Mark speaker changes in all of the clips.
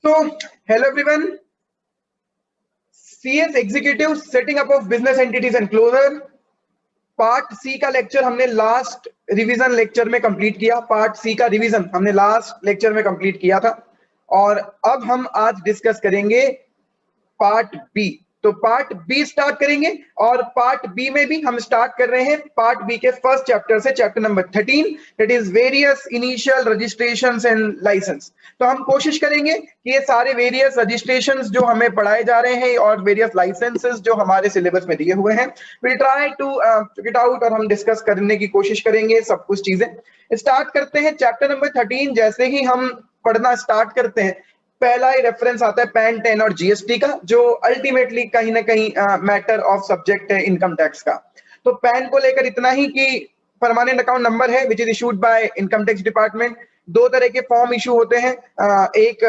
Speaker 1: So, hello everyone. CS Executive Setting Up of Business Entities and Closure part C का lecture हमने last revision lecture में complete किया। Part C का revision हमने last lecture में complete किया था और अब हम आज डिस्कस करेंगे पार्ट बी। तो पार्ट बी स्टार्ट करेंगे और पार्ट बी में भी हम स्टार्ट कर रहे हैं पार्ट बी के फर्स्ट चैप्टर से, chapter number 13, that is various initial registrations and license. तो हम कोशिश करेंगे कि ये सारे वेरियस रजिस्ट्रेशंस जो हमें पढ़ाए जा रहे हैं और वेरियस लाइसेंसेस जो हमारे सिलेबस में दिए हुए हैं, will try to get out और हम डिस्कस करने की कोशिश करेंगे सब कुछ चीजें। स्टार्ट करते हैं चैप्टर नंबर 13। जैसे ही हम पढ़ना स्टार्ट करते हैं, पहला ही रेफरेंस आता है पैन 10 और जीएसटी का, जो अल्टीमेटली कहीं ना कहीं मैटर ऑफ सब्जेक्ट है इनकम टैक्स का। तो पैन को लेकर इतना ही कि परमानेंट अकाउंट नंबर है which is issued by income tax department. दो तरह के फॉर्म इशू होते हैं, एक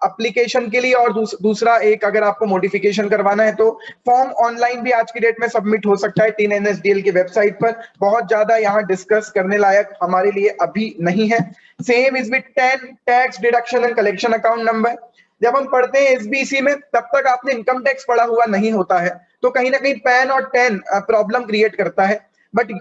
Speaker 1: एप्लीकेशन के लिए और दूसरा एक अगर आपको मॉडिफिकेशन करवाना है तो फॉर्म ऑनलाइन भी आज की डेट में सबमिट हो सकता है 3NSDL की वेबसाइट पर। बहुत ज्यादा यहाँ डिस्कस करने लायक हमारे लिए अभी नहीं है। Same is with 10 tax deduction and collection account number. जब हम पढ़ते हैं एसबीसी में तब तक आपने इनकम टैक्स पढ़ा हुआ नहीं होता है, तो कहीं ना कहीं पैन और 10 प्रॉब्लम क्रिएट करता है। But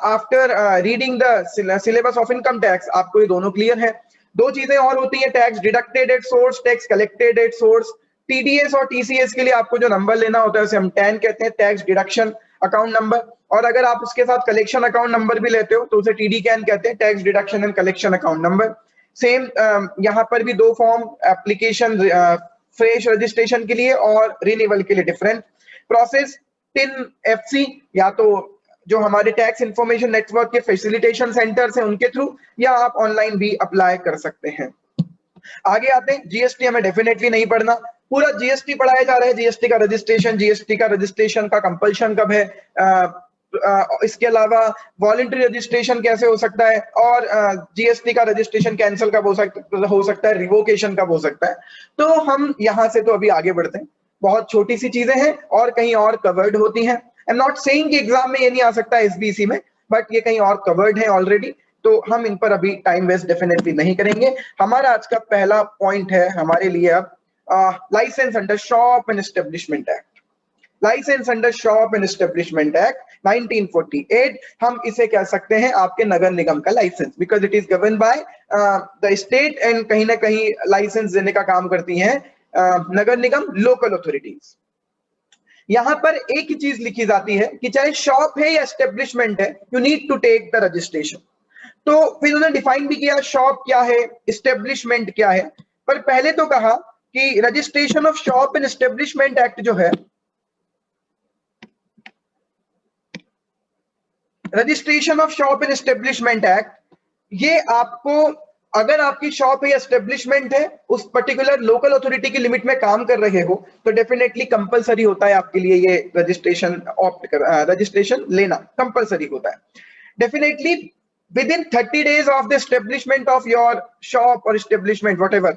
Speaker 1: after reading the syllabus of income tax आपको ये दोनों क्लियर है। दो चीजें और होती है, tax deducted at source, tax collected at source. TDS और टीसीएस के लिए आपको जो नंबर लेना होता है उसे हम टैन कहते हैं, टैक्स डिडक्शन अकाउंट नंबर। और अगर आप उसके साथ कलेक्शन अकाउंट नंबर भी लेते हो तो उसे टीडी कैन कहते हैं, tax deduction and collection account number. Same यहाँ पर भी दो फॉर्म, एप्लीकेशन फ्रेश रजिस्ट्रेशन के लिए और रिन्यूअल के लिए डिफरेंट प्रोसेस। टिन एफसी या तो जो हमारे टैक्स इंफॉर्मेशन नेटवर्क के फैसिलिटेशन सेंटर्स हैं उनके थ्रू, या आप ऑनलाइन भी अप्लाई कर सकते हैं। आगे आते हैं, जीएसटी हमें डेफिनेटली नहीं पढ़ना, पूरा जीएसटी पढ़ाया जा रहा है। जीएसटी का रजिस्ट्रेशन का कंपल्शन कब है, इसके अलावा वॉलंटरी रजिस्ट्रेशन कैसे हो सकता है, और जीएसटी का रजिस्ट्रेशन कैंसिल कब हो सकता है, रिवोकेशन कब हो सकता है। तो हम यहाँ से तो अभी आगे बढ़ते हैं। बहुत छोटी सी चीजें हैं और कहीं और कवर्ड होती हैं। आई एम नॉट सेइंग कि एग्जाम में ये नहीं आ सकता एसबीसी में, बट ये कहीं और कवर्ड है ऑलरेडी, तो हम इन पर अभी टाइम वेस्ट डेफिनेटली नहीं करेंगे। हमारा आज का पहला पॉइंट है हमारे लिए अब license under shop and establishment act. License under shop and establishment act 1948, हम इसे कह सकते हैं आपके नगर निगम का license, because it is govern by the state and कहीं ना कहीं लाइसेंस देने का काम करती हैं नगर निगम, लोकल अथॉरिटीज। यहां पर एक ही चीज लिखी जाती है कि चाहे शॉप है या एस्टेब्लिशमेंट है, you need to take the registration. तो फिर उन्होंने डिफाइन भी किया शॉप क्या है, एस्टेब्लिशमेंट क्या है। पर पहले तो कहा कि registration of shop and establishment act जो है, registration of shop and establishment act, ये आपको अगर आपकी शॉप है या एस्टेब्लिशमेंट है उस पर्टिकुलर लोकल अथॉरिटी की लिमिट में काम कर रहे हो तो डेफिनेटली कंपलसरी होता है आपके लिए ये रजिस्ट्रेशन लेना कंपलसरी होता है। Definitely within 30 days of the establishment of your shop or establishment whatever,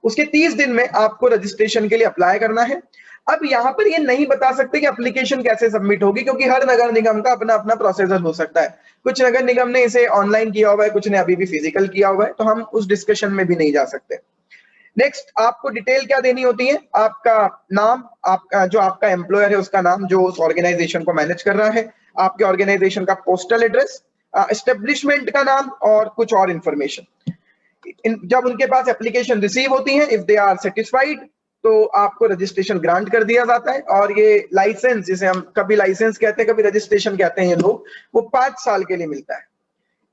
Speaker 1: उसके 30 दिन में आपको रजिस्ट्रेशन के लिए अप्लाई करना है। अब यहाँ पर ये नहीं बता सकते कि एप्लीकेशन कैसे सबमिट होगी, क्योंकि हर नगर निगम का अपना अपना प्रोसीजर हो सकता है। कुछ नगर निगम ने इसे ऑनलाइन किया हुआ है, कुछ ने अभी भी फिजिकल किया हुआ है, तो हम उस डिस्कशन में भी नहीं जा सकते। नेक्स्ट, आपको डिटेल क्या देनी होती है, आपका नाम, आपका जो आपका एम्प्लॉयर है उसका नाम जो उस ऑर्गेनाइजेशन को मैनेज कर रहा है, आपके ऑर्गेनाइजेशन का पोस्टल एड्रेस, एस्टेब्लिशमेंट का नाम और कुछ और इंफॉर्मेशन। जब उनके पास एप्लीकेशन रिसीव होती है, इफ दे आर सेटिस्फाइड, तो आपको रजिस्ट्रेशन ग्रांट कर दिया जाता है। और ये लाइसेंस, जिसे हम कभी लाइसेंस कहते हैं कभी रजिस्ट्रेशन कहते हैं ये लोग, वो 5 साल के लिए मिलता है।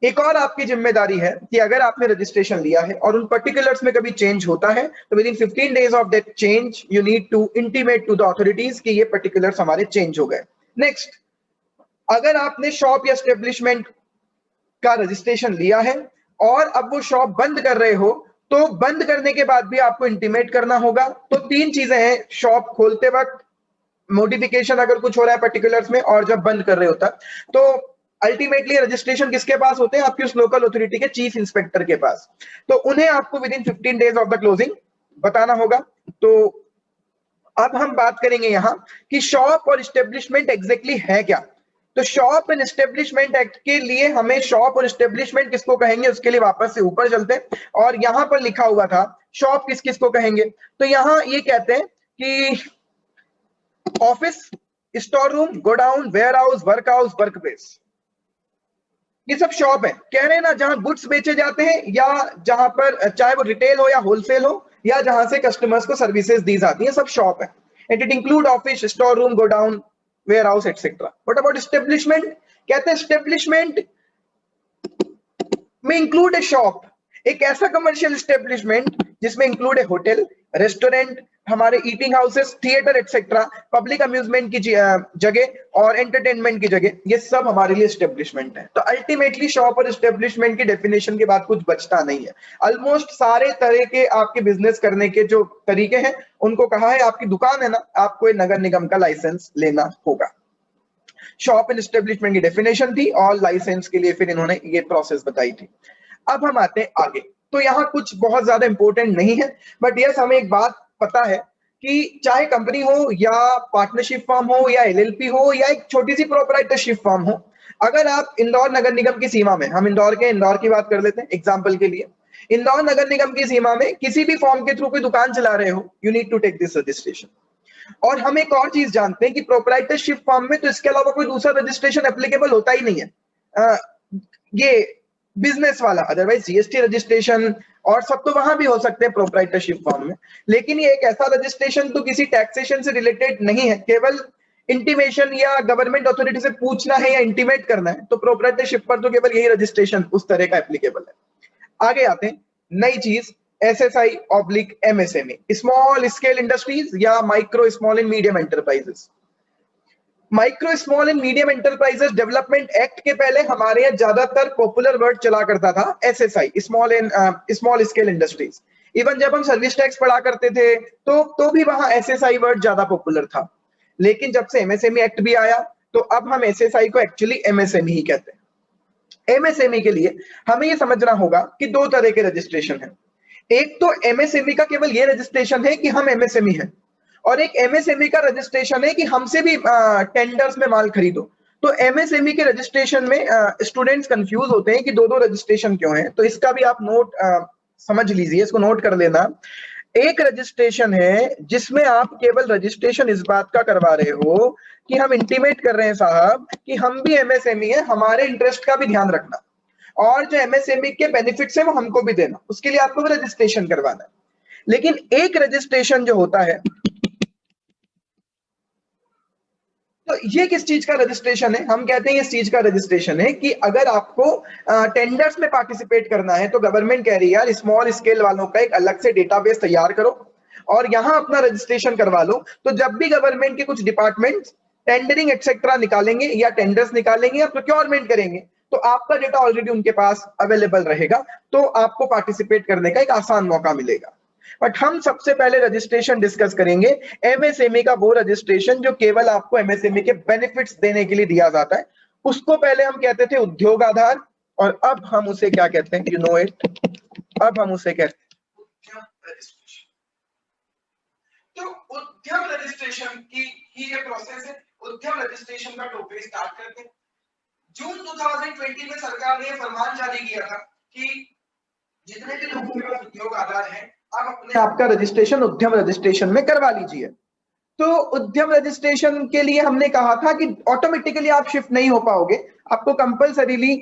Speaker 1: एक और आपकी जिम्मेदारी है कि अगर आपने रजिस्ट्रेशन लिया है और उन पर्टिकुलर्स में कभी चेंज होता है तो with in 15 days of that change you need to intimate to the authorities कि ये पर्टिकुलर्स हमारे चेंज हो गए। नेक्स्ट, अगर आपने शॉप या एस्टेब्लिशमेंट का रजिस्ट्रेशन लिया है और अब वो शॉप बंद कर रहे हो, तो बंद करने के बाद भी आपको इंटीमेट करना होगा। तो 3 चीजें हैं, शॉप खोलते वक्त, मॉडिफिकेशन अगर कुछ हो रहा है पर्टिकुलर्स में, और जब बंद कर रहे होता। तो अल्टीमेटली रजिस्ट्रेशन किसके पास होते हैं, आपकी उस लोकल अथॉरिटी के चीफ इंस्पेक्टर के पास। तो उन्हें आपको with in 15 days of the closing बताना होगा। तो अब हम बात करेंगे यहां कि शॉप और एस्टेब्लिशमेंट एग्जैक्टली है क्या। तो शॉप एंड एस्टेब्लिशमेंट एक्ट के लिए हमें शॉप और एस्टेब्लिशमेंट किसको कहेंगे उसके लिए वापस से ऊपर चलते हैं, और यहां पर लिखा हुआ था शॉप किस किस को कहेंगे? तो यहाँ ये कहते हैं कि office, store room, godown, warehouse, work house, workplace, ये सब शॉप है। कह रहे हैं ना जहां गुड्स बेचे जाते हैं या जहां पर चाहे वो रिटेल हो या होलसेल हो या जहां से कस्टमर्स को सर्विसेज दी जाती है, सब शॉप है। It include office, store room, godown, warehouse etcetera. What about establishment? कहते हैं एस्टेब्लिशमेंट में इंक्लूड ए शॉप, एक ऐसा कमर्शियल एस्टेब्लिशमेंट जिसमें इंक्लूड ए होटल, रेस्टोरेंट, हमारे eating houses, theatre etcetera, public amusement की जगह और एंटरटेनमेंट की जगह, ये सब हमारे लिए एस्टेब्लिशमेंट है। तो अल्टीमेटली शॉप और एस्टेब्लिशमेंट की डेफिनेशन के बाद कुछ बचता नहीं है। ऑलमोस्ट सारे तरह के आपके बिजनेस करने के जो तरीके हैं उनको कहा है, आपकी दुकान है ना, आपको नगर निगम का लाइसेंस लेना होगा। शॉप एंड एस्टेब्लिशमेंट की डेफिनेशन थी और लाइसेंस के लिए फिर इन्होंने ये प्रोसेस बताई थी। अब हम आते हैं आगे। तो यहाँ कुछ बहुत ज्यादा इंपॉर्टेंट नहीं है, बट यस हमें एक बात पता है कि चाहे कंपनी हो या पार्टनरशिप फर्म हो या एलएलपी हो या एक छोटी सी प्रोप्राइटरशिप फर्म हो, अगर आप इंदौर नगर निगम की सीमा में, हम इंदौर की बात कर लेते हैं एग्जाम्पल के लिए, इंदौर नगर निगम की सीमा में किसी भी फॉर्म के थ्रू कोई दुकान चला रहे हो, you need to take this registration. और हम एक और चीज जानते हैं कि प्रोप्राइटरशिप फॉर्म में तो इसके अलावा कोई दूसरा रजिस्ट्रेशन एप्लीकेबल होता ही नहीं है, ये बिजनेस वाला। अदरवाइज जीएसटी रजिस्ट्रेशन और सब तो वहां भी हो सकते हैं प्रोप्राइटरशिप फॉर्म में, लेकिन ये एक ऐसा रजिस्ट्रेशन तो किसी टैक्सेशन से रिलेटेड नहीं है, केवल इंटीमेशन या गवर्नमेंट अथॉरिटी से पूछना है या इंटीमेट करना है। तो प्रोप्राइटरशिप पर तो केवल यही रजिस्ट्रेशन उस तरह का एप्लीकेबल है। आगे आते हैं, नई चीज SSI oblique MSME, small scale industries या micro small and medium enterprises. Micro small and medium enterprises development act के पहले हमारे यहाँ ज्यादातर पॉपुलर वर्ड चला करता था SSI, small scale industries. Even जब हम सर्विस टैक्स पढ़ा करते थे तो भी वहां एसएसआई वर्ड ज्यादा पॉपुलर था। लेकिन जब से एमएसएमई एक्ट भी आया तो अब हम एसएसआई को एक्चुअली एमएसएमई ही कहते हैं। एमएसएमई के लिए हमें ये समझना होगा कि दो तरह के रजिस्ट्रेशन है। एक तो एमएसएमई का केवल ये रजिस्ट्रेशन है कि हम एमएसएमई हैं, और एक एमएसएमई का रजिस्ट्रेशन है कि हमसे भी टेंडर्स में माल खरीदो। तो एमएसएमई के रजिस्ट्रेशन में स्टूडेंट्स कंफ्यूज होते हैं कि दो दो रजिस्ट्रेशन क्यों है, तो इसका भी आप नोट समझ लीजिए, इसको नोट कर लेना। एक रजिस्ट्रेशन है जिसमें आप केवल रजिस्ट्रेशन इस बात का करवा रहे हो कि हम इंटीमेट कर रहे हैं साहब कि हम भी एमएसएमई है, हमारे इंटरेस्ट का भी ध्यान रखना, और जो एमएसएमई के बेनिफिट्स है वो हमको भी देना, उसके लिए आपको रजिस्ट्रेशन करवाना है। लेकिन एक रजिस्ट्रेशन जो होता है, तो ये किस चीज का रजिस्ट्रेशन है? हम कहते हैं इस चीज का रजिस्ट्रेशन है कि अगर आपको टेंडर्स में पार्टिसिपेट करना है तो गवर्नमेंट कह रही है यार स्मॉल स्केल वालों का एक अलग से डेटाबेस तैयार करो और यहां अपना रजिस्ट्रेशन करवा लो। तो जब भी गवर्नमेंट के कुछ डिपार्टमेंट टेंडरिंग एक्सेट्रा निकालेंगे या टेंडर्स निकालेंगे या प्रोक्योरमेंट करेंगे तो आपका डेटा ऑलरेडी उनके पास अवेलेबल रहेगा, तो आपको पार्टिसिपेट करने का एक आसान मौका मिलेगा। बट हम सबसे पहले रजिस्ट्रेशन डिस्कस करेंगे एमएसएमई का, वो रजिस्ट्रेशन जो केवल आपको एमएसएमई के बेनिफिट्स देने के लिए दिया जाता है। उसको पहले हम कहते थे उद्योग आधार, और अब हम उसे क्या कहते हैं, यू नो इट, अब हम उसे कहते हैं उद्यम रजिस्ट्रेशन। तो उद्यम रजिस्ट्रेशन की ही ये प्रोसेस है। उद्यम रजिस्ट्रेशन का टॉपिक स्टार्ट करते हैं। जून 2020 में सरकार ने फरमान जारी किया था कि जितने भी लोगों के पास उद्योग आधार है आप अपने आपका रजिस्ट्रेशन उद्यम रजिस्ट्रेशन में करवा लीजिए। तो उद्यम रजिस्ट्रेशन के लिए हमने कहा था कि ऑटोमेटिकली आप शिफ्ट नहीं हो पाओगे, आपको कंपलसरीली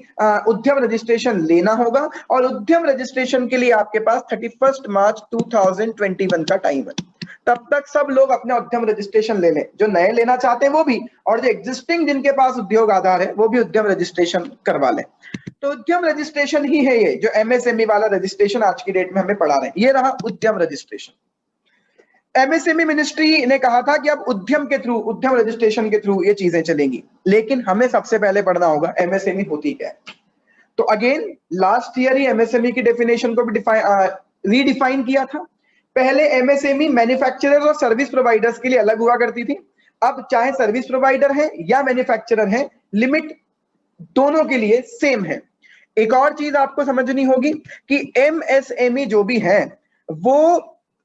Speaker 1: उद्यम रजिस्ट्रेशन लेना होगा, और उद्यम रजिस्ट्रेशन के लिए आपके पास 31 मार्च 2021 का टाइम है। तब तक सब लोग अपने उद्यम रजिस्ट्रेशन ले लें, जो नए लेना चाहते हैं वो भी, और जो एग्जिस्टिंग जिनके पास उद्योग आधार है वो भी उद्यम रजिस्ट्रेशन करवा लें। तो उद्यम रजिस्ट्रेशन ही है ये जो एमएसएमई वाला रजिस्ट्रेशन आज की डेट में हमें पढ़ा रहे हैं, ये रहा उद्यम रजिस्ट्रेशन। एमएसएमई मिनिस्ट्री ने कहा था कि अब उद्यम के थ्रू, उद्यम रजिस्ट्रेशन के थ्रू ये चीजें चलेंगी, लेकिन हमें सबसे पहले पढ़ना होगा एमएसएमई होती क्या है। तो अगेन लास्ट ईयर ही एमएसएमई की डेफिनेशन को भी रीडिफाइन किया था। पहले एमएसएमई मैन्युफैक्चरर और सर्विस प्रोवाइडर्स के लिए अलग हुआ करती थी, अब चाहे सर्विस प्रोवाइडर है या मैन्युफैक्चरर है, लिमिट दोनों के लिए सेम है। एक और चीज आपको समझनी होगी कि एमएसएमई जो भी है वो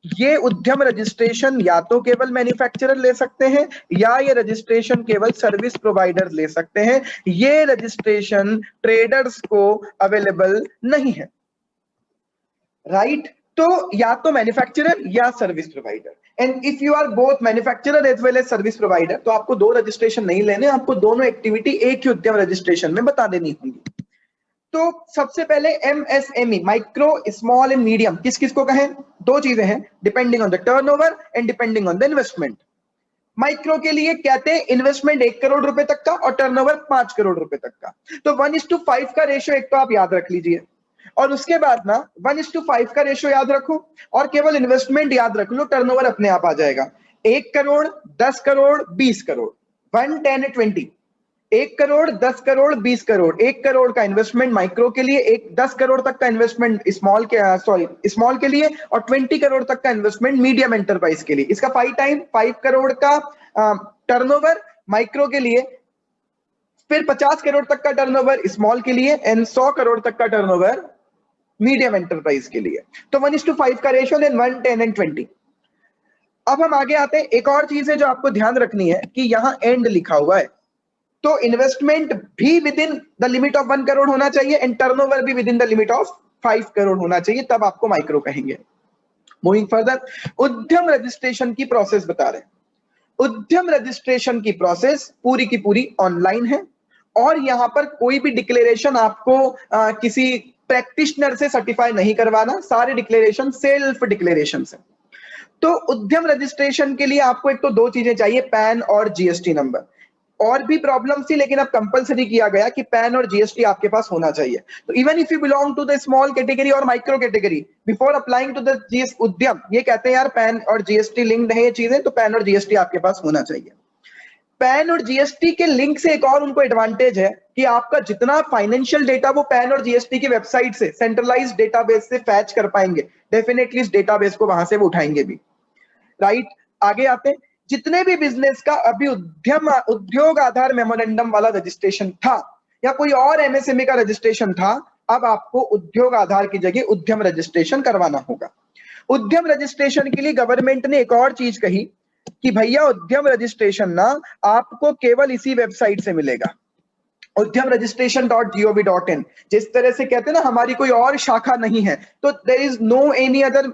Speaker 1: ये उद्यम रजिस्ट्रेशन या तो केवल मैन्युफैक्चरर ले सकते हैं या ये रजिस्ट्रेशन केवल सर्विस प्रोवाइडर ले सकते हैं। ये रजिस्ट्रेशन ट्रेडर्स को अवेलेबल नहीं है, राइट? तो या तो मैन्युफैक्चरर या service provider, and if you are both manufacturer as well as service provider, तो आपको दो रजिस्ट्रेशन नहीं लेने, आपको दोनों एक्टिविटी एक ही उद्यम रजिस्ट्रेशन में बता देनी होंगी। तो सबसे पहले MSME, micro small and medium, किस किस को कहें? दो चीजें हैं, depending on the turnover and depending on the investment. Micro के लिए कहते हैं इन्वेस्टमेंट 1 करोड़ रुपए तक का और टर्नओवर 5 करोड़ रुपए तक का। तो 1:5 का रेशियो एक तो आप याद रख लीजिए, और उसके बाद ना 1:5 का रेशियो याद रखो और केवल इन्वेस्टमेंट याद रख लो, टर्नओवर अपने आप आ जाएगा। 1 करोड़, 10 करोड़, 20 करोड़, 1, 10, 20। 1 करोड़, 10 करोड़, 20 करोड़। 1 करोड़ का इन्वेस्टमेंट माइक्रो के लिए, 10 करोड़ तक का इन्वेस्टमेंट स्मॉल के लिए, और 20 करोड़ तक का इन्वेस्टमेंट मीडियम एंटरप्राइज के लिए। इसका 5 करोड़ का टर्नओवर माइक्रो के लिए, फिर 50 करोड़ तक का टर्नओवर स्मॉल के लिए, एंड 100 करोड़ तक का टर्नओवर मीडियम एंटरप्राइज के लिए। तो 1:5 का रेशियो, देन 1, 10 एंड 20। अब हम आगे आते हैं, एक और चीज है जो आपको ध्यान रखनी है कि यहां एंड लिखा हुआ है, तो इन्वेस्टमेंट भी with in the limit of 1 crore होना चाहिए एंड टर्नओवर भी with in the limit of 5 crore होना चाहिए, तब आपको माइक्रो कहेंगे। मूविंग फर्दर, उद्यम रजिस्ट्रेशन की प्रोसेस बता रहे हैं। उद्यम रजिस्ट्रेशन की प्रोसेस पूरी की पूरी ऑनलाइन है, और यहां पर कोई भी डिक्लेरेशन आपको किसी प्रैक्टिशनर से सर्टिफाई नहीं करवाना, सारे डिक्लेरेशन सेल्फ डिक्लेरेशन है। तो उद्यम रजिस्ट्रेशन के लिए आपको एक तो दो चीजें चाहिए, पैन और जीएसटी नंबर। और भी प्रॉब्लम थी, लेकिन अब कंपलसरी किया गया कि पैन और जीएसटी आपके पास होना चाहिए। तो even if you belong to the small category और micro category, before applying to the GS Udyam, ये कहते हैं यार पैन और जीएसटी लिंक्ड है ये चीजें, तो पैन और जीएसटी आपके पास होना चाहिए। पैन और जीएसटी के लिंक से एक और उनको एडवांटेज है कि आपका जितना फाइनेंशियल डेटा वो पैन और जीएसटी की वेबसाइट से, सेंट्रलाइज्ड डेटाबेस से फैच कर पाएंगे, डेफिनेटली इस डेटाबेस को वहां से वो उठाएंगे भी। राइट, आगे आते हैं, जितने भी बिजनेस का अभी उद्योग आधार मेमोरेंडम वाला रजिस्ट्रेशन था या कोई और एमएसएमई का रजिस्ट्रेशन था, अब आपको उद्योग आधार की जगह उद्यम रजिस्ट्रेशन करवाना होगा। उद्यम रजिस्ट्रेशन के लिए गवर्नमेंट ने एक और चीज कही कि भैया उद्यम रजिस्ट्रेशन ना आपको केवल इसी वेबसाइट से मिलेगा, उद्यम registration.gov.in। जिस तरह से कहते हैं ना हमारी कोई और शाखा नहीं है, तो there is no any other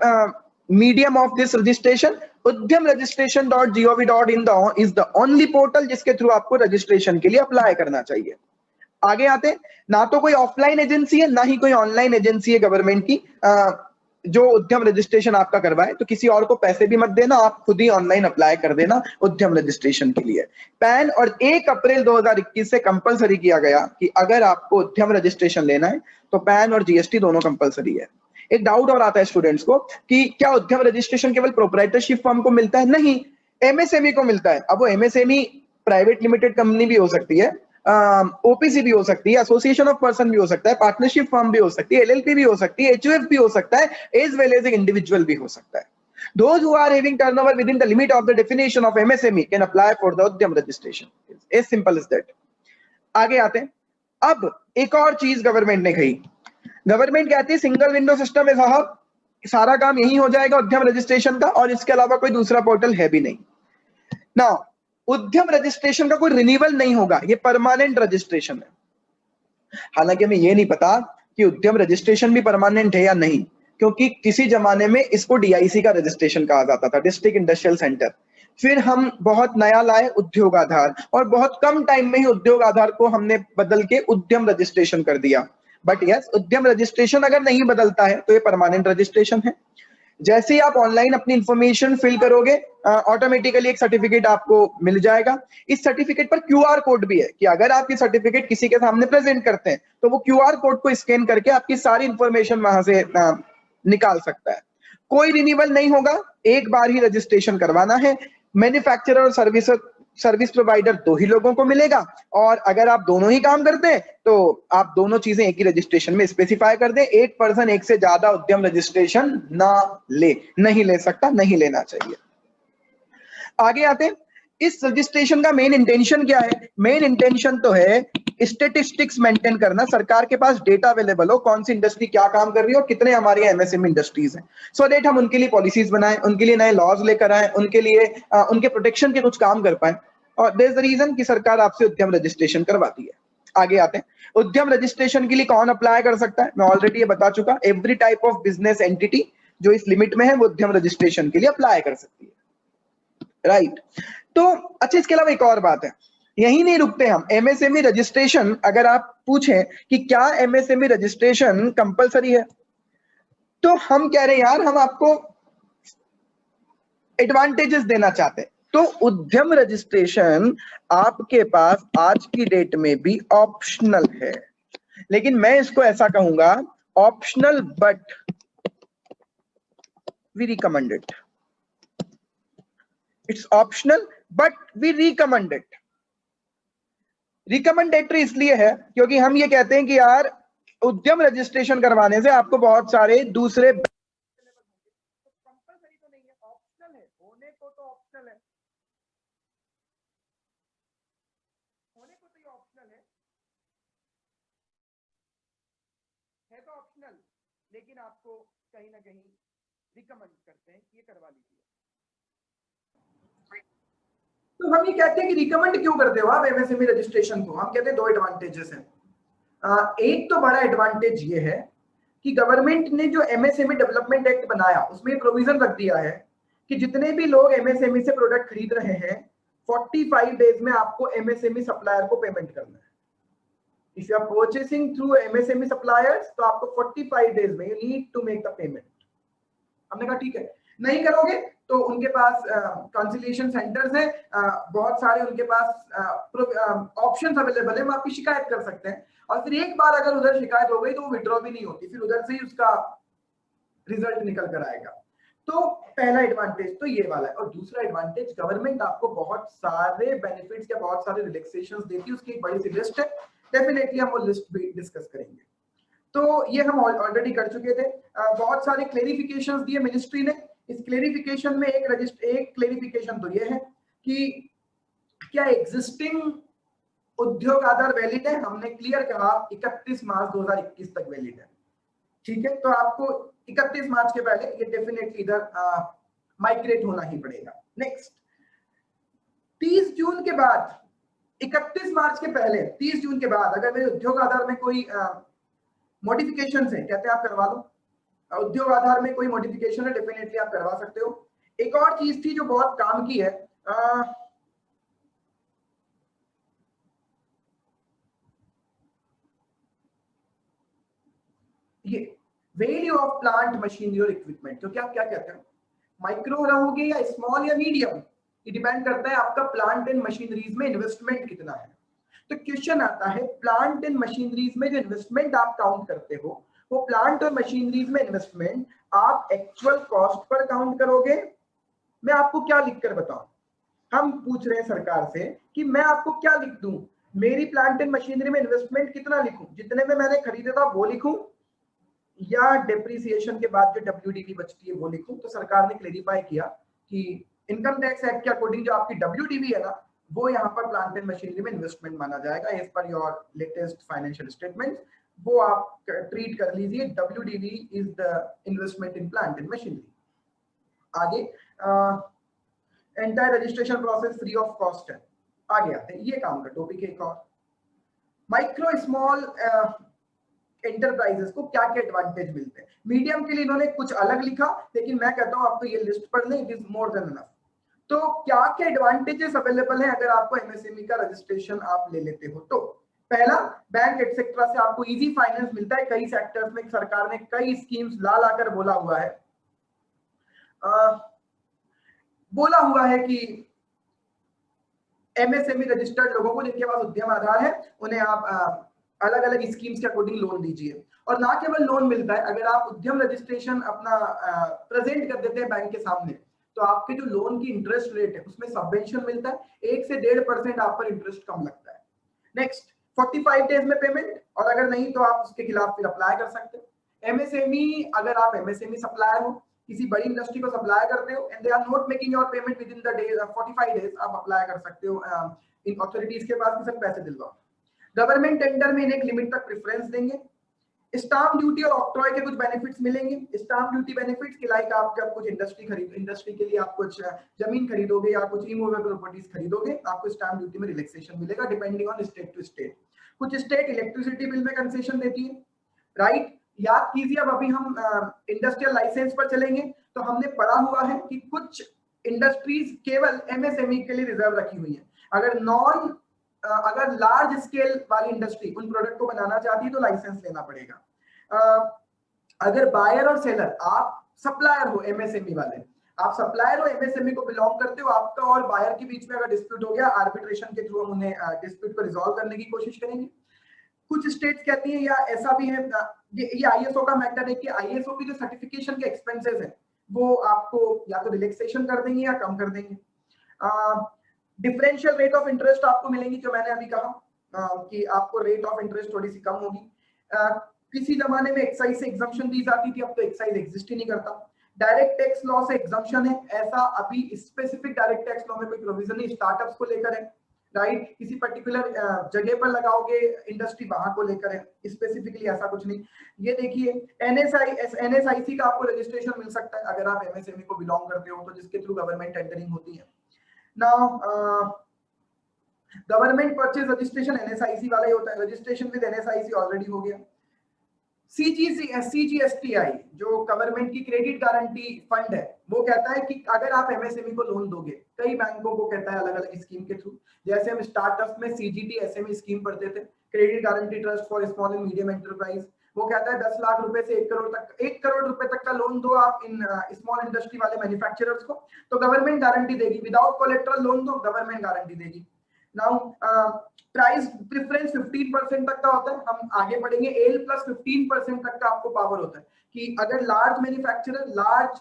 Speaker 1: medium of this registration. Udyam registration.gov.in is the only portal जिसके थ्रू आपको रजिस्ट्रेशन के लिए अप्लाई करना चाहिए। आगे आते हैं, ना तो कोई ऑफलाइन एजेंसी है ना ही कोई ऑनलाइन एजेंसी है गवर्नमेंट की जो उद्यम रजिस्ट्रेशन आपका करवाए, तो किसी और को पैसे भी मत देना, आप खुद ही ऑनलाइन अप्लाई कर देना उद्यम रजिस्ट्रेशन के लिए। पैन, और 1 अप्रैल 2021 से कंपलसरी किया गया कि अगर आपको उद्यम रजिस्ट्रेशन लेना है तो पैन और जीएसटी दोनों कंपलसरी है। एक डाउट और आता है स्टूडेंट्स को कि क्या उद्यम रजिस्ट्रेशन केवल प्रोप्राइटरशिप फर्म को मिलता है? नहीं, एमएसएमई को मिलता है। अब वो एमएसएमई प्राइवेट लिमिटेड कंपनी भी हो सकती है, ओपीसी भी हो सकती है, एसोसिएशन ऑफ पर्सन भी हो सकता है, पार्टनरशिप फर्म भी हो सकती है, एलएलपी भी हो सकती है, एचयूएफ भी हो सकता है, एज वेल एज एक इंडिविजुअल भी हो सकता है। Those who are having turnover within the limit of the definition of MSME can apply for the उद्यम registration. As simple as that. आगे आते हैं, अब एक और चीज गवर्नमेंट ने कही। गवर्नमेंट कहती है सिंगल विंडो सिस्टम है साहब, सारा काम यही हो जाएगा उद्यम रजिस्ट्रेशन का, और इसके अलावा कोई दूसरा पोर्टल है भी नहीं। नाउ उद्यम रजिस्ट्रेशन का कोई रिन्यूअल नहीं होगा, ये परमानेंट रजिस्ट्रेशन है। हालांकि हमें ये नहीं पता कि उद्यम रजिस्ट्रेशन भी परमानेंट है या नहीं, क्योंकि किसी जमाने में इसको डीआईसी का रजिस्ट्रेशन कहा जाता था, डिस्ट्रिक्ट इंडस्ट्रियल सेंटर। फिर हम बहुत नया लाए उद्योग आधार, और बहुत कम टाइम में ही उद्योग आधार को हमने बदल के उद्यम रजिस्ट्रेशन कर दिया। बट यस, उद्यम रजिस्ट्रेशन अगर नहीं बदलता है तो ये परमानेंट रजिस्ट्रेशन है। जैसे ही आप ऑनलाइन अपनी इंफॉर्मेशन फिल करोगे, ऑटोमेटिकली एक सर्टिफिकेट आपको मिल जाएगा। इस सर्टिफिकेट पर क्यूआर कोड भी है कि अगर आप ये सर्टिफिकेट किसी के सामने प्रेजेंट करते हैं तो वो क्यूआर कोड को स्कैन करके आपकी सारी इंफॉर्मेशन वहां से निकाल सकता है। कोई रिन्यूअल नहीं होगा, एक बार ही रजिस्ट्रेशन करवाना है। मैन्युफैक्चरर और सर्विस प्रोवाइडर दो ही लोगों को मिलेगा, और अगर आप दोनों ही काम करते हैं तो आप दोनों चीजें एक ही रजिस्ट्रेशन में स्पेसिफाई कर दें। एक पर्सन एक से ज्यादा उद्यम रजिस्ट्रेशन नहीं ले सकता, नहीं लेना चाहिए। आगे आते हैं, इस रजिस्ट्रेशन का मेन इंटेंशन क्या है? मेन इंटेंशन तो है स्टेटिस्टिक्स मेंटेन करना, सरकार के पास डेटा अवेलेबल हो, कौन सी इंडस्ट्री क्या काम कर रही है और कितने हमारे एमएसएमई इंडस्ट्रीज हैं, सो दैट हम उनके लिए पॉलिसीज बनाएं, उनके लिए नए लॉज लेकर आए, उनके लिए उनके प्रोटेक्शन के कुछ काम कर पाए। और देयर इज द रीजन कि सरकार आपसे उद्यम रजिस्ट्रेशन करवाती है। आगे आते हैं, उद्यम रजिस्ट्रेशन के लिए कौन अप्लाई कर सकता है? मैं ऑलरेडी ये बता चुका, every type of business entity जो इस लिमिट में है वो उद्यम रजिस्ट्रेशन के लिए अप्लाई कर सकती है, राइट। तो अच्छा, इसके अलावा एक और बात है, यही नहीं रुकते हम। एमएसएमई रजिस्ट्रेशन, अगर आप पूछें कि क्या एमएसएमई रजिस्ट्रेशन कंपलसरी है, तो हम कह रहे हैं यार हम आपको एडवांटेजेस देना चाहते हैं। तो उद्यम रजिस्ट्रेशन आपके पास आज की डेट में भी ऑप्शनल है, लेकिन मैं इसको ऐसा कहूंगा, optional but we recommend it. It's optional but we recommend it. Recommendatory इसलिए है क्योंकि हम ये कहते हैं कि यार उद्यम रजिस्ट्रेशन करवाने से आपको बहुत सारे दूसरे, कंपलसरी तो नहीं है, ऑप्शनल है, होने को तो ऑप्शनल है, होने को तो ये ऑप्शनल है तो ऑप्शनल, लेकिन आपको कहीं ना कहीं रिकमेंड करते हैं कि ये करवा लीजिए। तो हम ये कहते हैं कि रिकमेंड क्यों करते हो आप एमएसएमई रजिस्ट्रेशन को? हम कहते हैं दो एडवांटेजेस हैं। एक तो बड़ा एडवांटेज ये है कि गवर्नमेंट ने जो एमएसएमई डेवलपमेंट एक्ट बनाया उसमें प्रोविजन रख दिया है कि जितने भी लोग एमएसएमई से प्रोडक्ट खरीद रहे हैं 45 डेज में आपको एमएसएमई सप्लायर को पेमेंट करना है। If you are purchasing through MSME suppliers तो आपको 45 डेज में you need to make the payment. हमने कहा ठीक है, नहीं करोगे तो उनके पास कंसिलिएशन सेंटर्स हैं, बहुत सारे उनके पास ऑप्शंस अवेलेबल है, वो आपकी शिकायत कर सकते हैं। और फिर एक बार अगर उधर शिकायत हो गई तो वो विड्रॉ भी नहीं होती, फिर उधर से ही उसका रिजल्ट निकल कर आएगा। तो पहला एडवांटेज तो ये वाला है। और दूसरा एडवांटेज, गवर्नमेंट आपको बहुत सारे बेनिफिट्स या बहुत सारे रिलैक्सेशंस देती है, उसकी एक बड़ी सी लिस्ट है, डेफिनेटली हम वो लिस्ट भी डिस्कस करेंगे। तो ये हम ऑलरेडी कर चुके थे। बहुत सारे क्लेरिफिकेशंस दिए मिनिस्ट्री ने। इस क्लेरिफिकेशन में एक क्लेरिफिकेशन तो ये है कि क्या एग्जिस्टिंग उद्योग आधार वैलिड है? हमने क्लियर कहा 31 मार्च 2021 तक वैलिड है, ठीक है। तो आपको 31 मार्च के पहले ये डेफिनेटली इधर माइग्रेट होना ही पड़ेगा। नेक्स्ट, 30 जून के बाद, 31 मार्च के पहले 30 जून के बाद अगर मेरे उद्योग आधार में कोई मॉडिफिकेशन है, कहते हैं आप करवा लो। उद्योग आधार में कोई मॉडिफिकेशन है, डेफिनेटली आप करवा सकते हो। एक और चीज थी जो बहुत काम की है, ये वैल्यू ऑफ प्लांट मशीनरी और इक्विपमेंट। तो क्या क्या कहते हैं, माइक्रो रहोगे या स्मॉल या मीडियम, ये डिपेंड करता है आपका प्लांट एंड मशीनरीज में इन्वेस्टमेंट कितना है। तो क्वेश्चन आता है, प्लांट एंड मशीनरीज में जो इन्वेस्टमेंट आप काउंट करते हो, वो प्लांट और मशीनरीज में इन्वेस्टमेंट आप एक्चुअल कॉस्ट पर काउंट करोगे? मैं आपको क्या लिखकर बताऊं? हम पूछ रहे हैं सरकार से कि मैं आपको क्या लिख दूं, मेरी प्लांट एंड मशीनरी में इन्वेस्टमेंट कितना लिखूं, जितने में मैंने खरीदा था वो लिखूं, या डेप्रिसिएशन के बाद जो डब्ल्यूडीवी बचती है वो लिखूं? तो सरकार ने क्लेरिफाई किया कि इनकम टैक्स एक्ट के अकॉर्डिंग जो आपकी डब्ल्यूडीवी है ना, वो यहाँ पर प्लांट एंड मशीनरी में इन्वेस्टमेंट माना जाएगा as per your latest financial statement. वो आप ट्रीट कर लीजिए, WDV is the investment in plant and machinery. आगे, entire registration process free of cost है। आगे आते हैं, ये काम का टॉपिक है। एक और, माइक्रो स्मॉल एंटरप्राइजेस को क्या क्या एडवांटेज मिलते हैं। मीडियम के लिए इन्होंने कुछ अलग लिखा, लेकिन मैं कहता हूं आपको ये लिस्ट पढ़ लें, it is more than enough. तो क्या क्या एडवांटेजेस अवेलेबल हैं अगर आपको एमएसएमई का रजिस्ट्रेशन आप ले लेते हो? तो पहला, बैंक एटसेट्रा से आपको इजी फाइनेंस मिलता है। कई सेक्टर्स में सरकार ने कई स्कीम्स ला लाकर बोला हुआ है कि एमएसएमई रजिस्टर्ड लोगों को जिनके पास उद्यम आधार है उन्हें आप अलग अलग स्कीम्स के अकॉर्डिंग लोन दीजिए। और ना केवल लोन मिलता है, अगर आप उद्यम रजिस्ट्रेशन अपना प्रेजेंट कर देते हैं बैंक के सामने, तो आपके जो लोन की इंटरेस्ट रेट है उसमें सबवेंशन मिलता है, 1 से 1.5% आप पर इंटरेस्ट कम लगता है। नेक्स्ट, 45 डेज में पेमेंट, और अगर नहीं तो आप उसके खिलाफ फिर अप्लाई कर सकते हो। एमएसएमई, अगर आप एमएसएमई सप्लायर हो, किसी बड़ी इंडस्ट्री को सप्लाई करते हो and they are not making your payment within the day 45 days, आप अप्लाई कर सकते हो इन अथॉरिटीज के पास कि सर पैसे दिलवाओ। गवर्नमेंट टेंडर में इन्हें एक लिमिट तक प्रेफरेंस देंगे। स्टाम्प ड्यूटी और ऑक्ट्रॉय के कुछ बेनिफिट्स मिलेंगे। स्टाम्प ड्यूटी बेनिफिट्स के लाइक आप जब कुछ इंडस्ट्री के लिए आप कुछ जमीन खरीदोगे या कुछ इमूवेबल प्रॉपर्टीज खरीदोगे, आपको स्टाम्प ड्यूटी में रिलैक्सेशन मिलेगा depending on state to state. कुछ स्टेट इलेक्ट्रिसिटी बिल में कंसेशन देती है, राइट। याद कीजिए, अब अभी हम इंडस्ट्रियल लाइसेंस पर चलेंगे। तो हमने पढ़ा हुआ है कि कुछ इंडस्ट्रीज केवल एमएसएमई के लिए रिजर्व रखी हुई है। अगर लार्ज स्केल वाली इंडस्ट्री उन प्रोडक्ट को बनाना चाहती है तो लाइसेंस लेना पड़ेगा। अगर बायर और सेलर, आप सप्लायर हो एमएसएमई वाले, आप सप्लायर हो एमएसएमई को बिलोंग करते हो, आपका और बायर के बीच में अगर डिस्प्यूट हो गया, आर्बिट्रेशन के थ्रू हम उन्हें डिस्प्यूट को रिजॉल्व करने की कोशिश करेंगे। कुछ स्टेट्स कहती हैं, या ऐसा भी है, ये आईएसओ का मैटर है कि आईएसओ की जो सर्टिफिकेशन के एक्सपेंसेस है वो आपको या तो रिलैक्सेशन कर देंगे या कम कर देंगे। डिफरेंशियल रेट ऑफ इंटरेस्ट आपको मिलेंगी, जो मैंने अभी कहा कि आपको रेट ऑफ इंटरेस्ट थोड़ी सी कम होगी। किसी जमाने में एक्साइज से एग्जम्पशन दी जाती थी, अब तो एक्साइज एग्जिस्ट ही नहीं करता। डायरेक्ट टैक्स लॉ से एग्जम्पशन है, ऐसा अभी स्पेसिफिक डायरेक्ट टैक्स लॉ में कोई प्रोविजन नहीं स्टार्टअप्स को लेकर है, राइट। किसी पर्टिकुलर जगह पर लगाओगे इंडस्ट्री, वहां को लेकर है, स्पेसिफिकली ऐसा कुछ नहीं। ये देखिए एनएसआईसी का आपको रजिस्ट्रेशन मिल सकता है अगर आप एमएसएमई को बिलोंग करते हो, तो जिसके थ्रू गवर्नमेंट टेंडरिंग होती है। Now government purchase registration NSIC वाला ही होता है, रजिस्ट्रेशन विद एनएसआईसी ऑलरेडी हो गया। सीजीएसटीआई जो गवर्नमेंट की क्रेडिट गारंटी फंड है, वो कहता है कि अगर आप एमएसएमई को लोन दोगे, कई बैंकों को कहता है अलग अलग स्कीम के थ्रू, जैसे हम स्टार्टअप में सीजीटी एसएमई स्कीम पढ़ते थे, credit guarantee trust for small and medium enterprise, वो कहता है 10 लाख रुपए से 1 करोड़ रुपए तक का लोन दो आप इन स्मॉल इंडस्ट्री वाले मैन्युफैक्चरर्स को, तो गवर्नमेंट गारंटी देगी। विदाउट कोलेट्रल लोन दो, गवर्नमेंट गारंटी देगी। नाउ प्राइस प्रेफरेंस 15% तक का होता है, हम आगे पढ़ेंगे। एल प्लस 15% तक का आपको पावर होता है कि अगर लार्ज मैन्युफैक्चरर, लार्ज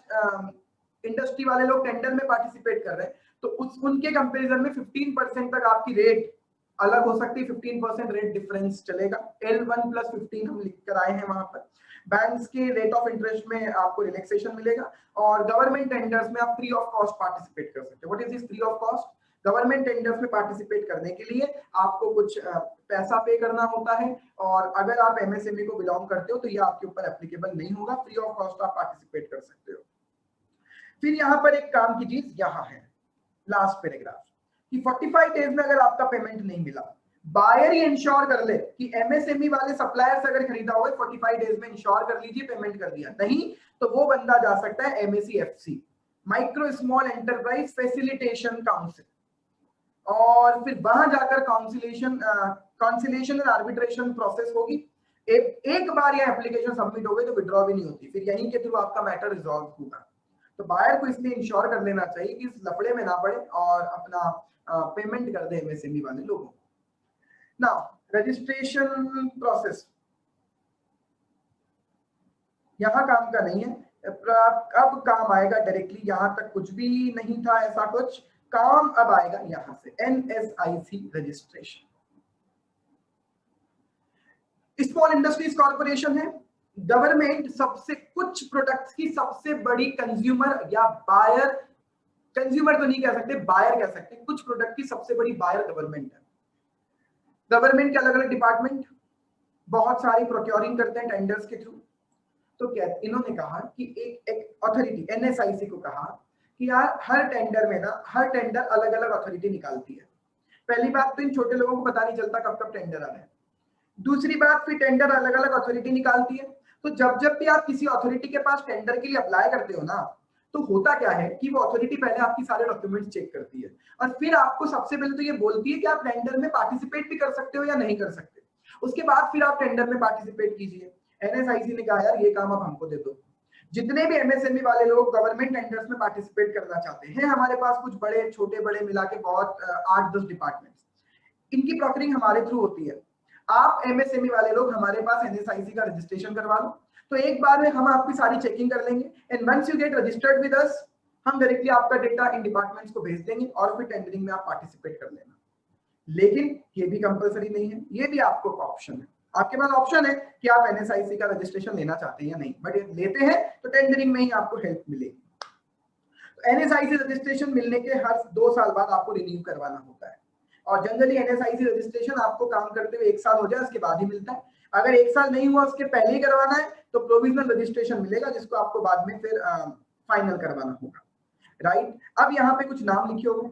Speaker 1: इंडस्ट्री वाले लोग टेंडर में पार्टिसिपेट कर रहे हैं, तो उनके कंपैरिजन में 15% तक आपकी रेट अलग हो सकती है, 15% रेट डिफरेंस चलेगा। L1 प्लस 15 हम लिख कर आए हैं वहां पर। बैंक्स के रेट ऑफ इंटरेस्ट में आपको रिलैक्सेशन मिलेगा, और गवर्नमेंट टेंडर्स में आप फ्री ऑफ कॉस्ट पार्टिसिपेट कर सकते हो। What is this free of cost? Government tenders में पार्टिसिपेट करने के लिए आपको कुछ पैसा पे करना होता है, और अगर आप एमएसएमई को बिलोंग करते हो तो ये आपके ऊपर एप्लीकेबल नहीं होगा, फ्री ऑफ कॉस्ट आप पार्टिसिपेट कर सकते हो। फिर यहाँ पर एक काम की चीज यहाँ है, लास्ट पैराग्राफ, कि 45 डेज में अगर आपका पेमेंट नहीं मिला, बायर ही इंश्योर कर ले कि एमएसएमई वाले सप्लायर से अगर खरीदा हुआ 45 डेज में इंश्योर कर लीजिए, पेमेंट कर दिया, नहीं तो वो बंदा जा सकता है MSEFC, micro small enterprise facilitation council, और फिर वहां जाकर काउंसिलेशन और आर्बिट्रेशन प्रोसेस होगी। एक बार यह एप्लीकेशन सबमिट हो गई तो विड्रॉ भी नहीं होती, फिर यहीं के थ्रू आपका मैटर रिजॉल्व होगा। तो बायर को इसलिए इंश्योर कर लेना चाहिए कि इस लफड़े में ना पड़े और अपना पेमेंट कर दे एमएसएमई वाले लोगों को। नाउ रजिस्ट्रेशन प्रोसेस यहाँ काम का नहीं है, अब काम आएगा डायरेक्टली, यहां तक कुछ भी नहीं था ऐसा कुछ, काम अब आएगा यहां से, NSIC registration. Small industries corporation है, गवर्नमेंट सबसे कुछ प्रोडक्ट्स की सबसे बड़ी कंज्यूमर या बायर, कंज्यूमर तो नहीं कह सकते, बायर कह सकते, कुछ प्रोडक्ट की सबसे बड़ी बायर गवर्नमेंट है। गवर्नमेंट के अलग अलग डिपार्टमेंट बहुत सारी प्रोक्योरिंग करते हैं टेंडर्स के थ्रू। तो क्या इन्होंने कहा कि एक अथॉरिटी, एनएसआईसी को कहा कि यार हर टेंडर में ना, हर टेंडर अलग अलग अथॉरिटी निकालती है। पहली बात तो इन छोटे लोगों को पता नहीं चलता कब कब टेंडर आ रहे हैं। दूसरी बात, फिर टेंडर अलग अलग अथॉरिटी निकालती है, तो जब भी आप किसी अथॉरिटी के पास टेंडर के लिए अप्लाई करते हो ना, तो होता क्या है कि वो अथॉरिटी पहले आपकी सारे डॉक्यूमेंट्स चेक करती है, और फिर आपको सबसे पहले तो ये बोलती है कि आप टेंडर में पार्टिसिपेट भी कर सकते हो या नहीं कर सकते। उसके बाद फिर आप टेंडर में पार्टिसिपेट कीजिए। एनएसआईसी ने कहा यार ये काम अब हमको दे दो। जितने भी एमएसएमई वाले लोग गवर्नमेंट टेंडर्स में पार्टिसिपेट करना चाहते हैं, हमारे पास कुछ बड़े छोटे बड़े मिला के बहुत 8-10 डिपार्टमेंट्स, इनकी प्रोक्योरिंग हमारे थ्रू होती है। आप एमएसएमई वाले लोग हमारे पास एनएसआईसी का रजिस्ट्रेशन करवा लो, तो एक बार में हम आपकी सारी चेकिंग कर लेंगे, and once you get registered with us, हम डायरेक्टली आपका डेटा इन डिपार्टमेंट्स को भेज देंगे, और फिर टेंडरिंग में आप पार्टिसिपेट कर लेना। लेकिन ये भी कंपलसरी नहीं है, ये भी आपको ऑप्शन है, आपके पास ऑप्शन है कि आप एनएसआईसी का रजिस्ट्रेशन लेना चाहते हैं या नहीं, बट लेते हैं तो टेंडरिंग में ही आपको हेल्प मिलेगी। तो एनएसआईसी रजिस्ट्रेशन मिलने के हर 2 साल बाद आपको रिन्यू करवाना होता है, और जनरली एनएसआईसी रजिस्ट्रेशन आपको काम करते हुए 1 साल हो जाए उसके बाद ही मिलता है। अगर 1 साल नहीं हुआ उसके पहले ही करवाना है तो प्रोविजनल रजिस्ट्रेशन मिलेगा, जिसको आपको बाद में फिर फाइनल करवाना होगा, राइट। अब यहाँ पे कुछ नाम लिखे होंगे,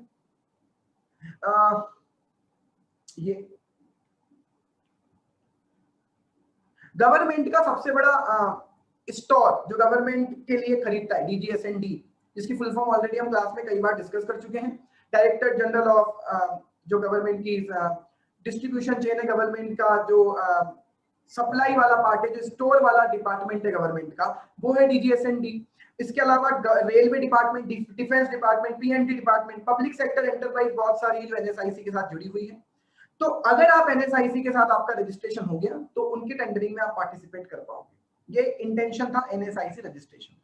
Speaker 1: ये
Speaker 2: गवर्नमेंट का सबसे बड़ा स्टोर जो गवर्नमेंट के लिए खरीदता है DGSND, जिसकी फुल फॉर्म ऑलरेडी हम क्लास में कई बार डिस्कस कर चुके हैं। डायरेक्टर जनरल ऑफ जो गवर्नमेंट की डिस्ट्रीब्यूशन चेन है, गवर्नमेंट का जो सप्लाई वाला पार्ट है, जो स्टोर वाला डिपार्टमेंट है गवर्नमेंट का, वो है DGSND। इसके अलावा railway department, defence department, PNT department, public sector enterprise बहुत सारी जो NSIC के साथ जुड़ी हुई है। तो अगर आप NSIC के साथ आपका रजिस्ट्रेशन हो गया तो उनके टेंडरिंग में आप पार्टिसिपेट कर पाओगे। ये इंटेंशन था NSIC रजिस्ट्रेशन।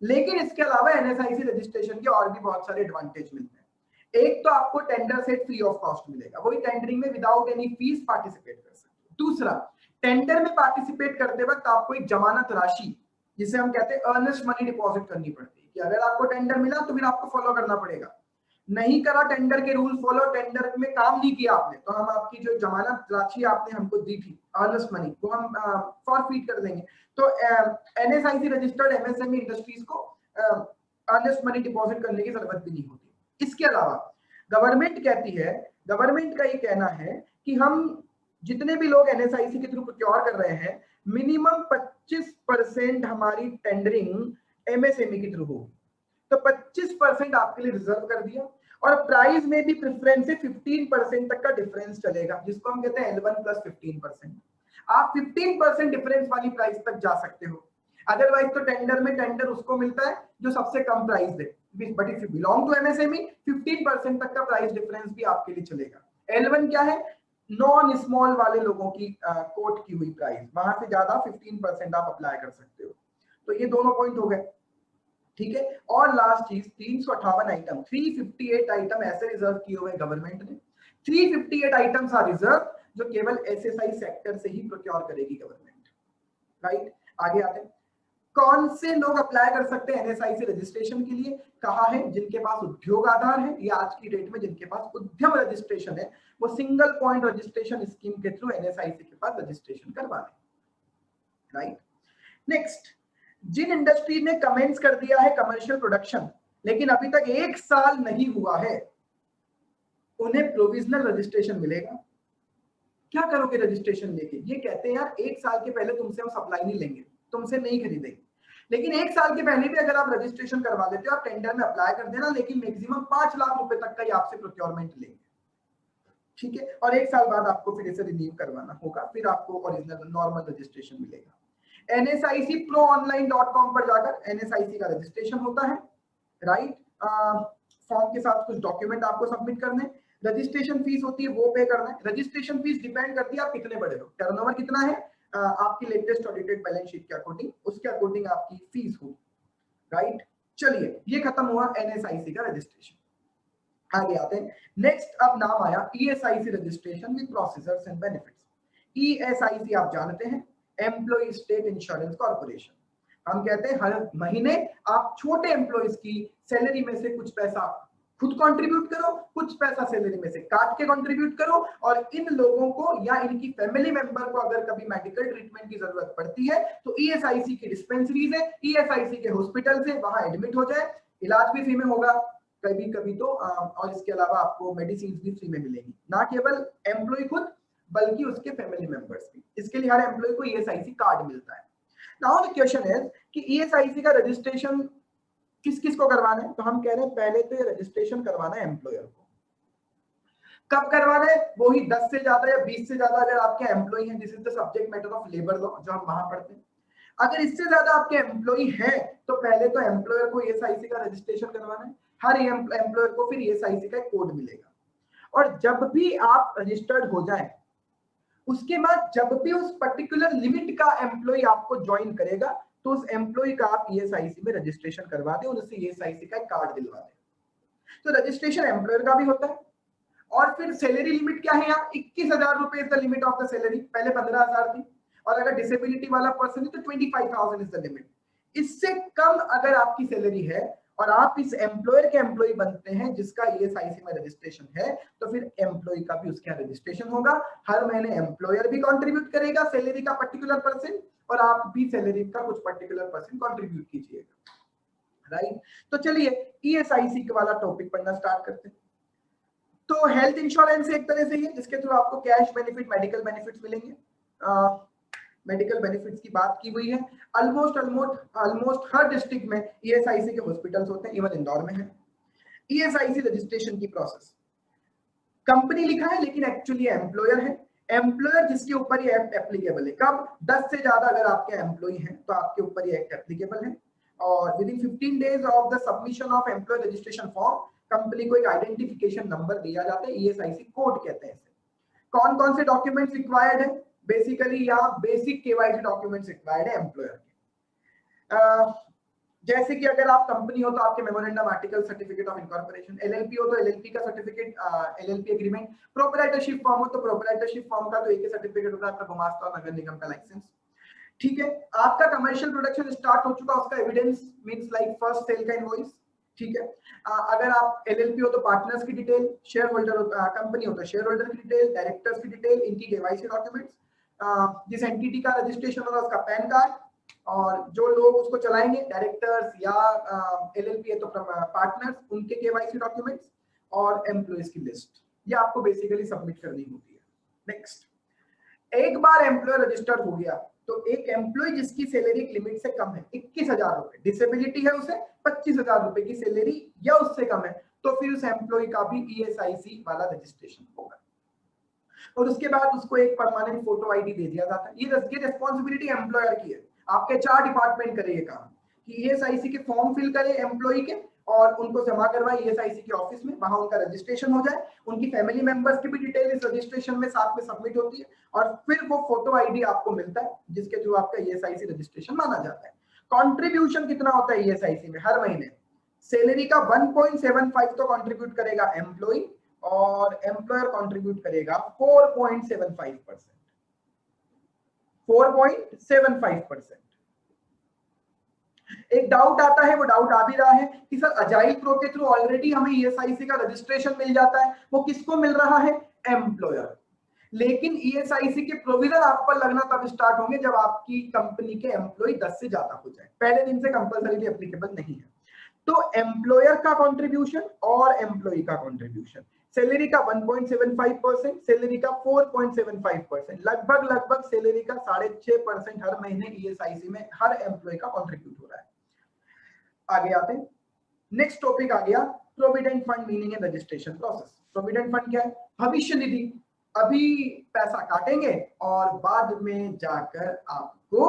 Speaker 2: लेकिन इसके अलावा NSIC रजिस्ट्रेशन के और भी बहुत सारे एडवांटेज मिलते हैं। एक तो आपको टेंडर से फ्री ऑफ कॉस्ट मिलेगा, वही टेंडरिंग में विदाउट एनी फीस पार्टिसिपेट कर सकते हो। दूसरा, टेंडर में पार्टिसिपेट करते वक्त आपको एक जमानत राशि, जिसे हम कहते हैं अर्नेस्ट मनी, डिपॉजिट करनी पड़ती है कि अगर आपको टेंडर मिला तो फिर आपको फॉलो करना पड़ेगा। नहीं करा टेंडर के रूल फॉलो, टेंडर में काम नहीं किया आपने, तो हम आपकी जो जमानत राशि आपने हमको दी थी अर्नेस्ट मनी, वो हम फॉरफीट कर देंगे। तो NSIC रजिस्टर्ड MSME इंडस्ट्रीज को अर्नेस्ट मनी डिपॉजिट करने की जरूरत भी नहीं होती। इसके अलावा गवर्नमेंट कहती है, गवर्नमेंट का ये कहना है कि हम जितने भी लोग NSIC के थ्रू प्रोक्योर कर रहे हैं, मिनिमम 25% हमारी टेंडरिंग MSME के थ्रू होगी। तो 25% आपके लिए रिजर्व कर दिया, और प्राइस में भी प्रेफरेंस से 15% तक का डिफरेंस चलेगा, जिसको हम कहते हैं L1 + 15%। आप 15% डिफरेंस वाली प्राइस तक जा सकते हो। अदरवाइज तो टेंडर में टेंडर उसको मिलता है जो सबसे कम प्राइस दे, but if you belong to MSME 15% तक का प्राइस डिफरेंस भी आपके लिए चलेगा। L1 क्या है? नॉन स्मॉल वाले लोगों की कोट की हुई प्राइस, वहां से ज्यादा 15% आप अप्लाई कर सकते हो। तो ये दोनों पॉइंट हो गए, ठीक है। और लास्ट चीज, 358 आइटम, 358 आइटम ऐसे रिजर्व किए हुए गवर्नमेंट ने। 358 आइटम्स आर रिजर्व जो केवल SSI सेक्टर से ही प्रोक्योर करेगी गवर्नमेंट, राइट। आगे आते हैं, कौन से लोग अप्लाई कर सकते हैं NSIC रजिस्ट्रेशन के लिए? कहा है जिनके पास उद्योग आधार है, या आज की डेट में जिनके पास उद्यम रजिस्ट्रेशन है, वो सिंगल पॉइंट रजिस्ट्रेशन स्कीम के थ्रू NSIC के पास रजिस्ट्रेशन करवा लें, राइट। नेक्स्ट, जिन इंडस्ट्री ने कमेंस कर दिया है कमर्शियल प्रोडक्शन लेकिन अभी तक 1 साल नहीं हुआ है, उन्हें प्रोविजनल रजिस्ट्रेशन मिलेगा। क्या करोगे रजिस्ट्रेशन लेके? ये कहते हैं यार 1 साल के पहले तुमसे हम सप्लाई नहीं लेंगे, तुमसे नहीं खरीदेंगे, लेकिन 1 साल के पहले भी अगर आप रजिस्ट्रेशन करवा लेते हो, आप टेंडर में अप्लाई कर देना, लेकिन मैक्सिमम 5 लाख रुपए तक का ही आपसे प्रोक्योरमेंट लेंगे, ठीक है। और 1 साल बाद आपको फिर इसे रिन्यू करवाना होगा, फिर आपको ओरिजिनल नॉर्मल रजिस्ट्रेशन मिलेगा। NSICproonline.com पर जाकर NSIC का रजिस्ट्रेशन होता है, राइट। फॉर्म के साथ कुछ डॉक्यूमेंट आपको सबमिट करने, रजिस्ट्रेशन फीस होती है वो पे करना है। रजिस्ट्रेशन फीस डिपेंड करती है आप कितने बड़े हो, टर्नओवर कितना है, आपकी लेटेस्ट ऑडिटेड बैलेंस शीट के अकॉर्डिंग, उसके अकॉर्डिंग आपकी फीस होगी, राइट। चलिए, ये खत्म हुआ NSIC का रजिस्ट्रेशन। आगे आते हैं। नेक्स्ट अब नाम आया ESIC registration with procedures and benefits. ESIC आप जानते हैं, एम्प्लॉय स्टेट इंश्योरेंस कॉर्पोरेशन। हम कहते हैं हर महीने आप छोटे एम्प्लॉयज की सैलरी में से कुछ पैसा खुद कंट्रीब्यूट करो, कुछ पैसा सैलरी में से काट के कंट्रीब्यूट करो, और इन लोगों को या इनकी फैमिली मेंबर को अगर कभी मेडिकल ट्रीटमेंट की जरूरत पड़ती है तो ESIC की डिस्पेंसरीज है, ESIC के हॉस्पिटल से वहां एडमिट हो जाए, इलाज भी फ्री में होगा कभी कभी तो, और इसके अलावा आपको मेडिसिन भी फ्री में मिलेगी। ना केवल एम्प्लॉय खुद बल्कि उसके फैमिली मेंबर्स भी। इसके लिए हर एम्प्लॉय को ESIC कार्ड मिलता है। नाउ द क्वेश्चन इज कि ESIC का रजिस्ट्रेशन किस किस को करवाना है? तो हम कह रहे हैं पहले तो ये रजिस्ट्रेशन करवाना है एम्प्लॉयर को। कब करवाना है? वो ही 10 से ज्यादा या 20 से ज्यादा अगर आपके एम्प्लॉय हैं, this is the subject matter of labour law जो हम वहां पढ़ते हैं। अगर इससे ज्यादा आपके एम्प्लॉय हैं तो पहले तो एम्प्लॉयर को ESIC का रजिस्ट्रेशन करवाना है। हर एम्प्लॉयर को फिर ESIC का एक कोड मिलेगा, और जब भी आप रजिस्टर्ड हो जाए उसके बाद जब भी उस पर्टिकुलर लिमिट का एम्प्लॉय आपको ज्वाइन करेगा तो उस एम्प्लॉय का आप ESIC में रजिस्ट्रेशन करवा दें, उनसे ESIC का कार्ड दिलवा दें। तो रजिस्ट्रेशन एम्प्लॉयर का भी होता है। और फिर सैलरी लिमिट क्या है यहाँ? 21,000 रुपए is the limit of the salary. पहले 15,000 थी, और अगर डिसेबिलिटी वाला पर्सन है तो 25,000 इज द लिमिट। इससे कम अगर आपकी सैलरी है और आप इस एम्प्लॉयर के एम्प्लॉय बनते हैं जिसका ESIC में रजिस्ट्रेशन है, तो फिर एम्प्लॉय का भी उसके यहाँ रजिस्ट्रेशन होगा। हर महीने एम्प्लॉयर भी कंट्रीब्यूट करेगा सैलरी का पर्टिकुलर परसेंट, और आप भी सैलरी का कुछ पर्टिकुलर परसेंट कंट्रीब्यूट कीजिएगा, राइट। तो चलिए ESIC वाला टॉपिक पढ़ना स्टार्ट करते हैं। तो हेल्थ इंश्योरेंस एक तरह से ही है जिसके थ्रू आपको कैश बेनिफिट, मेडिकल बेनिफिट्स मिलेंगे। मेडिकल बेनिफिट्स की बात की हुई है। ऑलमोस्ट हर डिस्ट्रिक्ट में ईएसआईसी के हॉस्पिटल्स होते हैं, इवन इंदौर में है। ईएसआईसी रजिस्ट्रेशन की प्रोसेस, कंपनी लिखा है लेकिन एक्चुअली एम्प्लॉयर है। एम्प्लॉयर जिसके ऊपर ये एक्ट एप्लीकेबल है, कब? 10 से ज्यादा अगर आपके एम्प्लॉय हैं तो आपके ऊपर ये एक्ट एप्लीकेबल है। और with in 15 days of the submission of employ registration form, company को एक आइडेंटिफिकेशन नंबर दिया जाता है, ईएसआईसी कोड कहते हैं इसे। कौन कौन से डॉक्यूमेंट्स रिक्वायर्ड है? बेसिकली यहाँ बेसिक केवाईसी डॉक्यूमेंट्स रिक्वायर्ड है एम्प्लॉयर के। जैसे कि अगर आप कंपनी हो तो आपके memorandum article, certificate of incorporation, LLP हो तो एलएलपी का certificate, LLP agreement, proprietorship form हो तो प्रोप्राइटरशिप फॉर्म का तो एक ही सर्टिफिकेट होता है आपका, गुमास्ता और नगर निगम का लाइसेंस। ठीक है, आपका कमर्शियल प्रोडक्शन स्टार्ट हो चुका, उसका evidence means like first sale का इनवॉइस। ठीक है, अगर आप एलएलपी हो तो पार्टनर्स की डिटेल, शेयर होल्डर हो कंपनी हो तो शेयर होल्डर की डिटेल, डायरेक्टर्स की डिटेल, इनकी केवाईसी डॉक्यूमेंट्स, जिस एंटिटी का रजिस्ट्रेशन होगा उसका पैन कार्ड, और जो लोग उसको चलाएंगे डायरेक्टर्स या एलएलपी है तो पार्टनर्स, उनके केवाईसी डॉक्यूमेंट्स और एम्प्लॉइज की लिस्ट, ये आपको बेसिकली सबमिट करनी होती है। नेक्स्ट, एक बार एम्प्लॉय रजिस्टर्ड हो गया तो एक एम्प्लॉय जिसकी सैलरी लिमिट से कम है 21,000 रुपए, डिसेबिलिटी है उसे 25,000 रुपए की सैलरी या उससे कम है, तो फिर उस एम्प्लॉय का भी ईएसआईसी वाला रजिस्ट्रेशन होगा। और उसके बाद उसको एक परमानेंट फोटो आईडी दे दिया जाता है। ये रिस्पॉन्सिबिलिटी एम्प्लॉयर की है, आपके 4 डिपार्टमेंट करे ये काम कि ईएसआईसी के फॉर्म फिल करे एम्प्लॉय के और उनको जमा करवाए ईएसआईसी के ऑफिस में, वहां उनका रजिस्ट्रेशन हो जाए, उनकी फैमिली मेंबर्स की भी डिटेल इस रजिस्ट्रेशन में साथ में सबमिट होती है, और फिर वो फोटो आईडी आपको मिलता है जिसके थ्रू आपका ईएसआईसी रजिस्ट्रेशन माना जाता है। कंट्रीब्यूशन कितना होता है ईएसआईसी में हर महीने? सैलरी का 1.75 तो कंट्रीब्यूट करेगा एम्प्लॉय और एम्प्लॉयर कंट्रीब्यूट करेगा 4.75%। 4.75%। एक डाउट आता है, वो डाउट आ भी रहा है कि सर अजाइल प्रो के थ्रू ऑलरेडी हमें ईएसआईसी का रजिस्ट्रेशन मिल जाता है, वो किसको मिल रहा है? एम्प्लॉयर। लेकिन ईएसआईसी के प्रोविजन आप पर लगना तब स्टार्ट होंगे जब आपकी कंपनी के एम्प्लॉय 10 से ज्यादा हो जाए, पहले दिन से कंपल्सरीली एप्लीकेबल नहीं है। तो एम्प्लॉयर का कंट्रीब्यूशन और एम्प्लॉय का कंट्रीब्यूशन, सैलरी का 1.75%, सैलरी का 4.75%, लगभग सैलरी का 6.5% हर महीने ईएसआईसी में हर एम्प्लॉय का कंट्रीब्यूट हो रहा है। आगे आते हैं, नेक्स्ट टॉपिक आ गया provident fund meaning and registration process. Provident fund क्या है? भविष्य निधि। अभी पैसा काटेंगे और बाद में जाकर आपको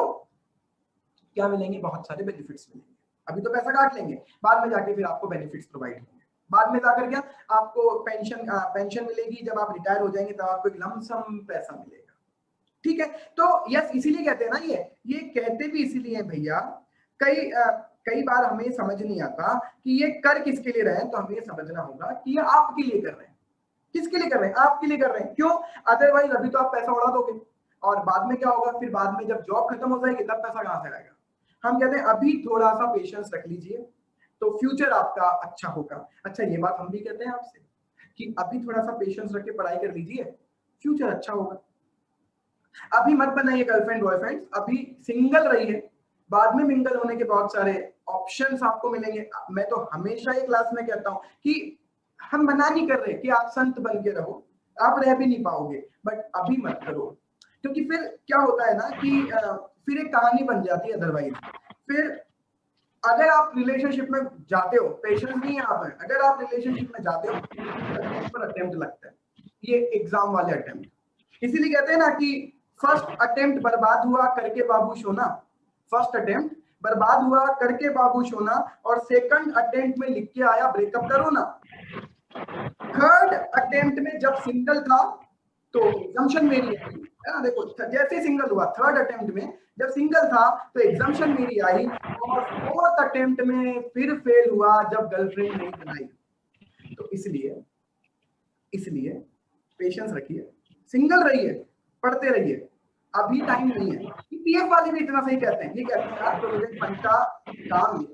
Speaker 2: क्या मिलेंगे? बहुत सारे बेनिफिट्स मिलेंगे। अभी तो पैसा काट लेंगे, बाद में जाके फिर आपको बेनिफिट्स प्रोवाइड होंगे। बाद में जाकर क्या आपको पेंशन मिलेगी, जब आप रिटायर हो जाएंगे तब आपको एक लमसम पैसा मिलेगा। ठीक है, तो यस इसीलिए कहते हैं ना, ये कहते भी इसीलिए भैया, कई बार हमें समझ नहीं आता कि ये कर किसके लिए रहे हैं, तो हमें समझना होगा कि ये आपके लिए कर रहे हैं। किसके लिए कर रहे हैं? आपके लिए कर रहे हैं। क्यों? अदरवाइज अभी तो आप पैसा उड़ा दोगे और बाद में क्या होगा? फिर बाद में जब जॉब खत्म हो जाएगी तब पैसा कहां से आएगा? हम कहते हैं अभी थोड़ा सा पेशेंस रख लीजिए तो फ्यूचर आपका अच्छा होगा। अच्छा, ये बात हम भी कहते हैं आपसे कि अभी थोड़ा सा पेशेंस रख के पढ़ाई कर लीजिए, फ्यूचर अच्छा होगा। अभी मत बनाइए गर्लफ्रेंड बॉयफ्रेंड, अभी सिंगल रहिए, बाद में मिंगल होने के बहुत सारे ऑप्शंस आपको मिलेंगे। मैं तो हमेशा ये क्लास में कहता हूं कि हम मना नहीं कर रहे कि आप संत बन के रहो, आप रह भी नहीं पाओगे, बट अभी मत करो, क्योंकि फिर क्या होता है ना कि फिर एक कहानी बन जाती है। अदरवाइज फिर अगर आप रिलेशनशिप में जाते हो, पेशेंस नहीं है आप में, अगर आप रिलेशनशिप में जाते हो पर अटेम्प्ट लगता है, ये एग्जाम वाले अटेम्प्ट। इसीलिए कहते हैं ना कि फर्स्ट अटेम्प्ट बर्बाद हुआ करके बाबू सोना, फर्स्ट अटेम्प्ट बर्बाद हुआ करके बाबू सोना, और सेकंड अटेम्प्ट में लिख के आया ब्रेकअप करो ना। थर्ड अटेम्प्ट में जब सिंगल था तो एग्जाम्पशन मेरी आई है ना, देखो जैसे सिंगल हुआ थर्ड अटेम्प्ट में, जब सिंगल था तो एग्जाम्पशन मेरी आई, और फोर्थ अटेम्प्ट में फिर फेल हुआ जब गर्लफ्रेंड नहीं बनाई। तो इसलिए पेशेंस रखिए, सिंगल रहिए, पढ़ते रहिए, अभी टाइम नहीं है। पीएफ वाले भी इतना सही कहते हैं, ये कहते हैं यार प्रोविडेंट फंड का काम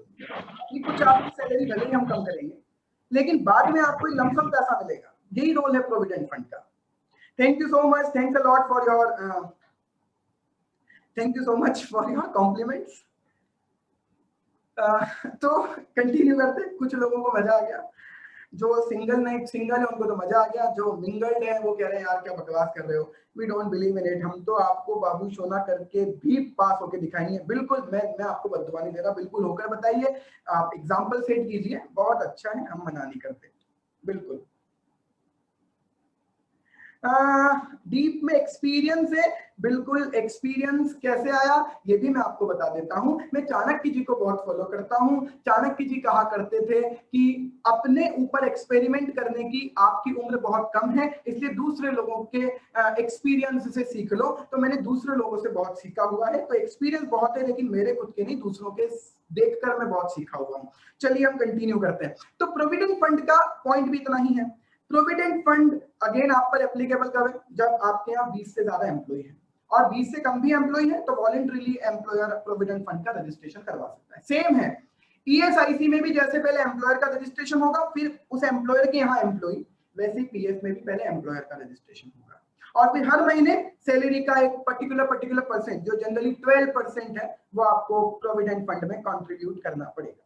Speaker 2: ये कुछ आपकी सैलरी भले ही हम कम करेंगे, लेकिन बाद में आपको लमसम पैसा मिलेगा, यही रोल है प्रोविडेंट फंड का। Thank you so much, thanks a lot for your thank you so much for your compliments. तो कंटिन्यू करते, कुछ लोगों को मजा आ गया। जो सिंगल है उनको तो मजा आ गया, जो मिंगल्ड है वो कह रहे हैं यार क्या बकवास कर रहे हो, we don't believe in it, हम तो आपको बाबू सोना करके भी पास होके दिखाएंगे। बिल्कुल, मैं आपको बददुआ नहीं दे रहा, बिल्कुल होकर बताइए, आप एग्जाम्पल सेट कीजिए, बहुत अच्छा है, हम मना नहीं करते, बिल्कुल। डीप में एक्सपीरियंस है, बिल्कुल। एक्सपीरियंस कैसे आया ये भी मैं आपको बता देता हूं। मैं चाणक्य जी को बहुत फॉलो करता हूं। चाणक्य जी कहा करते थे कि अपने ऊपर एक्सपेरिमेंट करने की आपकी उम्र बहुत कम है, इसलिए दूसरे लोगों के एक्सपीरियंस से सीख लो। तो मैंने दूसरे लोगों से बहुत सीखा हुआ है, तो एक्सपीरियंस बहुत है, लेकिन मेरे खुद के नहीं, दूसरों के देखकर मैं बहुत सीखा हुआ हूं। चलिए हम कंटिन्यू करते हैं। तो प्रोविडेंट फंड का पॉइंट भी इतना ही है। प्रोविडेंट फंड अगेन आप पर एप्लीकेबल कब है, जब आपके यहाँ 20 से ज्यादा एम्प्लॉय है, और 20 से कम भी एम्प्लॉय है तो वॉलंटरीली एम्प्लॉयर प्रोविडेंट फंड का रजिस्ट्रेशन करवा सकता है। सेम है ईएसआईसी में भी, जैसे पहले एम्प्लॉयर का रजिस्ट्रेशन होगा फिर उस एम्प्लॉयर के यहाँ एम्प्लॉय, वैसे पीएफ में भी पहले एम्प्लॉयर का रजिस्ट्रेशन होगा, और फिर हर महीने सैलरी का एक पर्टिकुलर परसेंट, जो जनरली 12% है, वो आपको प्रोविडेंट फंड में कंट्रीब्यूट करना पड़ेगा।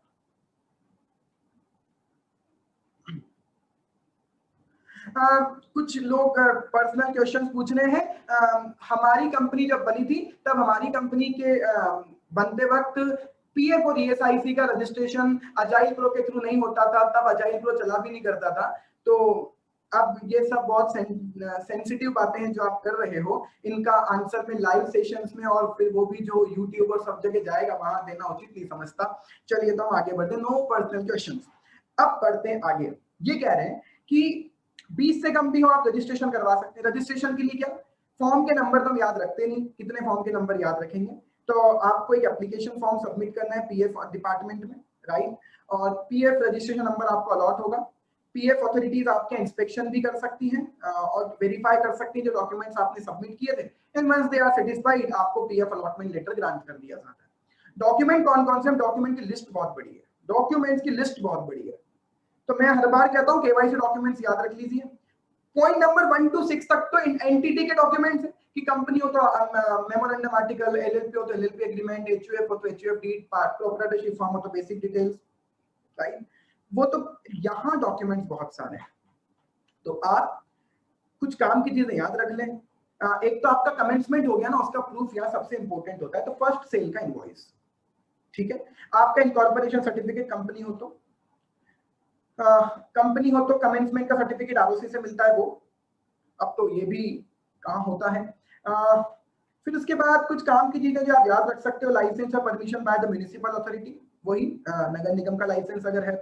Speaker 2: कुछ लोग पर्सनल क्वेश्चंस पूछ रहे हैं। हमारी कंपनी जब बनी थी तब हमारी कंपनी के बनते वक्त पीएफ और ईएसआईसी का रजिस्ट्रेशन अजाइल प्रो के थ्रू नहीं होता था, तब अजाइल प्रो चला भी नहीं करता था। तो अब ये सब बहुत सेंसिटिव बातें हैं जो आप कर रहे हो, इनका आंसर में लाइव सेशंस में और फिर वो भी जो यूट्यूब और सब जगह जाएगा वहां देना उचित नहीं समझता। चलिए तो हम आगे बढ़ते हैं। No personal questions. अब बढ़ते हैं आगे। ये कह रहे हैं कि 20 से कम भी हो आप रजिस्ट्रेशन करवा सकते हैं। रजिस्ट्रेशन के लिए क्या, फॉर्म के नंबर तो हम याद रखते नहीं, कितने फॉर्म के नंबर याद रखेंगे। तो आपको एक एप्लीकेशन फॉर्म सबमिट करना है पीएफ डिपार्टमेंट में, राइट, और पीएफ रजिस्ट्रेशन नंबर आपको अलॉट होगा। पीएफ अथॉरिटीज आपके इंस्पेक्शन भी कर सकती हैं और वेरीफाई कर सकती हैं जो डॉक्यूमेंट्स आपने सबमिट किए थे, and once they are satisfied आपको पीएफ अलॉटमेंट लेटर ग्रांट कर दिया जाता है। डॉक्यूमेंट कौन कौन से, डॉक्यूमेंट की लिस्ट बहुत बड़ी है, डॉक्यूमेंट्स की लिस्ट बहुत बड़ी है। तो मैं हर बार कहता हूं केवाईसी डॉक्यूमेंट्स याद रख लीजिए। पॉइंट नंबर 1 to 6 तक तो एंटिटी के डॉक्यूमेंट्स कि कंपनी हो तो मेमोरेंडम आर्टिकल, एलएलपी हो तो एलएलपी एग्रीमेंट, एचयूएफ हो तो एचयूएफ डीड, प्रोप्राइटरशिप फॉर्म हो तो बेसिक डिटेल्स, राइट। वो तो यहाँ डॉक्यूमेंट्स बहुत सारे हैं, तो आप कुछ काम की चीजें याद रख लें। एक तो आपका कमेंसमेंट हो गया ना, उसका प्रूफ यहाँ सबसे इंपॉर्टेंट होता है। तो फर्स्ट सेल का इनवॉइस, ठीक है। आपका इनकॉर्पोरेशन सर्टिफिकेट कंपनी हो तो कमेंसमेंट का सर्टिफिकेट आरओसी से मिलता है वो, अब तो ये भी कहाँ होता है। फिर उसके बाद कुछ काम की चीजें जो आप याद रख सकते हो, लाइसेंस और permission by the municipal authority, वही नगर निगम का लाइसेंस अगर है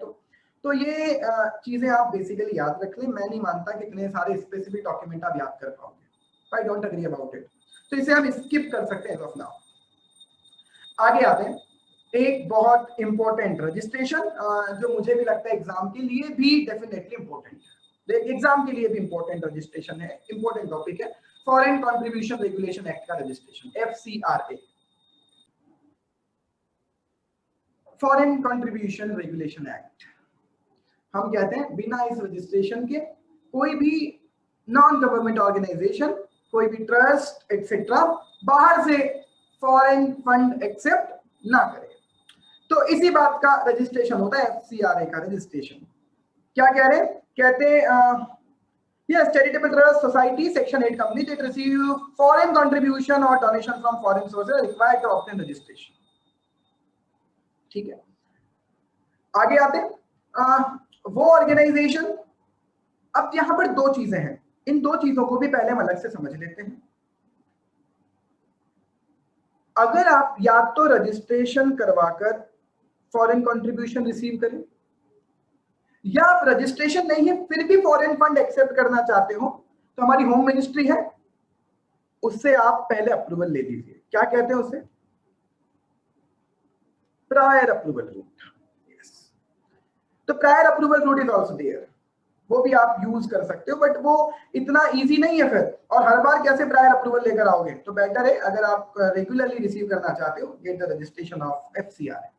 Speaker 2: तो ये चीजें आप बेसिकली याद रख लें। मैं नहीं मानता कि इतने सारे स्पेसिफिक डॉक्यूमेंट आप याद कर पाओगे, I don't agree about it, तो इसे हम स्किप कर सकते हैं एज ऑफ नाउ। आगे आते हैं, एक बहुत इंपॉर्टेंट रजिस्ट्रेशन जो मुझे भी लगता है एग्जाम के लिए भी डेफिनेटली इंपॉर्टेंट है, एग्जाम के लिए भी इंपॉर्टेंट रजिस्ट्रेशन है, इंपॉर्टेंट टॉपिक है, फॉरेन कंट्रीब्यूशन रेगुलेशन एक्ट का registration, FCRA, foreign contribution regulation act. हम कहते हैं बिना इस रजिस्ट्रेशन के कोई भी नॉन गवर्नमेंट ऑर्गेनाइजेशन, कोई भी ट्रस्ट एक्सेट्रा बाहर से फॉरेन फंड एक्सेप्ट ना करे। तो इसी बात का रजिस्ट्रेशन होता है एफसीआरए का रजिस्ट्रेशन। क्या कह रहे हैं, कहते हैं yes, charitable trust society section 8 company that receive foreign contribution or donation from foreign sources are required to obtain registration, ठीक है। आगे आते हैं वो ऑर्गेनाइजेशन। अब यहां पर दो चीजें हैं, इन दो चीजों को भी पहले हम अलग से समझ लेते हैं। अगर आप या तो रजिस्ट्रेशन करवाकर फॉरेन कंट्रीब्यूशन रिसीव करें, या आप रजिस्ट्रेशन नहीं है फिर भी फॉरेन फंड एक्सेप्ट करना चाहते हो, तो हमारी होम मिनिस्ट्री है, उससे आप पहले अप्रूवल ले लीजिए। क्या कहते हैं उसे, प्रायर अप्रूवल रूट। यस, तो prior approval route is also there, वो भी आप यूज कर सकते हो, बट वो इतना इजी नहीं है फिर, और हर बार कैसे प्रायर अप्रूवल लेकर आओगे। तो बेटर है अगर आप रेगुलरली रिसीव करना चाहते हो, get the registration of FCRA,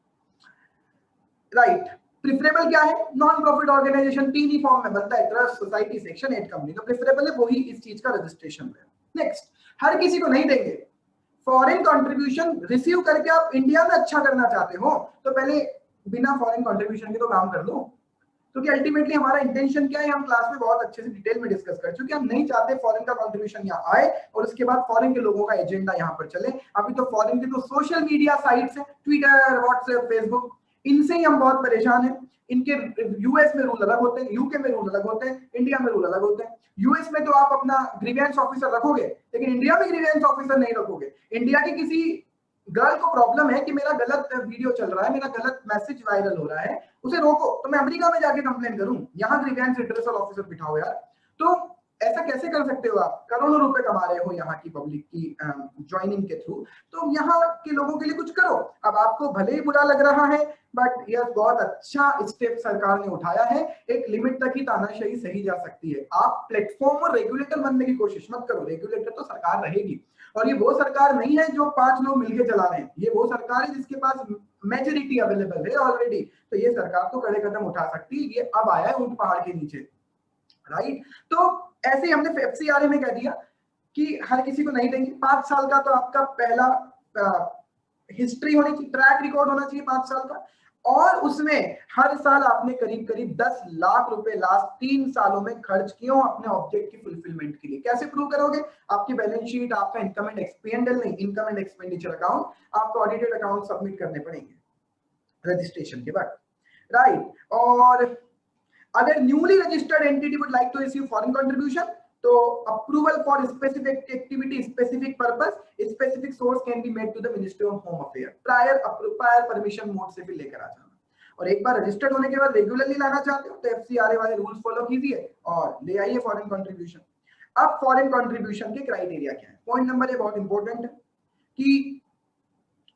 Speaker 2: right. Preferable क्या है, नॉन प्रॉफिट ऑर्गेनाइजेशन, तीन ही फॉर्म में बनता है, ट्रस्ट, सोसाइटी, सेक्शन 8 कंपनी, तो प्रिफरेबल है वही इस चीज का रजिस्ट्रेशन है। नेक्स्ट, हर किसी को नहीं देंगे। फॉरेन कंट्रीब्यूशन रिसीव करके आप इंडिया में अच्छा करना चाहते हो तो पहले बिना फॉरेन कंट्रीब्यूशन के तो काम कर लो, क्योंकि अल्टीमेटली हमारा इंटेंशन क्या है, हम क्लास में बहुत अच्छे से डिटेल में डिस्कस कर चुके हैं। हम नहीं चाहते फॉरेन का कंट्रीब्यूशन यहाँ आए और उसके बाद फॉरेन के लोगों का एजेंडा यहाँ पर चले। अभी तो फॉरेन की तो सोशल मीडिया साइट्स हैं, ट्विटर, व्हाट्सएप, फेसबुक, इनसे ही हम बहुत परेशान हैं। इनके यूएस में रूल अलग होते हैं, यूके में रूल अलग होते हैं, इंडिया में रूल अलग होते हैं। यूएस में तो आप अपना ग्रीवेंस ऑफिसर रखोगे, लेकिन इंडिया में ग्रीवेंस ऑफिसर नहीं रखोगे। इंडिया की किसी गर्ल को प्रॉब्लम है कि मेरा गलत वीडियो चल रहा है, मेरा गलत मैसेज वायरल हो रहा है, उसे रोको, तो मैं अमेरिका में जाके कंप्लेन करूं, यहाँ ग्रीवेंस रिड्रेसल ऑफिसर बिठाओ यार। तो ऐसा कैसे कर सकते हो आप? करोड़ों रुपए कमा रहे हो यहाँ की पब्लिक की ज्वाइनिंग के थ्रू, तो यहाँ के लोगों के लिए कुछ करो। अब आपको भले ही बुरा लग रहा है, बट यह बहुत अच्छा स्टेप सरकार ने उठाया है। एक लिमिट तक ही तानाशाही सही जा सकती है। आप प्लेटफॉर्म और रेगुलेटर बनने की कोशिश मत करो, रेगुलेटर तो सरकार रहेगी, और ये वो सरकार नहीं है जो 5 लोग मिलके चला रहे हैं, ये वो सरकार है जिसके पास मेजोरिटी अवेलेबल है ऑलरेडी। तो ये सरकार तो कड़े कदम उठा सकती है, ये अब आया है ऊंट पहाड़ के नीचे, राइट। तो ऐसे ही हमने एफसीआरए में कह दिया कि हर किसी को नहीं देंगे। 5 साल का तो आपका पहला हिस्ट्री होनी चाहिए, ट्रैक रिकॉर्ड होना चाहिए 5 साल का, और उसमें हर साल आपने करीब करीब 10 लाख रुपए लास्ट 3 सालों में खर्च किए हो अपने ऑब्जेक्ट की फुलफिलमेंट के लिए। कैसे प्रूव करोगे? आपकी बैलेंस शीट, आपका इनकम एंड एक्सपेंडिचर नहीं, इनकम एंड एक्सपेंडिचर अकाउंट, आपको ऑडिटेड अकाउंट सबमिट करने पड़ेंगे रजिस्ट्रेशन के बाद, राइट। और अगर newly registered entity would like to receive foreign contribution, तो approval for specific activity, specific purpose, specific source can be made to the ministry of home affair. Prior permission mode से भी लेकर आ जाना। और एक बार रजिस्टर्ड होने के बाद रेगुलरली लाना चाहते हो तो एफसीआरए वाले रूल्स फॉलो कीजिए और ले आइए फॉरेन कंट्रीब्यूशन। अब फॉरेन कंट्रीब्यूशन के क्राइटेरिया क्या है? पॉइंट नंबर ए बहुत इंपॉर्टेंट है कि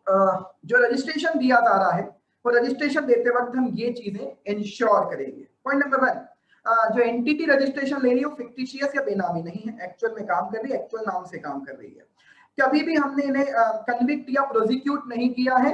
Speaker 2: जो रजिस्ट्रेशन दिया जा रहा है, वो रजिस्ट्रेशन देते वक्त हम ये चीजें इंश्योर करेंगे। पॉइंट नंबर 1, जो एंटिटी रजिस्ट्रेशन ले रही है वो फिक्टिशियस या बेनामी नहीं है, एक्चुअल में काम कर रही है, एक्चुअल नाम से काम कर रही है। कभी भी हमने इन्हें कन्विक्ट या प्रोसिक्यूट नहीं किया है।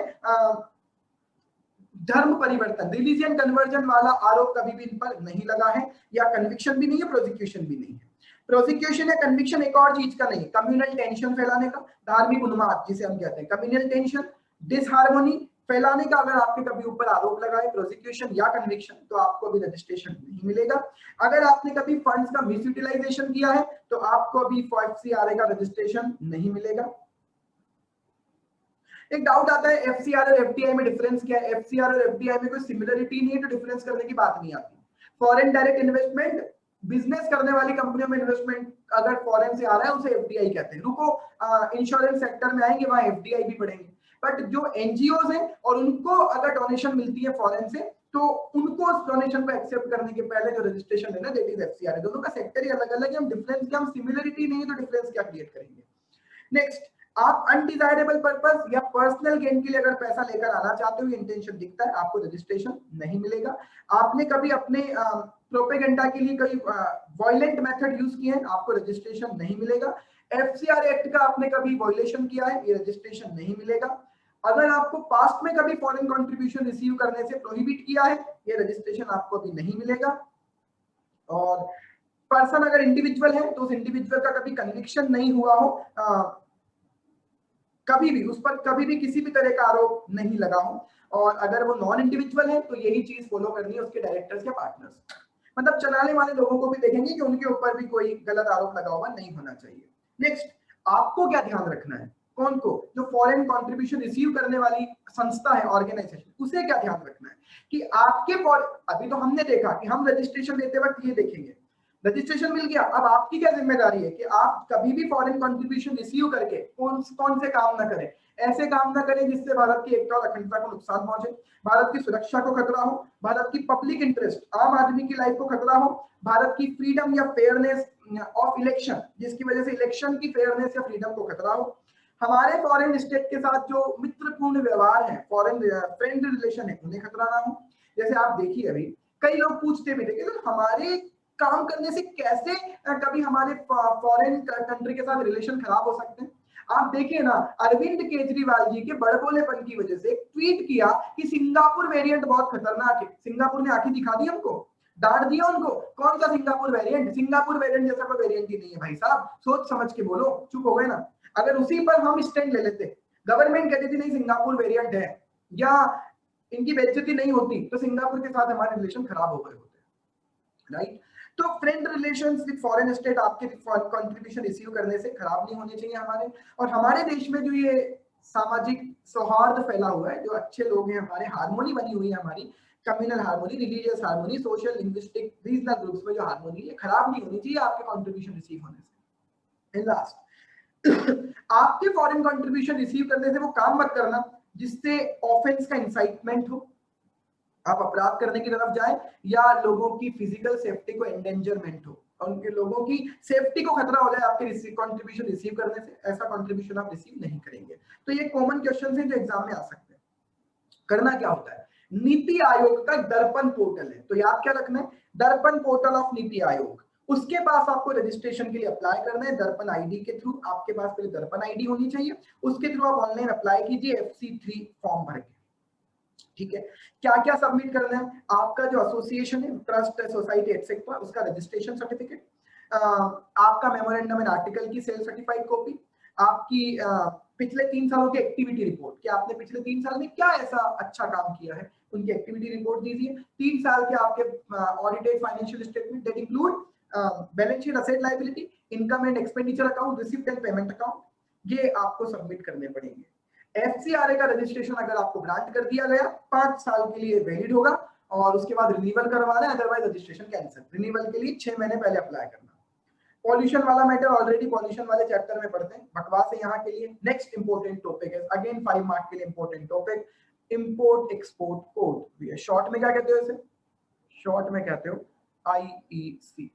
Speaker 2: धर्म परिवर्तन, रिलीजियन कन्वर्जन वाला आरोप कभी भी इन पर नहीं लगा है, या कन्विक्शन भी नहीं है, प्रोसिक्यूशन भी नहीं है। प्रोसिक्यूशन या कन्विक्शन एक और चीज का नहीं, कम्युनल टेंशन फैलाने का, धार्मिक उन्माद जिसे हम कहते हैं, कम्युनल टेंशन, डिसहार्मोनी फैलाने का अगर आपके कभी ऊपर आरोप लगाए, प्रोसिक्यूशन या कन्विक्शन, तो आपको अभी रजिस्ट्रेशन नहीं मिलेगा। अगर आपने कभी फंड्स का मिस यूटिलाइजेशन किया है तो आपको अभी एफसीआरए का रजिस्ट्रेशन नहीं मिलेगा। एक डाउट आता है एफसीआर और एफडीआई में डिफरेंस क्या है? एफसीआर और एफडीआई में कोई सिमिलरिटी नहीं है तो डिफरेंस करने की बात नहीं आती। फॉरेन डायरेक्ट इन्वेस्टमेंट, बिजनेस करने वाली कंपनियों में इन्वेस्टमेंट अगर फॉरेन से आ रहा है उसे एफडीआई कहते हैं। रुको, इंश्योरेंस सेक्टर में आएंगे, वहां एफडीआई भी पढ़ेंगे। बट जो एनजीओज हैं और उनको अगर डोनेशन मिलती है फॉरेन से, तो उनको उस डोनेशन को एक्सेप्ट करने के पहले जो रजिस्ट्रेशन लेना दैट इज एफसीआर। दोनों का सेक्टर ही अलग अलग है, हम डिफरेंस क्या, हम सिमिलरिटी नहीं है तो डिफरेंस क्या क्रिएट करेंगे। नेक्स्ट, आप अनडिजायरेबल पर्पस या पर्सनल गेन के लिए अगर पैसा लेकर आना चाहते हो, इंटेंशन दिखता है, आपको रजिस्ट्रेशन नहीं मिलेगा। आपने कभी अपने प्रोपेगेंडा के लिए कोई वायलेंट मेथड यूज किए हैं, आपको रजिस्ट्रेशन नहीं मिलेगा। एफसीआर एक्ट का आपने कभी वायलेशन किया है, ये रजिस्ट्रेशन नहीं मिलेगा। अगर आपको पास्ट में कभी फॉरेन कंट्रीब्यूशन रिसीव करने से प्रोहिबिट किया है, ये रजिस्ट्रेशन आपको अभी नहीं मिलेगा। और पर्सन अगर इंडिविजुअल है तो उस इंडिविजुअल का कभी कन्विक्शन नहीं हुआ हो, कभी भी उस पर कभी भी किसी भी तरह का आरोप नहीं लगा हो, और अगर वो नॉन इंडिविजुअल है तो यही चीज फॉलो करनी है उसके डायरेक्टर्स या पार्टनर्स, मतलब चलाने वाले लोगों को भी देखेंगे कि उनके ऊपर भी कोई गलत आरोप लगा हुआ नहीं होना चाहिए। नेक्स्ट, आपको क्या ध्यान रखना है? कौन को? जो फॉरेन कंट्रीब्यूशन रिसीव करने वाली संस्था है, ऑर्गेनाइजेशन, उसे क्या ध्यान रखना है कि आपके अभी तो हमने देखा कि हम रजिस्ट्रेशन देते वक्त ये देखेंगे, रजिस्ट्रेशन मिल गया, अब आपकी क्या जिम्मेदारी है कि आप कभी भी फॉरेन कंट्रीब्यूशन रिसीव करके कौन से काम ना करें। ऐसे काम ना करें जिससे भारत की एकता और अखंडता को नुकसान पहुंचे, भारत की सुरक्षा को खतरा हो, भारत की पब्लिक इंटरेस्ट, आम आदमी की लाइफ को खतरा हो, भारत की फ्रीडम या फेयरनेस ऑफ इलेक्शन, जिसकी वजह से इलेक्शन की फेयरनेस या फ्रीडम को खतरा हो, हमारे फॉरेन स्टेट के साथ जो मित्रपूर्ण व्यवहार है, फॉरेन फ्रेंड रिलेशन है, उन्हें खतरा ना हो। जैसे आप देखिए अभी कई लोग पूछते भी थे कि हमारे काम करने से कैसे कभी हमारे फॉरेन कंट्री के साथ रिलेशन खराब हो सकते हैं। आप देखिए ना, अरविंद केजरीवाल जी के बड़बोलेपन की वजह से एक ट्वीट किया कि सिंगापुर वेरिएंट बहुत खतरनाक है, सिंगापुर ने आंखें दिखा दी हमको, डांट दिया उनको। कौन सा सिंगापुर वेरिएंट? सिंगापुर वेरिएंट जैसा कोई वेरिएंट ही नहीं है भाई साहब, सोच समझ के बोलो। चुप हो गए ना। अगर उसी पर हम स्टैंड ले लेते, गवर्नमेंट कहती थी नहीं सिंगापुर वेरिएंट है, या इनकी बेइज्जती नहीं होती, तो सिंगापुर के साथ हमारे रिलेशन खराब हो गए होते। राइट। तो friend relations with foreign state आपके कंट्रीब्यूशन रिसीव करने से खराब नहीं होने चाहिए हमारे। और हमारे देश में जो ये सामाजिक सौहार्द फैला हुआ है, जो अच्छे लोग हैं हमारे, हार्मोनी बनी हुई है हमारी, communal harmony, religious harmony, social linguistic regional groups में जो हार्मोनी है खराब नहीं होनी चाहिए आपके कंट्रीब्यूशन रिसीव होने से। एंड लास्ट, आपके फॉरेन कंट्रीब्यूशन रिसीव करने से वो काम मत करना जिससे ऑफेंस का इंसाइटमेंट हो, आप अपराध करने की तरफ जाए, या लोगों की फिजिकल सेफ्टी को एंडेंजरमेंट हो और उनके लोगों की सेफ्टी को खतरा हो जाए आपके कंट्रीब्यूशन रिसीव करने से, ऐसा कंट्रीब्यूशन आप रिसीव नहीं करेंगे। तो ये कॉमन क्वेश्चन है जो एग्जाम में आ सकते हैं। करना क्या होता है, नीति आयोग का दर्पण पोर्टल है, तो याद क्या रखना है, दर्पण पोर्टल ऑफ नीति आयोग, उसके पास आपको रजिस्ट्रेशन के लिए अप्लाई करना है दर्पण आईडी के थ्रू। आपके पास पहले दर्पण आईडी होनी चाहिए, उसके थ्रू आप ऑनलाइन अप्लाई कीजिए FC3 फॉर्म भर के। ठीक है, क्या क्या सबमिट करना है, आपका जो एसोसिएशन है, ट्रस्ट, सोसाइटी एटसेट्रा, उसका रजिस्ट्रेशन सर्टिफिकेट, आपका मेमोरेंडम एंड आर्टिकल की सेल्फ सर्टिफाइड कॉपी, आपकी पिछले 3 सालों की एक्टिविटी रिपोर्ट कि आपने पिछले 3 साल में क्या ऐसा अच्छा काम किया है, उनकी एक्टिविटी रिपोर्ट दीजिए। 3 साल के आपके audited financial statement that include balance sheet, asset liability, income and expenditure account, receipt and payment account, ये आपको सबमिट करने पड़ेंगे। FCRA का रजिस्ट्रेशन अगर आपको ग्रांट कर दिया गया 5 साल के लिए वैलिड होगा और उसके बाद रिन्यूअल करवाना है, अदरवाइज रजिस्ट्रेशन कैंसिल। रिन्यूअल के लिए 6 महीने पहले अप्लाई करना। पॉल्यूशन वाला मैटर ऑलरेडी पॉल्यूशन वाले चैप्टर में पढ़ते हैं, बकवास है यहाँ के लिए। नेक्स्ट इंपोर्टेंट टॉपिक है, अगेन 5 मार्क के लिए important topic, import export code. Short में क्या कहते हो इसे, शॉर्ट में कहते हो IEC।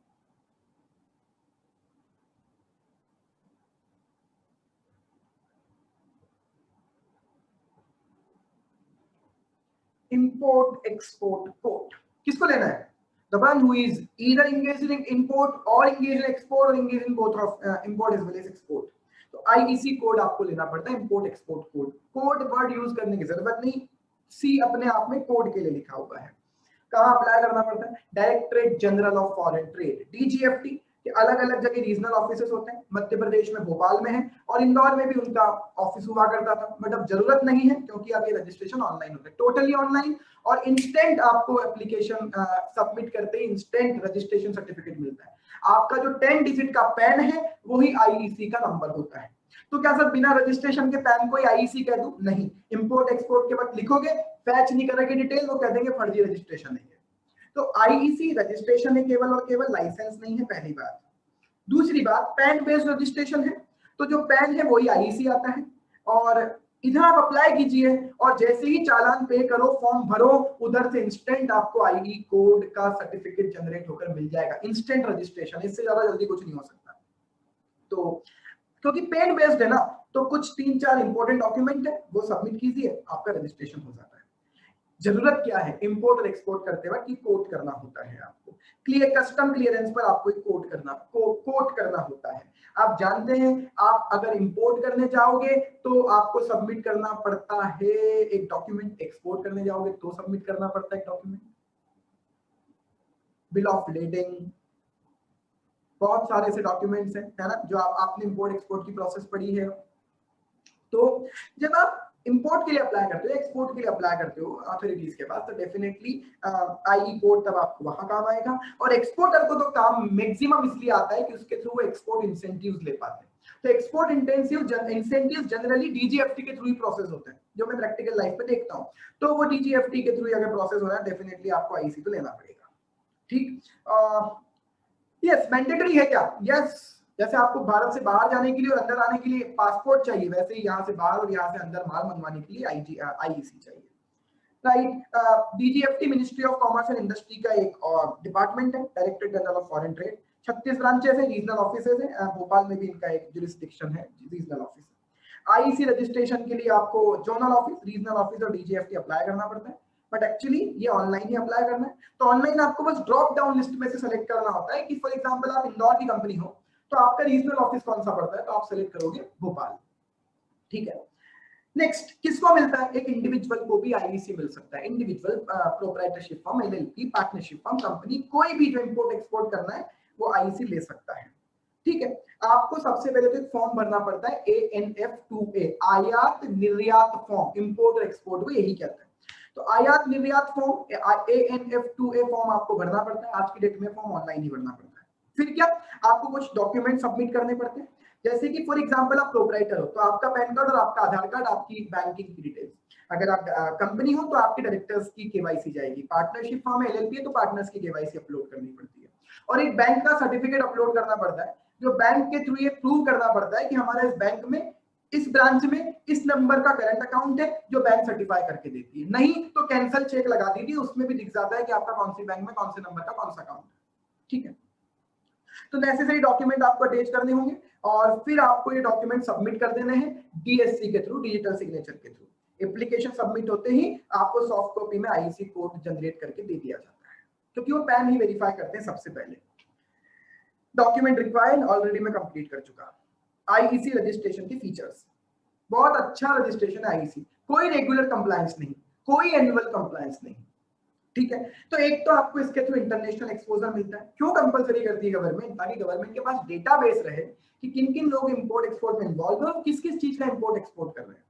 Speaker 2: इंपोर्ट एक्सपोर्ट कोड किसको लेना है, the one who is either engaged in import or engaged in export or engaged in both of import as well as export। तो IEC कोड आपको लेना पड़ता है, import export code. Code word use करने की जरूरत नहीं, सी अपने आप में कोड के लिए लिखा हुआ है। कहाँ अप्लाई करना पड़ता है, directorate general of foreign trade, DGFT के अलग अलग जगह रीजनल ऑफिसेस होते हैं। मध्य प्रदेश में भोपाल में है और इंदौर में भी उनका ऑफिस हुआ करता था, बट अब जरूरत नहीं है क्योंकि अब ये रजिस्ट्रेशन ऑनलाइन होता है, टोटली ऑनलाइन। और इंस्टेंट आपको एप्लीकेशन सबमिट करते ही इंस्टेंट रजिस्ट्रेशन सर्टिफिकेट मिलता है। आपका जो 10 डिजिट का पैन है वही IEC का नंबर होता है। तो क्या सर बिना रजिस्ट्रेशन के पैन को IEC कह दूं, नहीं। इंपोर्ट एक्सपोर्ट के वक्त लिखोगे, फैच नहीं करेंगे डिटेल, वो कह देंगे फर्जी रजिस्ट्रेशन है। तो IEC रजिस्ट्रेशन है केवल और केवल, लाइसेंस नहीं है, पहली बात। दूसरी बात, पैन बेस्ड रजिस्ट्रेशन है, तो जो पैन है वही IEC आता है। और इधर आप अप्लाई कीजिए और जैसे ही चालान पे करो, फॉर्म भरो, उधर से इंस्टेंट आपको IE कोड का सर्टिफिकेट जनरेट होकर मिल जाएगा। इंस्टेंट रजिस्ट्रेशन, इससे ज्यादा जल्दी कुछ नहीं हो सकता। तो क्योंकि पेन बेस्ड है ना, तो कुछ 3-4 इंपॉर्टेंट डॉक्यूमेंट है, वो सबमिट कीजिए, आपका रजिस्ट्रेशन हो जाता है। जरूरत क्या है, इंपोर्ट और एक्सपोर्ट करते वक्त कोट करना होता है आपको। क्लियर कस्टम क्लियरेंस पर आपको कोट करना होता है। आप जानते हैं, आप अगर इंपोर्ट करने जाओगे तो आपको सबमिट करना पड़ता है एक डॉक्यूमेंट, एक्सपोर्ट करने जाओगे तो सबमिट करना पड़ता है एक डॉक्यूमेंट, बिल ऑफ लेडिंग, बहुत सारे ऐसे डॉक्यूमेंट्स हैं, है ना, जो आपने इंपोर्ट एक्सपोर्ट की प्रोसेस पढ़ी है। तो जब आप इंपोर्ट के लिए अप्लाई करते हो, एक्सपोर्ट के लिए अप्लाई करते हो अथॉरिटीज के पास, तो डेफिनेटली IE कोड तब आपको वहां काम आएगा। और एक्सपोर्टर को तो काम मैक्सिमम इसलिए आता है कि उसके थ्रू वो एक्सपोर्ट इंसेंटिव्स ले पाते हैं। तो एक्सपोर्ट इंसेंटिव्स जनरली DGFT के थ्रू ही प्रोसेस होते हैं, जो मैं प्रैक्टिकल लाइफ में देखता हूँ। तो वो DGFT के थ्रू अगर प्रोसेस हो रहा है, डेफिनेटली आपको IEC तो लेना पड़ेगा। ठीक, यस मैंडेटरी है क्या, यस। जैसे आपको भारत से बाहर जाने के लिए और अंदर आने के लिए पासपोर्ट चाहिए, वैसे ही यहाँ से बाहर और यहाँ से अंदर माल मंगवाने के लिए IEC चाहिए, right. DGFT ministry of commerce and industry का एक डिपार्टमेंट है, directorate general of foreign trade. 36 branches है, रीजनल ऑफिसेज है, भोपाल में भी इनका एक जुरिस्डिक्शन है, रीजनल ऑफिस। IEC रजिस्ट्रेशन के लिए आपको जोनल ऑफिस, रीजनल ऑफिस और DGFT अप्लाई करना पड़ता है, बट एक्चुअली ये ऑनलाइन ही अप्लाई करना है। तो ऑनलाइन आपको बस ड्रॉप डाउन लिस्ट में से सेलेक्ट करना होता है कि फॉर एग्जांपल आप इंदौर की कंपनी हो, तो आपका रीजनल ऑफिस कौन सा पड़ता है, तो आप सेलेक्ट करोगे भोपाल। ठीक है, नेक्स्ट किसको मिलता है, एक इंडिविजुअल को भी IEC मिल सकता है। Individual proprietorship firm, LLP, partnership firm, company, कोई भी जो इंपोर्ट एक्सपोर्ट करना है वो IEC ले सकता है। ठीक है, आपको सबसे पहले तो एक फॉर्म भरना पड़ता है ANF2A, आयात निर्यात फॉर्म, इंपोर्ट और एक्सपोर्ट को यही कहता है। तो आयात निर्यात फॉर्म ANF2A फॉर्म आपको भरना पड़ता है, आज की डेट में फॉर्म ऑनलाइन ही भरना पड़ता है। फिर क्या, आपको कुछ डॉक्यूमेंट सबमिट करने पड़ते हैं, जैसे कि फॉर एग्जांपल आप प्रोप्राइटर हो तो आपका पैन कार्ड और आपका आधार कार्ड, आपकी बैंकिंग की डिटेल्स। अगर आप कंपनी हो तो आपके डायरेक्टर्स की केवाईसी जाएगी, पार्टनरशिप फॉर्म है LLP है तो पार्टनर्स की केवाईसी अपलोड करनी पड़ती है, और एक बैंक का सर्टिफिकेट अपलोड करना पड़ता है, जो बैंक के थ्रू ये प्रूव करना पड़ता है कि हमारे इस बैंक में, इस ब्रांच में इस नंबर का करंट अकाउंट है, जो बैंक सर्टिफाई करके देती है। नहीं तो कैंसिल चेक लगा दीजिए, उसमें भी दिख जाता है कि आपका कौन सी बैंक में कौन से नंबर का कौन सा अकाउंट है। ठीक है, तो नेसेसरी डॉक्यूमेंट आपको अटैच करने होंगे और फिर आपको ये डॉक्यूमेंट सबमिट कर देने हैं DSC के थ्रू, डिजिटल सिग्नेचर के थ्रू। एप्लीकेशन सबमिट होते ही आपको सॉफ्ट कॉपी में IEC कोड जनरेट करके दे दिया जाता है, क्योंकि वो पैन ही वेरीफाई करते हैं सबसे पहले। डॉक्यूमेंट रिक्वायर्ड ऑलरेडी मैं कंप्लीट कर चुका। IEC रजिस्ट्रेशन के फीचर्स, बहुत अच्छा रजिस्ट्रेशन है IEC, कोई रेगुलर कंप्लायंस नहीं, कोई एनुअल कंप्लायंस नहीं। ठीक है, तो एक तो आपको इसके थ्रू इंटरनेशनल एक्सपोजर मिलता है। क्यों कंपलसरी करती है गवर्नमेंट? ताकि गवर्नमेंट के पास डेटाबेस रहे कि किन किन लोग इंपोर्ट एक्सपोर्ट में इन्वॉल्व है और किस किस चीज का इंपोर्ट एक्सपोर्ट कर रहे हैं।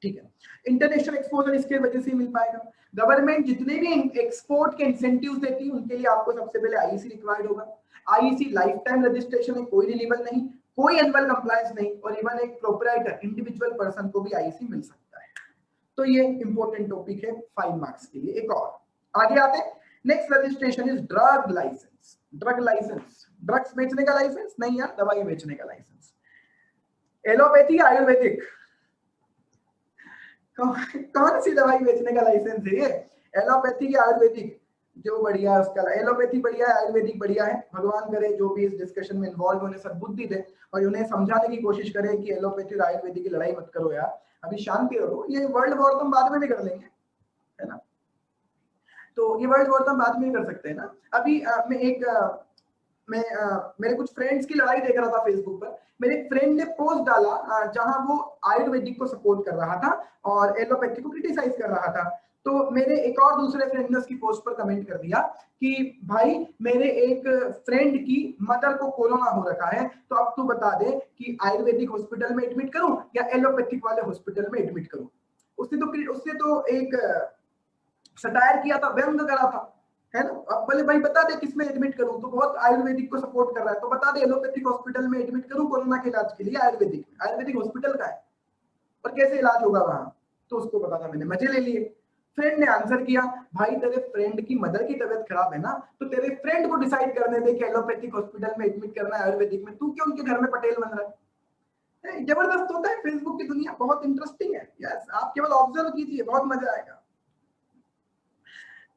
Speaker 2: ठीक है, इंटरनेशनल एक्सपोजर इसके वजह से मिल पाएगा। गवर्नमेंट जितने भी एक्सपोर्ट के इंसेंटिव्स देती है उनके लिए आपको सबसे पहले IEC रिक्वायर्ड होगा। IEC लाइफ टाइम रजिस्ट्रेशन है, कोई रिन्यूअल नहीं, कोई एनुअल कंप्लायंस नहीं, और इवन एक प्रोप्राइटर इंडिविजुअल पर्सन को भी IEC मिल सकता है। तो ये इंपॉर्टेंट टॉपिक है 5 मार्क्स के लिए। एक और आगे आते हैं, next registration is drug licence. Drug licence, drugs बेचने का लाइसेंस नहीं यार, दवाई बेचने का लाइसेंस। एलोपैथी आयुर्वेदिक, कौन सी दवाई बेचने का लाइसेंस है ये? एलोपैथी की आयुर्वेदिक, जो बढ़िया है उसका, एलोपैथी बढ़िया है, आयुर्वेदिक बढ़िया है। भगवान करे जो भी इस डिस्कशन में इन्वॉल्व होने सद्बुद्धि दे और उन्हें समझाने की कोशिश करे कि एलोपैथी और आयुर्वेदिक की लड़ाई मत करो यार, अभी शांति रहो, ये वर्ल्ड वॉर तुम बाद में भी कर लेंगे, है ना? तो ये वर्ल्ड वॉर तो हम बाद में ही कर सकते हैं ना। अभी मेरे कुछ फ्रेंड्स की लड़ाई देख रहा था फेसबुक पर। मेरे फ्रेंड ने पोस्ट डाला जहां वो आयुर्वेदिक को सपोर्ट कर रहा था और एलोपैथी को क्रिटिसाइज कर रहा था। तो मेरे एक और दूसरे फ्रेंड ने उसकी पोस्ट पर कमेंट कर दिया कि भाई मेरे एक फ्रेंड की मदर को कोरोना हो रखा है, तो अब तू बता दे कि आयुर्वेदिक हॉस्पिटल में एडमिट करूं या एलोपैथिक वाले हॉस्पिटल में एडमिट करूं। उसने तो एक सटायर किया था, व्यंग करा था, है ना? अब बोले भाई बता दे किसमें एडमिट करूं, तो बहुत आयुर्वेदिक को सपोर्ट कर रहा है, तो बता दे एलोपैथिक हॉस्पिटल में एडमिट करूं कोरोना के इलाज के लिए, आयुर्वेदिक हॉस्पिटल का है और कैसे इलाज होगा वहां? तो उसको बता था, मैंने मजे ले लिए। फ्रेंड ने आंसर किया, भाई तेरे फ्रेंड की मदर की तबीयत खराब है ना, तो तेरे फ्रेंड को डिसाइड करने दे कि एलोपैथिक हॉस्पिटल में एडमिट करना है आयुर्वेदिक में, तू क्यों उनके घर में पटेल बन रहा है? जबरदस्त होता है फेसबुक की दुनिया, बहुत इंटरेस्टिंग है। यस, आप केवल ऑब्जर्व कीजिए, बहुत मजा आएगा।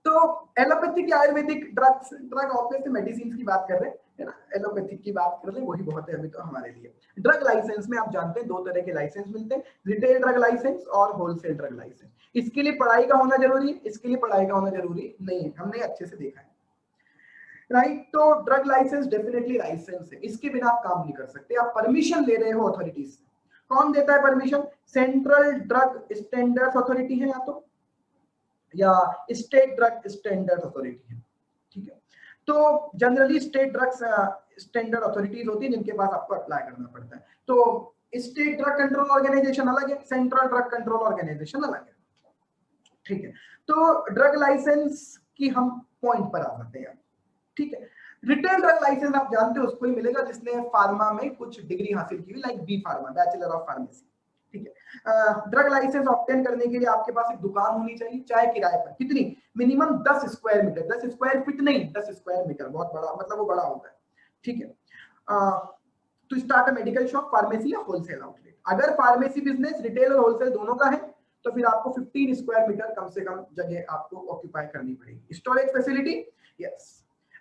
Speaker 2: तो एलोपैथिक या आयुर्वेदिक ड्रग ऑब्वियसली मेडिसिन की बात कर रहे हैं, है ना? एलोपैथिक की बात कर रहे हैं, वही बहुत है अभी तो हमारे लिए। ड्रग लाइसेंस में आप जानते हैं 2 तरह के लाइसेंस मिलते हैं, रिटेल ड्रग लाइसेंस और होलसेल ड्रग लाइसेंस। इसके लिए पढ़ाई का होना जरूरी है, इसके लिए पढ़ाई का होना जरूरी नहीं है, हमने अच्छे से देखा है, राइट? तो ड्रग लाइसेंस डेफिनेटली लाइसेंस है, इसके बिना आप काम नहीं कर सकते, आप परमिशन ले रहे हो अथॉरिटीज से। कौन देता है permission? Central drug standards authority है या स्टेट ड्रग स्टैंडर्ड अथॉरिटी है। ठीक है, तो generally state drugs standard authorities होती है जिनके पास आपको अप्लाई करना पड़ता है। तो स्टेट ड्रग कंट्रोल ऑर्गेनाइजेशन अलग है, सेंट्रल ड्रग कंट्रोल ऑर्गेनाइजेशन अलग है। ठीक है, तो ड्रग लाइसेंस की हम पॉइंट पर आ जाते हैं। ठीक है, रिटेल ड्रग लाइसेंस आप जानते हो उसको ही मिलेगा जिसने फार्मा में कुछ डिग्री हासिल की हुई, like B pharma, bachelor of pharmacy. ठीक है, ड्रग लाइसेंस ऑब्टेन करने के लिए आपके पास एक दुकान होनी चाहिए, चाहे किराए पर। कितनी? Minimum 10 square metre, 10 square feet नहीं, 10 स्क्वायर मीटर, बहुत बड़ा, मतलब वो बड़ा होता है। ठीक है, to start a medical shop, pharmacy या होलसेल आउटलेट। अगर फार्मेसी बिजनेस रिटेल और होलसेल दोनों का है तो फिर आपको 15 स्क्वायर मीटर कम से कम जगह आपको ऑक्यूपाई करनी पड़ेगी। स्टोरेज फैसिलिटी, यस,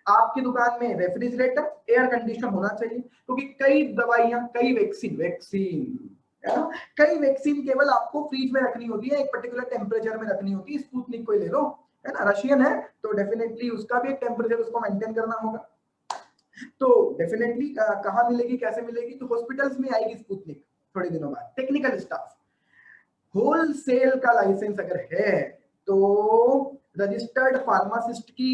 Speaker 2: आपकी दुकान में रेफ्रिजरेटर, एयर कंडीशन होना चाहिए, क्योंकि कई दवाइयां, कई कई वैक्सीन केवल आपको फ्रीज में रखनी होती है, एक पर्टिकुलर टेम्परेचर में रखनी होती है। स्पुतनिक को ले लो, है ना, रशियन है, तो डेफिनेटली उसका भी एक टेम्परेचर उसको मेंटेन करना होगा। तो डेफिनेटली कहाँ मिलेगी, कैसे मिलेगी? तो हॉस्पिटल्स में आएगी स्पुतनिक थोड़े दिनों बाद। टेक्निकल स्टाफ, होलसेल का लाइसेंस अगर है तो रजिस्टर्ड फार्मासिस्ट की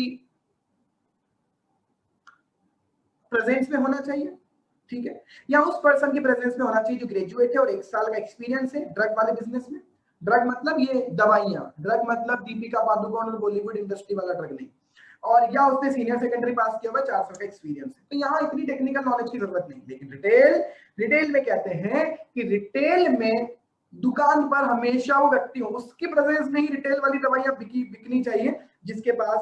Speaker 2: प्रेजेंस में होना चाहिए। ठीक है, या उस पर्सन की प्रेजेंस में होना चाहिए जो ग्रेजुएट है और 1 साल का एक्सपीरियंस है ड्रग वाले बिजनेस में, ड्रग मतलब ये दवाइयां, ड्रग मतलब दीपिका पादुकोण और बॉलीवुड इंडस्ट्री वाला ड्रग नहीं। और या उसने सीनियर सेकेंडरी पास किया हुआ 400 का एक्सपीरियंस है, तो यहाँ इतनी टेक्निकल नॉलेज की जरूरत नहीं। लेकिन रिटेल में कहते हैं कि रिटेल में दुकान पर हमेशा वो व्यक्ति हो, उसकी प्रेजेंस में ही रिटेल वाली दवाइयां बिकनी चाहिए जिसके पास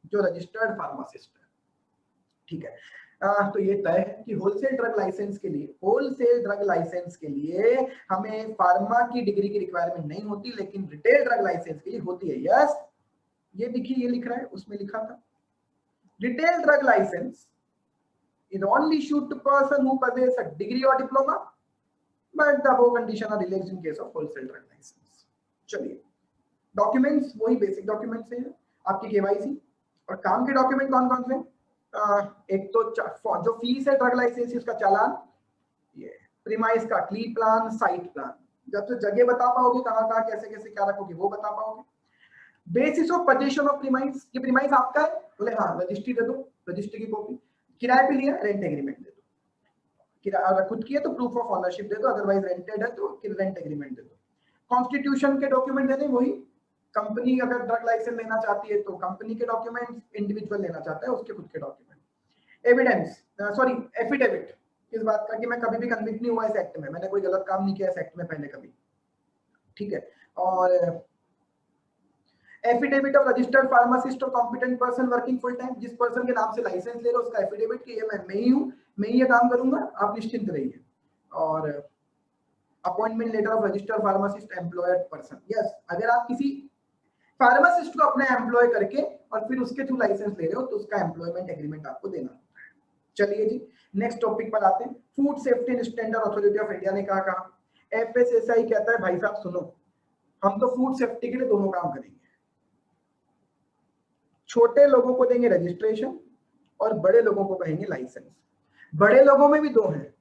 Speaker 2: जो रजिस्टर्ड फार्मासिस्ट है। ठीक है, तो ये तय है कि होलसेल ड्रग लाइसेंस के लिए हमें फार्मा की डिग्री की रिक्वायरमेंट नहीं होती, लेकिन रिटेल ड्रग लाइसेंस के लिए होती है। यस, ये देखिए, ये लिख रहा है, उसमें लिखा था retail drug licence is only issued to person who possess a degree or diploma, but the above condition are relaxed in case of wholesale drug license। चलिए, डॉक्यूमेंट्स वही बेसिक डॉक्यूमेंट्स हैं आपकी केवाईसी। और काम के डॉक्यूमेंट कौन कौन से? एक तो जो फीस है ड्रग लाइसेंस उसका चालान, ये प्रीमाइस का क्ली प्लान, साइट प्लान, जब से जगह बता पाओगे कहाँ कहाँ कैसे कैसे क्या रखोगे वो बता पाओगे। Basis of position of premise, ये प्रीमाइस आपका है, बोले हाँ रजिस्ट्री दे दो, रजिस्ट्री की कॉपी। किराए पे लिया, रेंट एग्रीमेंट दे दो। किराया अगर खुद की है तो प्रूफ ऑफ ऑनरशिप दे दो, अदरवाइज रेंटेड है तो रेंट एग्रीमेंट दे दो। कॉन्स्टिट्यूशन के डॉक्यूमेंट देने, वही कंपनी अगर ड्रग लाइसेंस लेना चाहती है तो कंपनी के डॉक्यूमेंट्स, इंडिविजुअल लेना चाहता है उसके खुद के डॉक्यूमेंट। एविडेंस, सॉरी एफिडेविट, इस बात का कि मैं कभी भी कन्विक्ट नहीं हुआ इस एक्ट में, मैंने कोई गलत काम नहीं किया इस एक्ट में पहले कभी। ठीक है, और एफिडेविट ऑफ रजिस्टर्ड फार्मासिस्ट और competent person working full time, जिस पर्सन के नाम से लाइसेंस ले रहे हो उसका एफिडेविट कि ये मैं ही हूँ, मैं ही ये काम करूंगा, आप निश्चिंत रहिए। और appointment letter of registered pharmacist employed person. Yes, अगर आप किसी फार्मासिस्ट को अपने एम्प्लॉय करके और फिर उसके थ्रू लाइसेंस ले रहे हो तो उसका एम्प्लॉयमेंट एग्रीमेंट आपको देना होता है। चलिए जी, नेक्स्ट टॉपिक पर आते हैं। Food safety and standard authority of India ने कहा एफएसएसआई कहता है भाई साहब सुनो, हम तो फूड सेफ्टी के लिए दोनों काम करेंगे, छोटे लोगों को देंगे रजिस्ट्रेशन और बड़े लोगों को कहेंगे लाइसेंस। बड़े लोगों में भी दो हैं,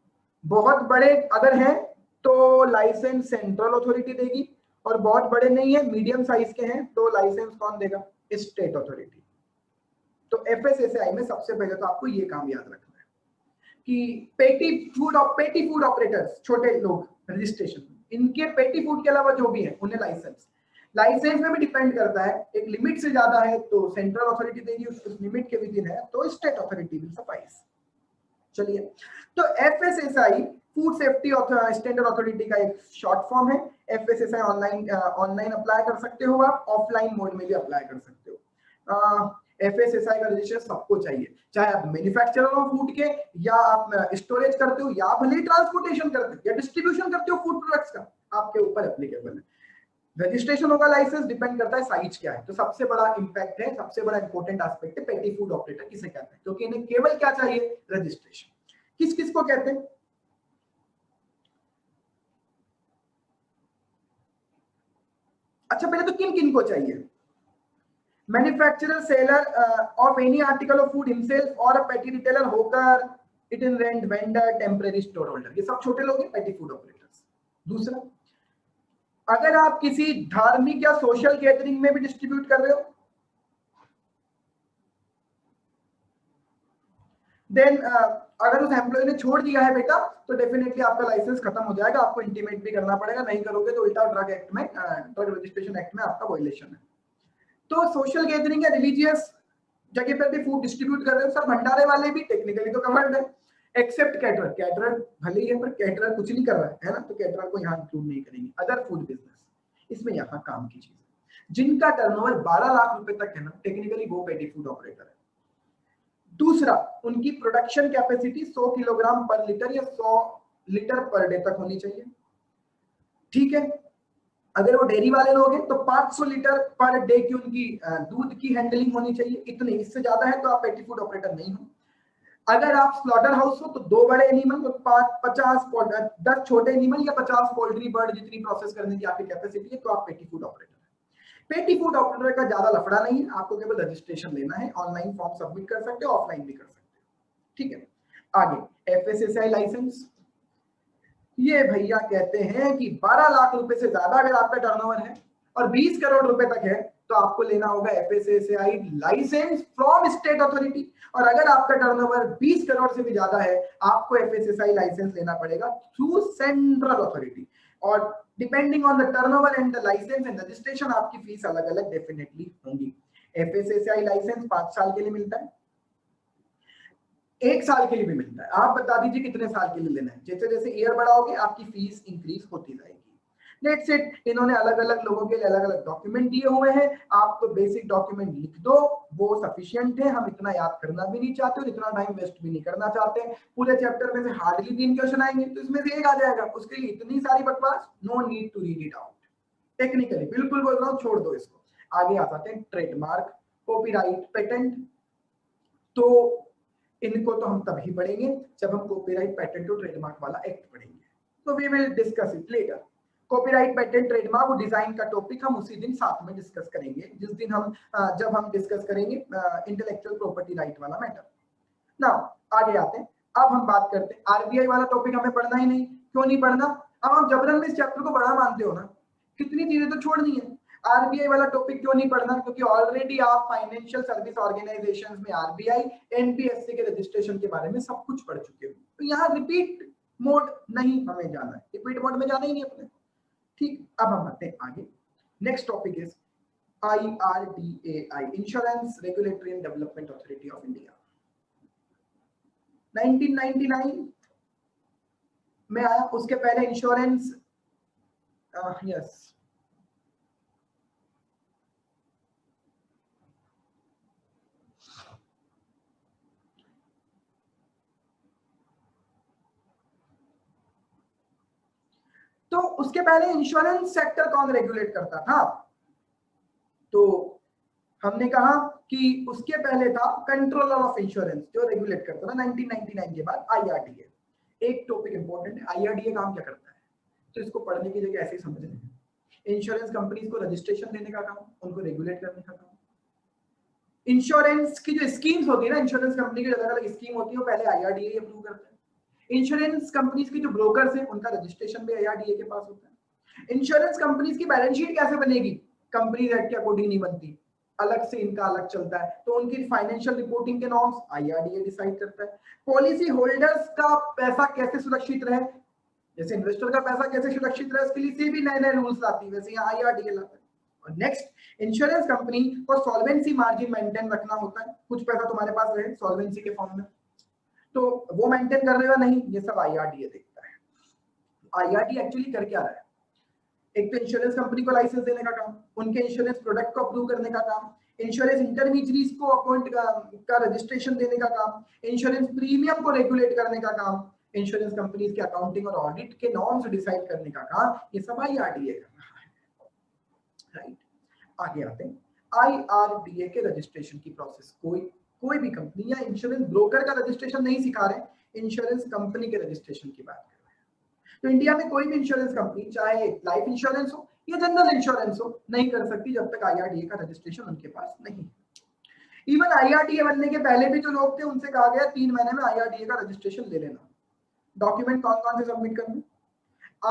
Speaker 2: बहुत बड़े अगर हैं तो लाइसेंस सेंट्रल अथॉरिटी देगी, और बहुत बड़े नहीं है मीडियम साइज के हैं तो लाइसेंस कौन देगा? State authority. तो एफएसएसआई में सबसे पहले तो आपको ये काम याद रखना है कि पेटी फूड ऑपरेटर्स, छोटे लोग रजिस्ट्रेशन, इनके पेटी फूड के अलावा जो भी है उन्हें लाइसेंस में भी डिपेंड करता है। एक लिमिट से ज्यादा है तो सेंट्रल अथॉरिटी देगी, उस लिमिट के विदिन है तो स्टेट अथॉरिटी विल सफाइस। चलिए, तो FSSI food safety standard authority का एक शॉर्ट फॉर्म है। एफएसएसआई ऑनलाइन अप्लाई कर सकते हो, आप ऑफलाइन मोड में भी अप्लाई कर सकते हो। एफएसएसआई का रजिस्ट्रेशन सबको चाहिए, चाहे आप मैन्युफैक्चरर हो फूड के, या आप स्टोरेज करते हो, या भले ट्रांसपोर्टेशन करते हो या डिस्ट्रीब्यूशन करते हो फूड प्रोडक्ट्स का, आपके ऊपर एप्लीकेबल है। रजिस्ट्रेशन होगा, लाइसेंस डिपेंड करता है साइज क्या है। तो सबसे बड़ा इंपैक्ट है, सबसे बड़ा इंपॉर्टेंट एस्पेक्ट है पेटी फूड ऑपरेटर किसे कहते हैं, क्योंकि इन्हें केवल क्या चाहिए? रजिस्ट्रेशन। किस किस को कहते हैं? अच्छा, पहले तो किन किन को चाहिए? Manufacturer, seller of any article of food himself और अ पेटी रिटेलर, होकर, it in rent vendor, temporary store holder, ये सब छोटे लोग हैं पेटी फूड ऑपरेटर्स। दूसरा, अगर आप किसी धार्मिक या सोशल गैदरिंग में भी डिस्ट्रीब्यूट कर रहे हो, देन अगर उस एम्प्लॉय ने छोड़ दिया है बेटा तो डेफिनेटली आपका लाइसेंस खत्म हो जाएगा, आपको इंटीमेट भी करना पड़ेगा, नहीं करोगे तो उल्टा ड्रग एक्ट में, ड्रग रजिस्ट्रेशन एक्ट में आपका वायलेशन है। तो सोशल गैदरिंग या रिलीजियस जगह पर भी फूड डिस्ट्रीब्यूट कर रहे हो, सब भंडारे वाले भी टेक्निकली तो कवर्ड है, एक्सेप्ट कैटरर भले ही है पर कैटरर कुछ नहीं कर रहा है ना, तो कैटरर को यहाँ इंक्लूड नहीं करेंगे। अदर फूड बिजनेस, इसमें यहाँ काम की चीज है, जिनका टर्नओवर 12 लाख रुपए तक है ना, टेक्निकली वो पेटी फूड ऑपरेटर है। दूसरा, उनकी प्रोडक्शन कैपेसिटी 100 किलोग्राम पर लीटर या 100 लीटर पर डे तक होनी चाहिए। ठीक है, अगर वो डेयरी वाले लोग हैं तो 500 लीटर पर डे की उनकी दूध की हैंडलिंग होनी चाहिए, इतने, इससे ज्यादा है तो आप पेटी फूड ऑपरेटर नहीं हो। अगर आप स्लॉटर हाउस हो तो 2 बड़े एनिमल, तो 10 छोटे एनिमल या 50 पोल्ट्री बर्ड जितनी प्रोसेस करने की आपकी कैपेसिटी है तो आप पेटी फूड ऑपरेटर है। पेटी फूड ऑपरेटर का ज्यादा लफड़ा नहीं है, आपको केवल रजिस्ट्रेशन लेना है, ऑनलाइन फॉर्म सबमिट कर सकते हो, ऑफलाइन भी कर सकते हो। ठीक है, आगे एफएसएसआई लाइसेंस, ये भैया कहते हैं कि 12 लाख रुपए से ज्यादा अगर आपका टर्नओवर है और 20 करोड़ रुपए तक है तो आपको लेना होगा FSSAI licence from state authority, और अगर आपका टर्नओवर 20 करोड़ से भी ज्यादा है आपको एफएसएसआई लाइसेंस लेना पड़ेगा थ्रू सेंट्रल अथॉरिटी। और depending on the turnover and the licence and registration आपकी फीस अलग अलग डेफिनेटली होंगी। एफएसएसआई लाइसेंस 5 साल के लिए मिलता है, 1 साल के लिए भी मिलता है। आप बता दीजिए कितने साल के लिए लेना है। जैसे जैसे ईयर बढ़ाओगे आपकी फीस इंक्रीज होती जाएगी। लेट्स इट, इन्होंने अलग अलग लोगों के लिए अलग अलग डॉक्यूमेंट दिए हुए हैं, आप तो बेसिक डॉक्यूमेंट लिख दो, वो सफिशिएंट है। हम इतना याद करना भी नहीं चाहते और इतना टाइम वेस्ट भी नहीं करना चाहते। पूरे चैप्टर में से हार्डली 3 क्वेश्चन आएंगे तो इसमें से एक आ जाएगा, उसके लिए इतनी सारी बकवास, no need to read it out. Technically बिल्कुल बोल रहा हूँ, छोड़ दो इसको। आगे आ जाते हैं ट्रेडमार्क, कॉपीराइट, पेटेंट। तो इनको तो हम तभी पढ़ेंगे जब हम कॉपीराइट, पेटेंट और ट्रेडमार्क वाला एक्ट पढ़ेंगे, तो we will discuss it later. Copyright, patent, trademark और डिजाइन का टॉपिक हम उसी दिन साथ में डिस्कस करेंगे, जिस दिन हम जब हम डिस्कस करेंगे इंटेलेक्चुअल प्रॉपर्टी राइट वाला मैटर। नाउ आगे आते हैं। अब हम बात करते हैं आरबीआई वाला टॉपिक हमें पढ़ना ही नहीं। क्यों नहीं पढ़ना? अब आप जबरन में इस चैप्टर को बड़ा मानते हो ना, कितनी चीजें तो छोड़नी है। आरबीआई वाला टॉपिक क्यों नहीं पढ़ना? क्योंकि ऑलरेडी आप फाइनेंशियल सर्विस ऑर्गेनाइजेशंस में आरबीआई, एनपीएससी के रजिस्ट्रेशन के बारे में सब कुछ पढ़ चुके हो, तो यहाँ रिपीट मोड नहीं हमें जाना है, रिपीट मोड में जाना ही नहीं अपने। ठीक, अब हम आते हैं आगे। Next topic is IRDAI, insurance regulatory and development authority of India. 1999 में आया, उसके पहले इंश्योरेंस यस तो उसके पहले इंश्योरेंस सेक्टर कौन रेगुलेट करता था? तो हमने कहा कि उसके पहले था कंट्रोलर ऑफ इंश्योरेंस जो रेगुलेट करता था। 1999 के बाद IRDA। एक टॉपिक इंपॉर्टेंट है, IRDA काम क्या करता है, तो इसको पढ़ने की जगह ऐसे ही समझ लें। इंश्योरेंस कंपनीज को रजिस्ट्रेशन देने का काम, उनको रेगुलेट करने का काम। इंश्योरेंस की जो स्कीम्स होती है ना, इंश्योरेंस कंपनी की अलग अलग स्कीम होती है, वो पहले IRDA अप्रूव करता है। इंश्योरेंस कंपनीज की जो ब्रोकर्स हैं उनका रजिस्ट्रेशन भी IRDA के पास होता है। इंश्योरेंस कंपनीज की बैलेंस शीट कैसे बनेगी? कंपनीज एक्ट के अकॉर्डिंग नहीं बनती, अलग से इनका अलग चलता है, तो उनकी फाइनेंशियल रिपोर्टिंग के नॉर्म्स IRDA डिसाइड करता है। पॉलिसी होल्डर्स का पैसा कैसे सुरक्षित रहे, जैसे इन्वेस्टर का पैसा कैसे सुरक्षित रहे, उसके लिए से भी नए नए रूल्स लाती है, वैसे यहाँ IRDA लाता है। और नेक्स्ट, इंश्योरेंस कंपनी को सॉल्वेंसी मार्जिन मेंटेन रखना होता है, कुछ पैसा तुम्हारे पास रहे सॉल्वेंसी के फॉर्म में, तो वो मेंटेन कर रहे हो नहीं, ये सब IRDA देखता है। IRDA एक्चुअली कर क्या रहा है? एक तो इंश्योरेंस कंपनी को लाइसेंस देने का काम, उनके इंश्योरेंस प्रोडक्ट को अप्रूव करने का काम, इंश्योरेंस इंटरमीडियरीज को अपॉइंट का रजिस्ट्रेशन देने का काम, इंश्योरेंस प्रीमियम को रेगुलेट करने का काम, इंश्योरेंस कंपनीज के अकाउंटिंग और ऑडिट के नॉर्म्स डिसाइड करने का काम, ये सब IRDA कर रहा है, राइट। आगे आते हैं IRDA के रजिस्ट्रेशन की प्रोसेस। कोई भी कंपनी या इंश्योरेंस ब्रोकर का रजिस्ट्रेशन नहीं सिखा रहे, इंश्योरेंस कंपनी के रजिस्ट्रेशन की बात कर रहे हैं। तो इंडिया में कोई भी इंश्योरेंस कंपनी, चाहे लाइफ इंश्योरेंस हो या जनरल इंश्योरेंस हो, नहीं कर सकती जब तक IRDA का रजिस्ट्रेशन उनके पास नहीं। इवन IRDA बनने के पहले भी जो लोग थे उनसे कहा गया 3 महीने में IRDA का रजिस्ट्रेशन ले लेना। डॉक्यूमेंट कौन कौन से सबमिट करने?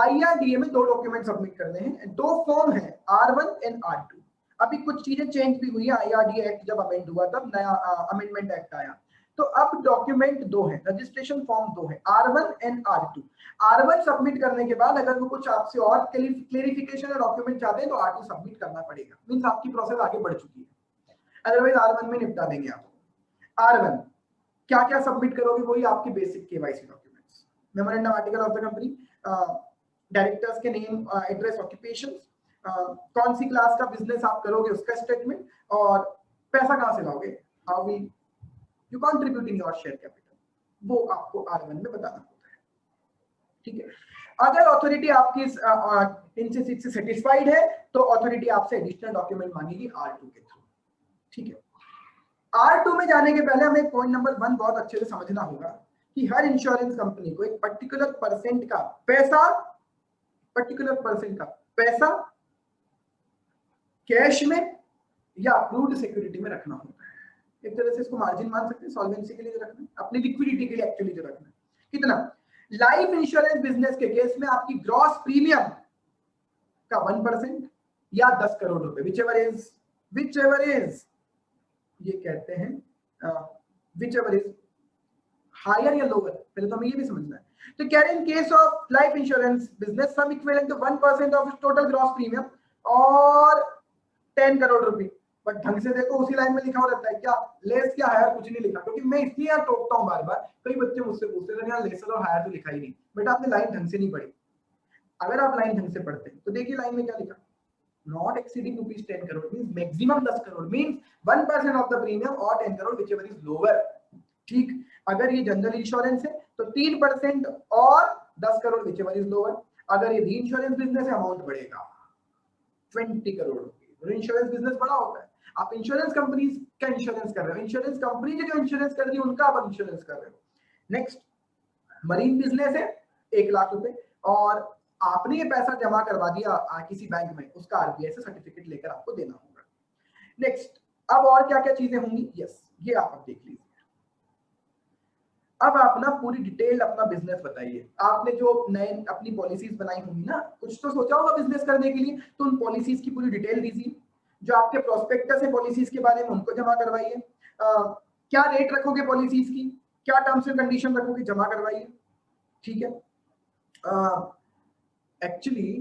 Speaker 2: IRDA में 2 डॉक्यूमेंट सबमिट करने हैं, 2 फॉर्म है, R1 एंड R2। अभी कुछ चीजें चेंज भी हुई है, IRDA एक्ट जब अमेंड हुआ तब नया अमेंडमेंट एक्ट आया, तो अब डॉक्यूमेंट 2 है, रजिस्ट्रेशन फॉर्म 2 है, R1 and R2। R1 submit करने के बाद अगर वो कुछ आपसे और क्लेरिफिकेशन या डॉक्यूमेंट चाहते हैं तो R2 सबमिट करना पड़ेगा, मींस आपकी प्रोसेस आगे बढ़ चुकी है, अदरवाइज R1 में निपटा देंगे आप। R1 क्या क्या सबमिट करोगे? वही आपकी basic KYC documents, memorandum article of the company, directors के नेम, एड्रेस, ऑक्यूपेशन, कौन सी क्लास का बिजनेस आप करोगे उसका स्टेटमेंट, और पैसा कहां से लाओगे, how will you contribute in your share capital, वो आपको R1 में बताना होता है, ठीक है। अगर अथॉरिटी आपकी इनसे सेटिस्फाइड है तो अथॉरिटी आपसे एडिशनल डॉक्यूमेंट मांगेगी R2 के थ्रू, ठीक है। R2 में जाने के पहले हमें पॉइंट नंबर 1 बहुत अच्छे से समझना होगा कि हर इंश्योरेंस कंपनी को एक पर्टिकुलर परसेंट का पैसा कैश में या अप्रूव्ड सिक्योरिटी में रखना होता है। एक तरह से इसको मार्जिन मान सकते हैं, सॉल्वेंसी के लिए जो रखना है, अपनी लिक्विडिटी के लिए एक्चुअली जो रखना है। कितना? लाइफ इंश्योरेंस बिजनेस के केस में आपकी ग्रॉस प्रीमियम का 1% या 10 करोड़ रुपए, विचएवर इज ये कहते हैं विचएवर इज हायर या लोअर, पहले तो हमें ये भी समझना है तो कह रहे in case of life insurance business some equivalent to 1% of total gross premium और 10 करोड़ रुपए। बट ढंग से देखो उसी लाइन में लिखा हुआ रहता है क्या, लेस क्या हायर कुछ नहीं लिखा, क्योंकि मैं इसलिए यहाँ टोकता हूँ बार बार, कई बच्चे मुझसे पूछते हैं यार लेस और हायर तो लिखा ही नहीं। बेटा आपने लाइन ढंग से नहीं पढ़ी। अगर आप लाइन ढंग से पढ़ते हैं तो देखिए लाइन में क्या लिखा, not exceeding rupees 10 crore means maximum 10 crore means 1% of the premium or 10 crore whichever is lower। ठीक, अगर ये जनरल इंश्योरेंस है तो 3% और 10 करोड़ whichever is lower। अगर ये री इंश्योरेंस बिजनेस है अमाउंट बढ़ेगा 20 करोड़ रुपए। इंश्योरेंस बिजनेस बड़ा होता है, आप इंश्योरेंस कंपनी का इंश्योरेंस कर रहे हो, इंश्योरेंस कंपनी जो इंश्योरेंस कर रही है उनका आप इंश्योरेंस कर रहे हो। नेक्स्ट मरीन बिजनेस है 1 लाख रुपए और आपने ये पैसा जमा करवा दिया किसी बैंक में, उसका आरबीआई से सर्टिफिकेट लेकर आपको देना होगा। नेक्स्ट अब और क्या क्या चीजें होंगी, यस ये आप अब देख लीजिए। अब आप ना पूरी डिटेल अपना बिजनेस बताइए। आपने जो नए अपनी पॉलिसीज बनाई होंगी ना, कुछ तो सोचा होगा बिजनेस करने के लिए, तो उन पॉलिसीज की पूरी डिटेल दीजिए। जो आपके प्रोस्पेक्टस है पॉलिसीज के बारे में उनको जमा करवाइए। क्या रेट रखोगे पॉलिसीज की, क्या टर्म्स एंड कंडीशन रखोगे, जमा करवाइए। ठीक है, एक्चुअली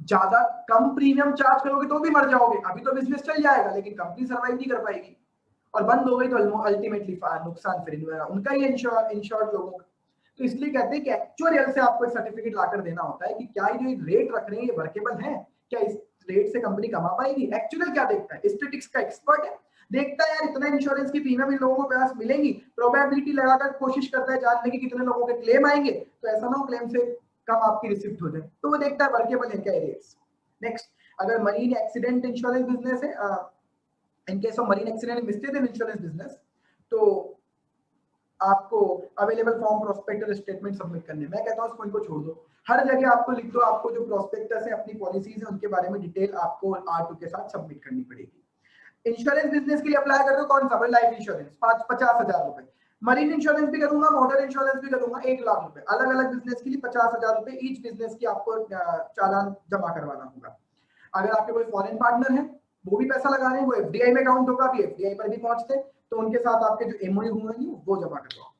Speaker 2: ज्यादा कम प्रीमियम चार्ज करोगे तो भी मर जाओगे। अभी तो बिजनेस चल जाएगा लेकिन कंपनी सर्वाइव नहीं कर पाएगी और बंद हो गई तो अल्टीमेटली नुकसान फिर उनका ही इंश्योर्ड लोगों का। तो इसलिए कहते हैं कि एक्चुअल से आपको एक सर्टिफिकेट लाकर देना होता है कि क्या ये जो रेट रख रहे हैं ये वर्केबल है, क्या इस रेट से कंपनी कमा पाएगी। एक्चुअल क्या देखता है, स्टैटिस्टिक्स का एक्सपर्ट है, देखता है यार इतना इंश्योरेंस की प्रीमियम इन लोगों को पास मिलेंगी, प्रोबेबिलिटी लगाकर कोशिश करता है जानने की कितने लोगों के क्लेम आएंगे, तो ऐसा ना हो क्लेम से कम आपकी रिसिप्ट हो जाए, तो वो देखता है वर्केबल है क्या रेट्स। नेक्स्ट अगर मरीन एक्सीडेंट इंश्योरेंस बिजनेस है, इन case of marine accident mistake in insurance business, तो आपको available form prospectus statement submit करने। मैं कहता हूं इस पॉइंट को छोड़ दो, हर जगह आपको लिख दो आपको जो प्रोस्पेक्टस है अपनी पॉलिसीज है उनके बारे में डिटेल आपको R2 के साथ सबमिट करनी पड़ेगी। इंश्योरेंस बिजनेस के लिए अप्लाई कर रहे हो कौन सा, भाई लाइफ इंश्योरेंस 50,000 रुपए, मरीन इंश्योरेंस भी करूंगा, मोटर इंश्योरेंस भी करूंगा 1 लाख रुपए, अलग अलग बिजनेस के लिए 50,000 रुपए ईच बिजनेस की आपको चालान जमा करवाना होगा। अगर आपके कोई फॉरेन पार्टनर है वो भी पैसा लगा रहे हैं, वो एफडीआई में काउंट होगा, अभी एफडीआई पर भी पहुंचते हैं तो उनके साथ आपके जो एमओयू हुए हैं वो जमा करवाओ।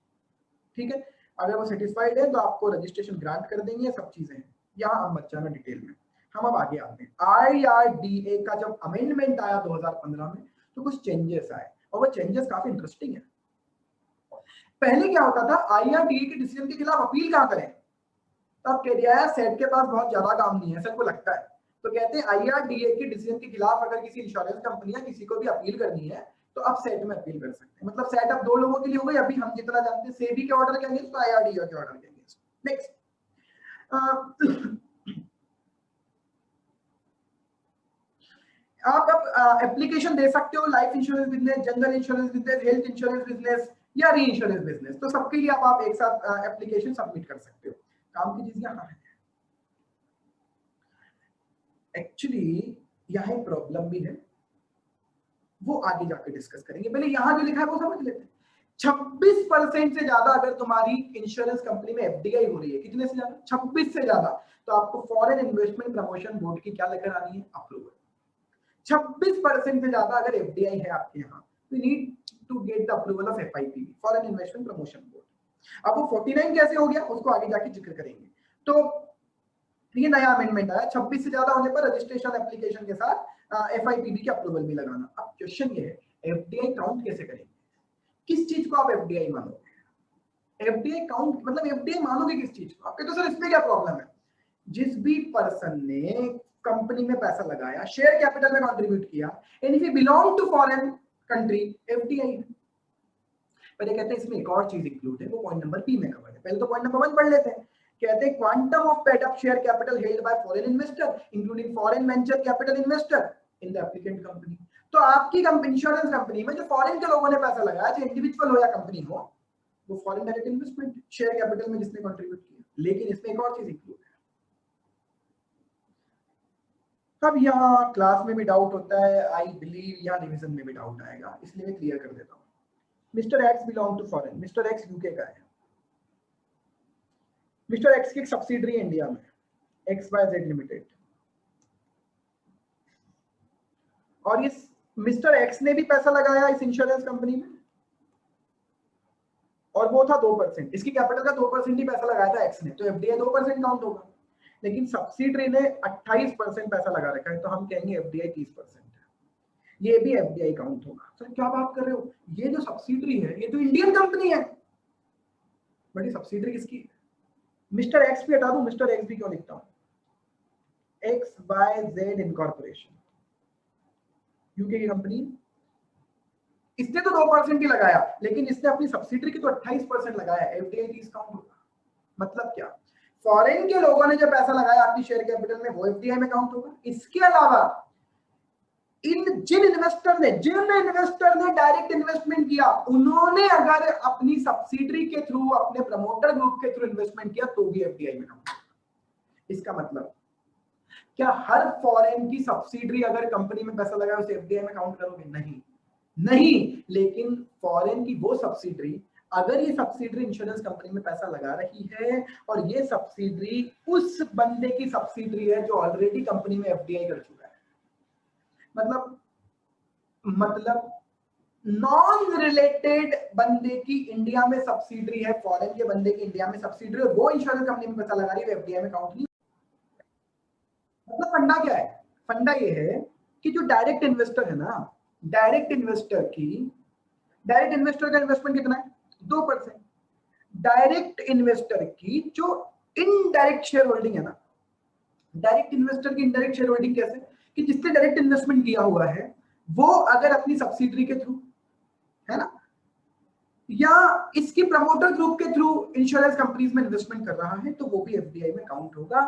Speaker 2: ठीक है, अगर वो सेटिस्फाइड है तो आपको रजिस्ट्रेशन ग्रांट कर देंगे, सब चीजें हैं। यहाँ हम बच्चा ना डिटेल में, हम अब आगे आते हैं। IRDA का जब अमेंडमेंट आया 2015 में तो कुछ चेंजेस आए और वो चेंजेस काफी इंटरेस्टिंग है। पहले क्या होता था, IRDA के डिसीजन के खिलाफ अपील कहाँ करें, तो अब कह दिया है सेट के पास बहुत ज्यादा काम नहीं है, सबको लगता है, तो कहते हैं IRDA के डिसीजन के खिलाफ अगर किसी इंश्योरेंस कंपनी या किसी को भी अपील करनी है तो अब सेट में अपील कर सकते हैं। मतलब सेट अब 2 लोगों के लिए हो गई, अभी हम जितना जानते हैं सेबी के ऑर्डर के अगेंस्ट तो IRDA के ऑर्डर के अगेंस्ट। नेक्स्ट आप अब एप्लीकेशन दे सकते हो life insurance business, general insurance business, health insurance business या री इंश्योरेंस बिजनेस, तो सबके लिए आप एक साथ एप्लीकेशन सबमिट कर सकते हो। काम की चीज यहाँ है। एक्चुअली यहाँ एक प्रॉब्लम भी है, वो आगे जाकर डिस्कस करेंगे। पहले यहाँ जो लिखा है वो समझ लेते हैं। 26% से ज्यादा अगर तुम्हारी इंश्योरेंस कंपनी में एफडीआई हो रही है, कितने से ज्यादा, 26 से ज्यादा, तो आपको फॉरेन इन्वेस्टमेंट प्रमोशन बोर्ड की क्या लेकर आनी है, अप्रूवल। 26% से ज्यादा अगर एफडीआई है आपके यहाँ, तो you need to get the approval of FIPB, foreign investment promotion board. अब वो 49 कैसे हो गया उसको आगे जाके जिक्र करेंगे। तो ये नया अमेंडमेंट आया, 26 से ज्यादा होने पर रजिस्ट्रेशन एप्लीकेशन के साथ FIPB के अप्रूवल भी लगाना। अब क्वेश्चन ये है एफडीआई काउंट कैसे करेंगे, किस चीज को आप एफडीआई मानोगे, एफडीआई काउंट मतलब एफडीआई मानोगे किस चीज को। आपके तो सर इसमें क्या प्रॉब्लम है, जिस भी पर्सन ने कंपनी में पैसा लगाया, शेयर कैपिटल में कंट्रीब्यूट किया, and if he belong to foreign country, FDI है। पर ये कहते हैं इसमें एक और चीज इंक्लूड है, वो पॉइंट नंबर P में कवर है। पहले तो पॉइंट नंबर 1 पढ़ लेते हैं। कहते हैं quantum of paid up share capital held by foreign investor including foreign venture capital investor in the applicant company. तो आपकी इंश्योरेंस कंपनी में जो फॉरेन के लोगों ने पैसा लगाया, चाहे इंडिविजुअल हो या कंपनी हो, वो foreign direct investment share capital में जिसने कंट्रीब्यूट किया। लेकिन इसमें एक और चीज इंक्लूड है। अब यहाँ क्लास में भी डाउट होता है, आई बिलीव यहाँ डिवीजन में भी डाउट आएगा, इसलिए मैं क्लियर कर देता हूँ। Mister X belong to foreign, mister X UK का है, मिस्टर एक्स की एक सब्सिडरी इंडिया में XYZ लिमिटेड, और इस मिस्टर एक्स ने भी पैसा लगाया इस इंश्योरेंस कंपनी में, और वो था 2%, इसकी कैपिटल का 2% ही पैसा लगाया था एक्स ने, तो एफडीआई 2% काउंट होगा। लेकिन सब्सिडरी ने 28% पैसा लगा रखा है, तो हम कहेंगे एफडीआई 30% है, ये भी एफडीआई काउंट होगा। सर क्या बात कर रहे हो, ये जो सब्सिडरी है ये तो इंडियन कंपनी है, बड़ी सब्सिडरी किसकी है? मिस्टर एक्स भी हटा दूं, मिस्टर एक्स भी क्यों लिखता हूं, XYZ इनकॉर्पोरेशन, यूके की कंपनी, इसने तो 2% ही लगाया, लेकिन इसने अपनी सब्सिडरी की तो 28% लगाया, एफडीआई 30 काउंट होगा। मतलब क्या, फॉरेन के लोगों ने जो पैसा लगाया आपकी शेयर कैपिटल में वो एफडीआई में काउंट होगा। इसके अलावा जिन इन्वेस्टर ने डायरेक्ट इन्वेस्टमेंट किया, उन्होंने अगर अपनी सब्सिडरी के थ्रू, अपने प्रमोटर ग्रुप के थ्रू इन्वेस्टमेंट किया तो भी एफडीआई में काउंट होगा। इसका मतलब क्या हर फॉरेन की सब्सिडरी अगर कंपनी में पैसा लगाया उसे एफडीआई में काउंट करोगे? नहीं, लेकिन फॉरेन की वो सब्सिडरी, अगर ये सब्सिडरी इंश्योरेंस कंपनी में पैसा लगा रही है और ये सब्सिडरी उस बंदे की सब्सिडरी है जो ऑलरेडी कंपनी में एफडीआई कर चुका है, मतलब नॉन रिलेटेड बंदे की इंडिया में सब्सिडरी है, फॉरेन के बंदे की इंडिया में सब्सिडरी है, वो इंश्योरेंस कंपनी में पैसा लगा रही है, एफडीआई में काउंट नहीं। मतलब फंडा क्या है? फंडा ये है कि जो डायरेक्ट इन्वेस्टर है ना, डायरेक्ट इन्वेस्टर का इन्वेस्टमेंट कितना है? 2%। डायरेक्ट इन्वेस्टर की जो इनडायरेक्ट शेयर होल्डिंग है ना, डायरेक्ट इन्वेस्टर की इनडायरेक्ट शेयर होल्डिंग कैसे, कि जिसने डायरेक्ट इन्वेस्टमेंट किया हुआ है वो अगर अपनी सब्सिडरी के थ्रू, है ना, या इसकी प्रमोटर ग्रुप के थ्रू इंश्योरेंस कंपनीज में इन्वेस्टमेंट कर रहा है तो वो भी एफडीआई में काउंट होगा।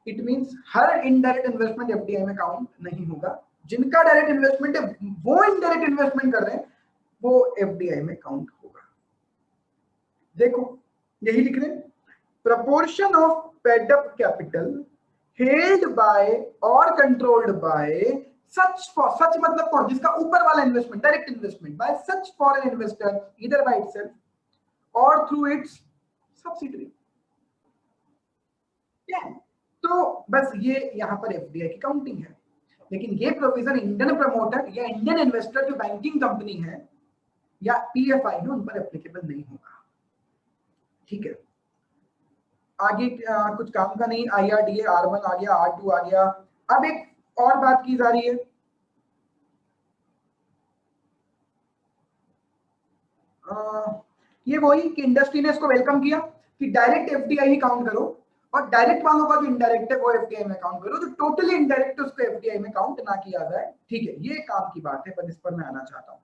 Speaker 2: It means her indirect investment FDI में काउंट नहीं होगा, जिनका डायरेक्ट इन्वेस्टमेंट है वो इनडायरेक्ट इन्वेस्टमेंट कर रहे हैं वो एफडीआई में काउंट होगा। देखो यही लिख रहे हैं, proportion of paid up capital held by और कंट्रोल्ड बाय सच मतलब कौन, जिसका ऊपर वाला investment, direct investment by such foreign investor either by itself और थ्रू इट्स सब्सिडरी। तो बस ये यहां पर एफडीआई की काउंटिंग है, लेकिन ये प्रोविजन इंडियन प्रमोटर या इंडियन इन्वेस्टर जो बैंकिंग कंपनी है या पीएफआई है उन पर एप्लीकेबल नहीं होगा। ठीक है, आगे कुछ काम का नहीं, IRDA R1 आ गया, R2 आ गया। अब एक और बात की जा रही है, ये वही कि इंडस्ट्री ने इसको वेलकम किया कि डायरेक्ट एफडीआई ही काउंट करो और डायरेक्ट वालों का जो इनडायरेक्ट है वो एफडीआई में काउंट करो, जो टोटली इनडायरेक्ट है उसको एफडीआई में काउंट ना किया जाए। ठीक है, ये काम की बात है, पर इस पर मैं आना चाहता हूँ।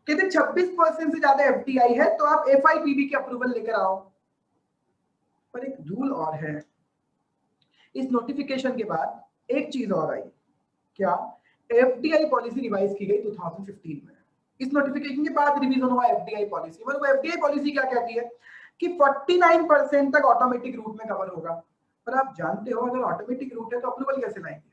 Speaker 2: कहते 26% से ज्यादा एफडीआई है तो आप एफआईपीबी की अप्रूवल लेकर आओ, पर एक रूल और है, इस नोटिफिकेशन के बाद एक चीज और आई, क्या? एफडीआई पॉलिसी रिवाइज की गई 2015 में। इस नोटिफिकेशन के बाद रिवीजन हुआ एफडीआई पॉलिसी। मतलब एफडीआई पॉलिसी क्या कहती है कि 49% तक ऑटोमेटिक रूट में कवर होगा, पर आप जानते हो अगर ऑटोमेटिक रूट है तो अप्रूवल कैसे लाएंगे?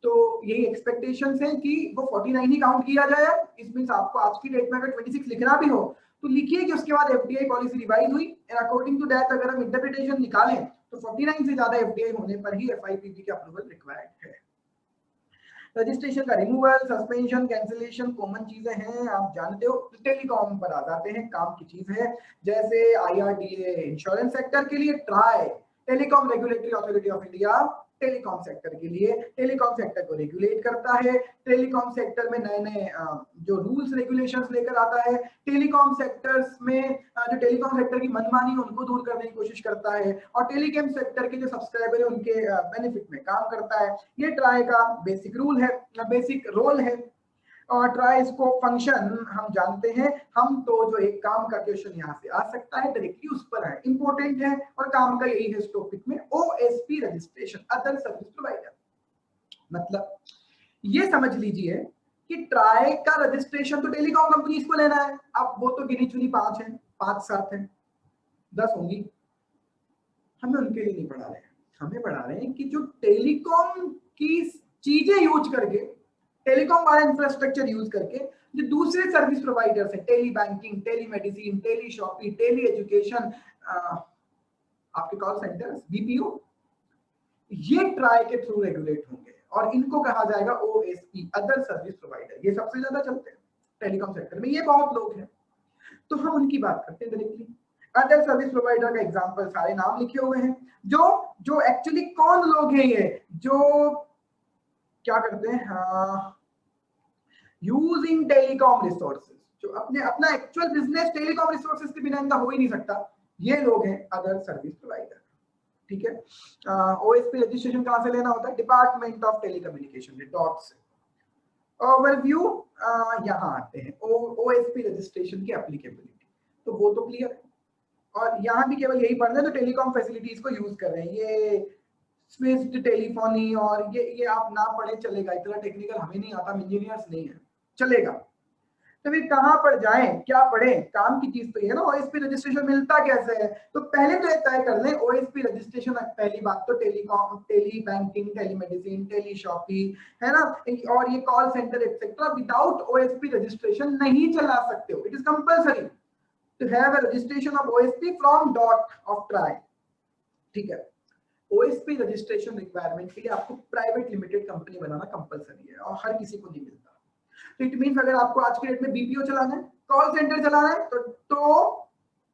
Speaker 2: तो यही एक्सपेक्टेशंस है कि वो 49 ही काउंट किया जाए। इस मींस आपको आज की डेट में अगर 26 लिखना भी हो तो लिखिए कि उसके बाद एफडीआई पॉलिसी रिवाइज हुई एंड अकॉर्डिंग टू दैट अगर हम इंटरप्रिटेशन निकालें तो 49 से ज्यादा एफडीआई होने पर ही एफआईपीबी के अप्रूवल रिक्वायर्ड है। रजिस्ट्रेशन का रिमूवल, सस्पेंशन, कैंसिलेशन कॉमन चीजें हैं, आप जानते हो। टेलीकॉम पर आ जाते हैं, काम की चीज है, जैसे IRDA इंश्योरेंस सेक्टर के लिए, try telecom regulatory authority of India telecom sector के लिए, टेलीकॉम सेक्टर को रेगुलेट करता है, टेलीकॉम सेक्टर में नए नए जो रूल्स रेगुलेशंस लेकर आता है, टेलीकॉम सेक्टर्स में जो टेलीकॉम सेक्टर की मनमानी है उनको दूर करने की कोशिश करता है और टेलीकॉम सेक्टर के जो सब्सक्राइबर है उनके बेनिफिट में काम करता है। ये ट्राई का बेसिक रूल है, बेसिक रोल है। और ट्राई इसको फंक्शन हम जानते हैं, हम तो जो एक काम का क्वेश्चन यहाँ से आ सकता है डायरेक्टली उस पर है, इंपॉर्टेंट है और काम का यही है इस टॉपिक में, OSP registration, other service provider. मतलब ये समझ लीजिए कि ट्राई का रजिस्ट्रेशन तो टेलीकॉम कंपनीज को लेना है। अब वो तो गिनी चुनी 5 है, 5-7 है, 10 होंगी, हमें उनके लिए नहीं पढ़ा रहे हैं, हमें पढ़ा रहे हैं कि जो टेलीकॉम की चीजें यूज करके, टेलीकॉम वाला इंफ्रास्ट्रक्चर यूज करके जो दूसरे सर्विस प्रोवाइडर्स हैं, tele banking, tele medicine, tele shopping, tele education, आपके कॉल सेंटर्स, BPO, ये ट्राई के थ्रू रेगुलेट होंगे और इनको कहा जाएगा OSP, अदर सर्विस प्रोवाइडर। ये सबसे ज्यादा चलते हैं टेलीकॉम सेक्टर में, ये बहुत लोग हैं। तो हम उनकी बात करते हैं डायरेक्टली। अदर सर्विस प्रोवाइडर का एग्जांपल सारे नाम लिखे हुए हैं, जो जो एक्चुअली कौन लोग हैं ये जो क्या करते हैं, यूजिंग टेलीकॉम रिसोर्सेज, जो अपने अपना एक्चुअल बिजनेस टेलीकॉम रिसोर्सेज के बिना इनका हो ही नहीं सकता, ये लोग हैं अदर सर्विस प्रोवाइडर। ठीक है, ओएसपी रजिस्ट्रेशन कहां से लेना होता है, डिपार्टमेंट ऑफ टेलीकम्युनिकेशन, डॉट से। ओवरव्यू यहाँ आते हैं ओएसपी रजिस्ट्रेशन की एप्लीकेबिलिटी, तो वो तो क्लियर है। और यहाँ भी केवल यही पढ़ना है, तो टेलीकॉम फैसिलिटीज को यूज कर रहे हैं, ये स्विफ्ट टेलीफोनी और ये आप ना पढ़े चलेगा, इतना टेक्निकल हमें नहीं आता, इंजीनियर्स नहीं है, चलेगा। तो फिर कहाँ पर जाएं, क्या पढ़ें, काम की चीज तो ये है ना, ओएसपी रजिस्ट्रेशन मिलता कैसे है। तो पहले तो ये तय कर लें, ओएसपी रजिस्ट्रेशन पहली बात तो telecom, tele banking, telemedicine, tele shopping है ना, और ये call centre etcetera without OSP registration नहीं चला सकते हो। It is compulsory to have a registration of OSP from DoT of TRAI. ठीक है, ओएसपी रजिस्ट्रेशन रिक्वायरमेंट के लिए आपको प्राइवेट लिमिटेड कंपनी बनाना कंपलसरी है और हर किसी को नहीं मिलता। तो इट मींस अगर आपको आज के डेट में बीपीओ चलाना है, कॉल सेंटर चलाना है, तो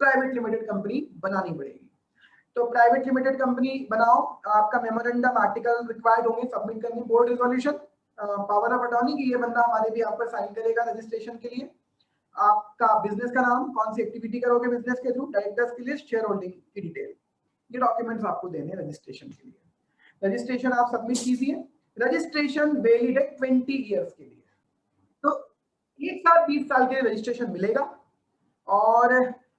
Speaker 2: प्राइवेट लिमिटेड कंपनी बनानी पड़ेगी। तो प्राइवेट लिमिटेड कंपनी बनाओ, आपका मेमोरेंडम आर्टिकल रिक्वायर्ड होंगे सबमिट करने, board resolution, power of attorney कि ये बंदा हमारे भी आप पर साइन करेगा रजिस्ट्रेशन के लिए, आपका बिजनेस का नाम, कौन सी एक्टिविटी करोगे बिजनेस के थ्रू, डायरेक्टर्स की लिस्ट, शेयर होल्डिंग की डिटेल, ये डॉक्यूमेंट्स आपको देने रजिस्ट्रेशन के लिए। रजिस्ट्रेशन आप सबमिट कीजिए, रजिस्ट्रेशन वैलिड है 20 ईयर्स के लिए, तो 1 साल 20 साल के रजिस्ट्रेशन मिलेगा और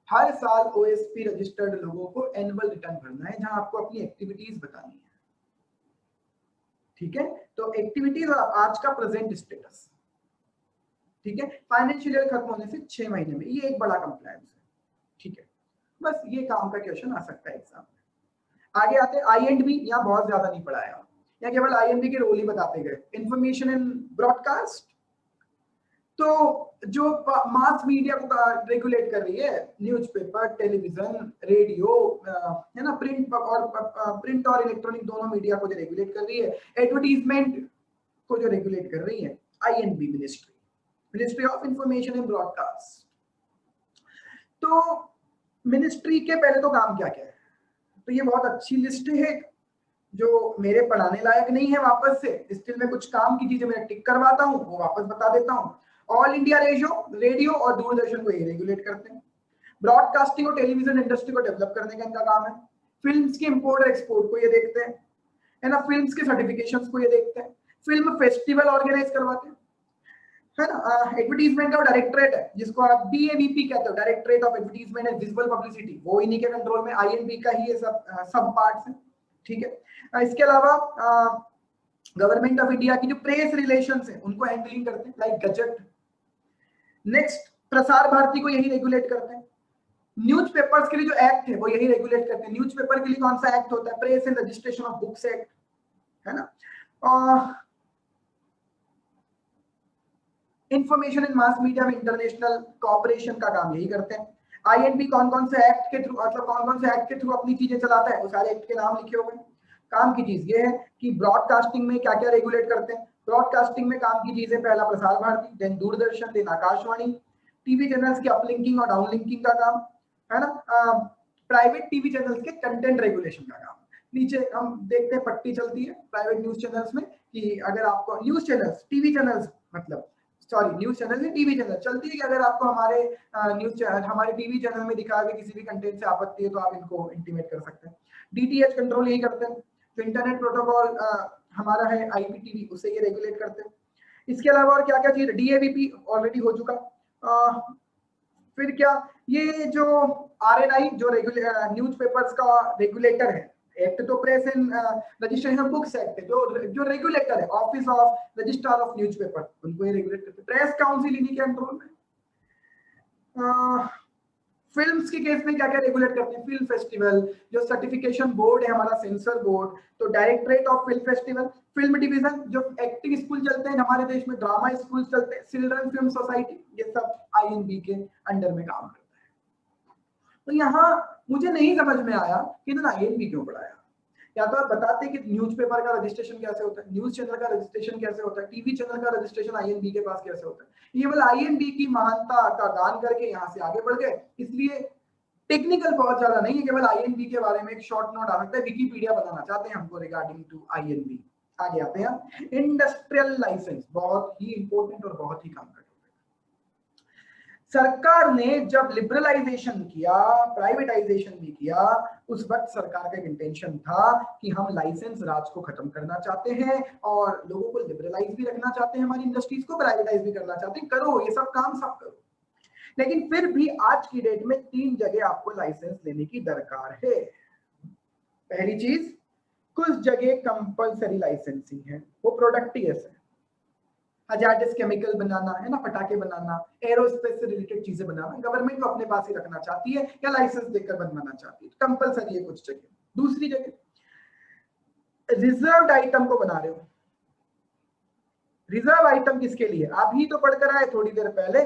Speaker 2: हर साल ओएसपी रजिस्टर्ड लोगों को एनुअल रिटर्न भरना है, जहां आपको अपनी एक्टिविटीज बतानी है। ठीक है, तो एक्टिविटीज और आज का प्रेजेंट स्टेटस। ठीक है, फाइनेंशियल ईयर खत्म होने से 6 महीने में, ये एक बड़ा कंप्लायंस है। ठीक है, बस ये काम का क्वेश्चन आ सकता है एग्जाम में। आगे आते हैं आई एंड बी, यहाँ बहुत ज्यादा नहीं पढ़ाया, यहाँ केवल आई एंड बी के रोल ही बताते गए। इंफॉर्मेशन इन ब्रॉडकास्ट, तो जो मास मीडिया को रेगुलेट कर रही है, न्यूज़पेपर, टेलीविजन, रेडियो है ना, प्रिंट और इलेक्ट्रॉनिक दोनों मीडिया को जो रेगुलेट कर रही है, एडवर्टीजमेंट को जो रेगुलेट कर रही है, I&B ministry, ministry of information and broadcast. तो मिनिस्ट्री के पहले तो काम क्या क्या है, तो ये बहुत अच्छी लिस्ट है जो मेरे पढ़ाने लायक नहीं है, वापस से स्टिल में कुछ काम की चीजें मैं टिक करवाता हूँ, वो वापस बता देता हूँ। ऑल इंडिया रेडियो और दूरदर्शन को ये रेगुलेट करते हैं। ब्रॉडकास्टिंग और टेलीविजन इंडस्ट्री को डेवलप करने का इनका काम है। फिल्म्स की इंपोर्ट और एक्सपोर्ट को ये देखते हैं, है ना, फिल्म्स के सर्टिफिकेशंस को ये देखते हैं, फिल्म फेस्टिवल ऑर्गेनाइज करवाते हैं, है ना। एडवर्टीजमेंट का डायरेक्टरेट है, जिसको आप डीएवीपी कहते हो, directorate of advertisement and visual publicity, वो इन्हीं के कंट्रोल में, आईएनबी का ही ये सब पार्ट्स हैं। ठीक है, इसके अलावा गवर्नमेंट ऑफ इंडिया की जो प्रेस रिलेशंस हैं उनको हैंडलिंग करते हैं, like gazette. Next, Prasar Bharati को यही रेगुलेट करते हैं। न्यूज़पेपर्स के लिए जो एक्ट है वो यही रेगुलेट करते हैं। न्यूज़पेपर के लिए कौन सा एक्ट होता है, press and registration of books act, है ना। इंफॉर्मेशन इन मास मीडिया में इंटरनेशनल कॉपरेशन का काम यही करते हैं। आईएनबी कौन कौन से एक्ट के थ्रू, मतलब कौन कौन से एक्ट के थ्रू अपनी चीजें चलाता है, वो सारे एक्ट के नाम लिखे हुए हैं। काम की चीज ये है कि ब्रॉडकास्टिंग में क्या क्या रेगुलेट करते हैं। ब्रॉडकास्टिंग में काम की चीजें, पहला Prasar Bharati, then Doordarshan, then Akashvani. TV channels की अपलिंकिंग और डाउनलिंकिंग का काम, है ना। प्राइवेट टीवी चैनल्स के कंटेंट रेगुलेशन का काम। नीचे हम देखते हैं पट्टी चलती है प्राइवेट न्यूज चैनल्स में कि अगर आपको न्यूज चैनल्स, टीवी चैनल्स, मतलब सॉरी न्यूज चैनल से टीवी चैनल चलती है कि अगर आपको हमारे हमारे टीवी चैनल में दिखा के किसी भी कंटेंट से आपत्ति है तो आप इनको इंटीमेट कर सकते हैं। डीटीएच कंट्रोल यही करते हैं। तो इंटरनेट प्रोटोकॉल हमारा है आईपीटीवी, उसे ये रेगुलेट करते हैं। इसके अलावा और क्या क्या चीज, डीएवीपी ऑलरेडी हो चुका। फिर क्या, ये जो आरएनआई जो न्यूज़पेपर्स का रेगुलेटर है, एक्ट तो press and registration of books act है, जो रेगुलेटर है, office of registrar of newspaper, उनको ये रेगुलेट करते हैं। प्रेस काउंसिल इन्हीं के कंट्रोल में। फिल्म्स के केस में क्या क्या रेगुलेट करते हैं, फिल्म फेस्टिवल, जो सर्टिफिकेशन बोर्ड है हमारा, सेंसर बोर्ड, तो directorate of film festival. Film division, जो एक्टिंग स्कूल चलते हैं हमारे देश में, ड्रामा स्कूल चलते हैं, चिल्ड्रन फिल्म सोसाइटी, ये सब आईएनबी के अंडर में काम करता है। तो यहाँ मुझे नहीं समझ में आया कि ना आईएनबी क्यों पढ़ाया, या तो आप बताते कि न्यूज़पेपर का रजिस्ट्रेशन कैसे होता है, न्यूज चैनल का रजिस्ट्रेशन कैसे होता है, टीवी चैनल का रजिस्ट्रेशन आईएनबी के पास कैसे होता है। ये वाला आईएनबी की महानता का गान करके यहाँ से आगे बढ़ गए। इसलिए टेक्निकल बहुत ज्यादा नहीं है, केवल आईएनबी के बारे में एक शॉर्ट नोट आ सकता है, विकिपीडिया बनाना चाहते हैं हमको रिगार्डिंग टू आईएनबी। आगे आते हैं, इंडस्ट्रियल लाइसेंस बहुत ही इंपॉर्टेंट और बहुत ही काम का। सरकार ने जब लिबरलाइजेशन किया, प्राइवेटाइजेशन भी किया, उस वक्त सरकार का एक इंटेंशन था कि हम लाइसेंस राज को खत्म करना चाहते हैं और लोगों को लिबरलाइज भी रखना चाहते हैं, हमारी इंडस्ट्रीज को प्राइवेटाइज भी करना चाहते हैं। करो ये सब काम, सब करो। लेकिन फिर भी आज की डेट में 3 जगह आपको लाइसेंस लेने की दरकार है। पहली चीज, कुछ जगह कंपलसरी लाइसेंसिंग है, वो प्रोडक्ट ही ऐसे, हजार्डस केमिकल बनाना है ना, पटाखे बनाना, एरोस्पेस से रिलेटेड चीजें बनाना, गवर्नमेंट को अपने पास ही रखना चाहती है या लाइसेंस देकर बनवाना चाहती है, कंपलसरी है कुछ जगह। दूसरी जगह, रिजर्व्ड आइटम को बना रहे हो। रिजर्व आइटम किसके लिए, आप ही तो पढ़कर आए थोड़ी देर पहले,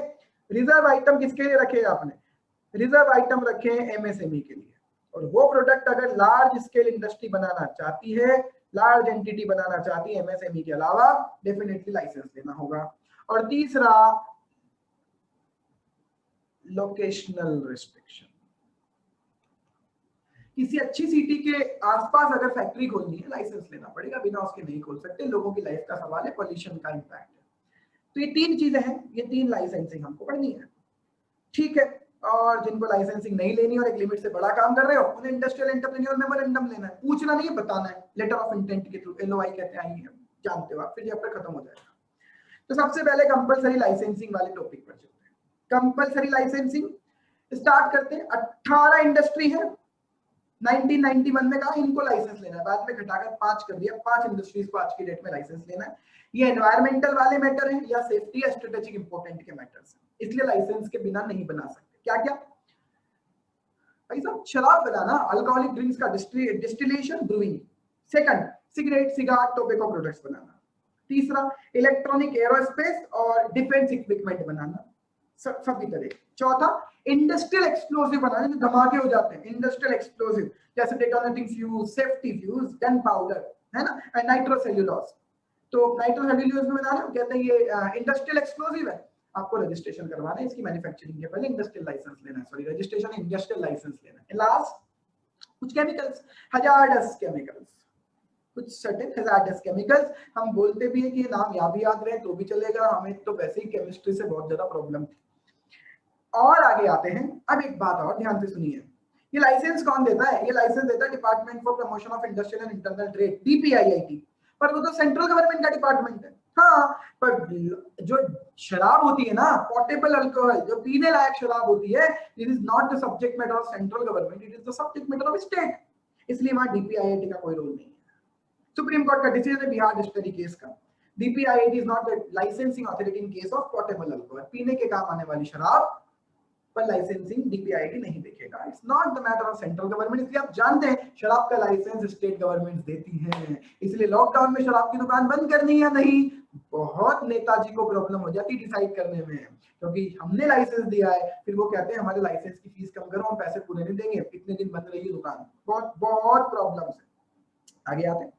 Speaker 2: रिजर्व आइटम किसके लिए रखे आपने, रिजर्व आइटम रखे हैं एमएसएमई के लिए। और वो प्रोडक्ट अगर लार्ज स्केल इंडस्ट्री बनाना चाहती है, लार्ज एंटिटी बनाना चाहती है एमएसएमई के अलावा, डेफिनेटली लाइसेंस लेना होगा। और तीसरा, लोकेशनल रिस्ट्रिक्शन। किसी अच्छी सिटी के आसपास अगर फैक्ट्री खोलनी है, लाइसेंस लेना पड़ेगा, बिना उसके नहीं खोल सकते, लोगों की लाइफ का सवाल है, पॉल्यूशन का इंपैक्ट है। तो ये 3 चीजें हैं, ये 3 लाइसेंसिंग हमको पढ़नी है, ठीक है। और जिनको लाइसेंसिंग नहीं लेनी और एक लिमिट से बड़ा काम कर रहे हो, उन्हें इंडस्ट्रियल एंटरप्रेन्योर मेमोरेंडम लेना है, पूछना नहीं है, बताना है, लेटर ऑफ इंटेंट के थ्रू, एलओआई कहते हैं, जानते हो आप, फिर चैप्टर खत्म हो जाएगा। तो सबसे पहले कंपलसरी लाइसेंसिंग वाले टॉपिक पर चलते हैं। कंपलसरी लाइसेंसिंग स्टार्ट करते हैं। 18 इंडस्ट्री है, 1991 में कहा इनको लाइसेंस लेना है, बाद में घटाकर 5 कर दिया, 5 इंडस्ट्रीज को आज की डेट में लाइसेंस लेना है। ये एनवायरमेंटल वाले मैटर हैं या सेफ्टी या स्ट्रेटेजिक इंपॉर्टेंट के मैटर्स हैं, इसलिए लाइसेंस के बिना नहीं बना सकते। क्या क्या भाई साहब, शराब बनाना, अल्कोहलिक ड्रिंक्स का distillation, brewing. Second, cigarette, cigar, tobacco products बनाना। तीसरा, इलेक्ट्रॉनिक, एरोस्पेस और डिफेंस इक्विपमेंट बनाना, सभी तरह। चौथा, इंडस्ट्रियल एक्सप्लोसिव बनाना, जो धमाके हो जाते हैं, इंडस्ट्रियल एक्सप्लोसिव, जैसे detonating fuse, safety fuse, gun powder, है ना, नाइट्रोसेल्यूलोज। तो नाइट्रोसेल्यूलोज में बना रहे हो, कहते हैं ये इंडस्ट्रियल एक्सप्लोसिव है, आपको रजिस्ट्रेशन करवाना है, इसकी मैन्युफैक्चरिंग के पहले इंडस्ट्रियल लाइसेंस लेना है, सॉरी रजिस्ट्रेशन, इंडस्ट्रियल लाइसेंस लेना है। लास्ट, कुछ केमिकल्स, हजार्डस केमिकल्स, कुछ सर्टेन हजार्डस केमिकल्स। हम बोलते भी है कि नाम भी याद रहे तो भी चलेगा, हमें तो वैसे ही केमिस्ट्री से बहुत ज्यादा प्रॉब्लम थी। और आगे आते हैं। अब एक बात और ध्यान से सुनिए, ये लाइसेंस कौन देता है, ये लाइसेंस देता है department for promotion of industrial and internal trade, DPIIT, पर वो तो सेंट्रल गवर्नमेंट का डिपार्टमेंट है। हाँ, पर जो शराब होती है ना, पोर्टेबल अल्कोहल, जो पीने लायक शराब होती है, it is not the subject matter of central government, it is the subject matter of state, इसलिए वहां डीपीआईआईटी का कोई रोल नहीं है। सुप्रीम कोर्ट का डिसीजन है बिहार डिस्टिलरी केस का, DPIIT is not the licensing authority in case of portable alcohol, पीने के काम आने वाली शराब पर लाइसेंसिंग डीपीआईआईटी नहीं देखेगा, it's not the matter of central government. इसलिए आप जानते हैं शराब का लाइसेंस स्टेट गवर्नमेंट देती है, इसलिए लॉकडाउन में शराब की दुकान बंद करनी है नहीं, बहुत नेताजी को प्रॉब्लम हो जाती डिसाइड करने में, क्योंकि हमने लाइसेंस दिया है, फिर वो कहते हैं हमारे लाइसेंस की फीस कम करो, हम पैसे पूरे नहीं देंगे, कितने दिन बंद रही दुकान, बहुत बहुत प्रॉब्लम है। आगे आते हैं,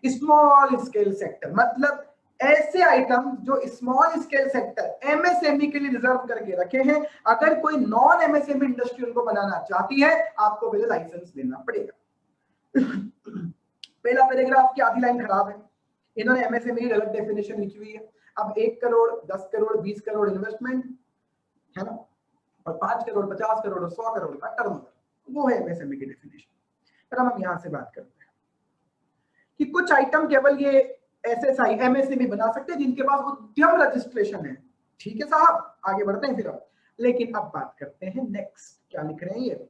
Speaker 2: स्मॉल स्केल सेक्टर, मतलब ऐसे आइटम जो स्मॉल स्केल सेक्टर एमएसएमई के लिए रिजर्व करके रखे हैं, अगर कोई नॉन एमएसएमई इंडस्ट्री उनको बनाना चाहती है, आपको पहले लाइसेंस लेना पड़ेगा। पहला पैराग्राफ की आधी लाइन खराब है, इन्होंने एमएसएमई की गलत डेफिनेशन लिखी हुई है। अब 1 करोड़, 10 करोड़, 20 करोड़ इन्वेस्टमेंट है ना, और 5 करोड़, 50 करोड़ और 100 करोड़ का टर्नओवर, वो है एमएसएमई की डेफिनेशन। पर हम यहां से बात करते हैं कि कुछ आइटम केवल ये एसएसआई एमएसएमई बना सकते हैं जिनके पास उद्यम रजिस्ट्रेशन है, ठीक है साहब, आगे बढ़ते हैं फिर अब। लेकिन अब बात करते हैं नेक्स्ट, क्या लिख रहे हैं ये,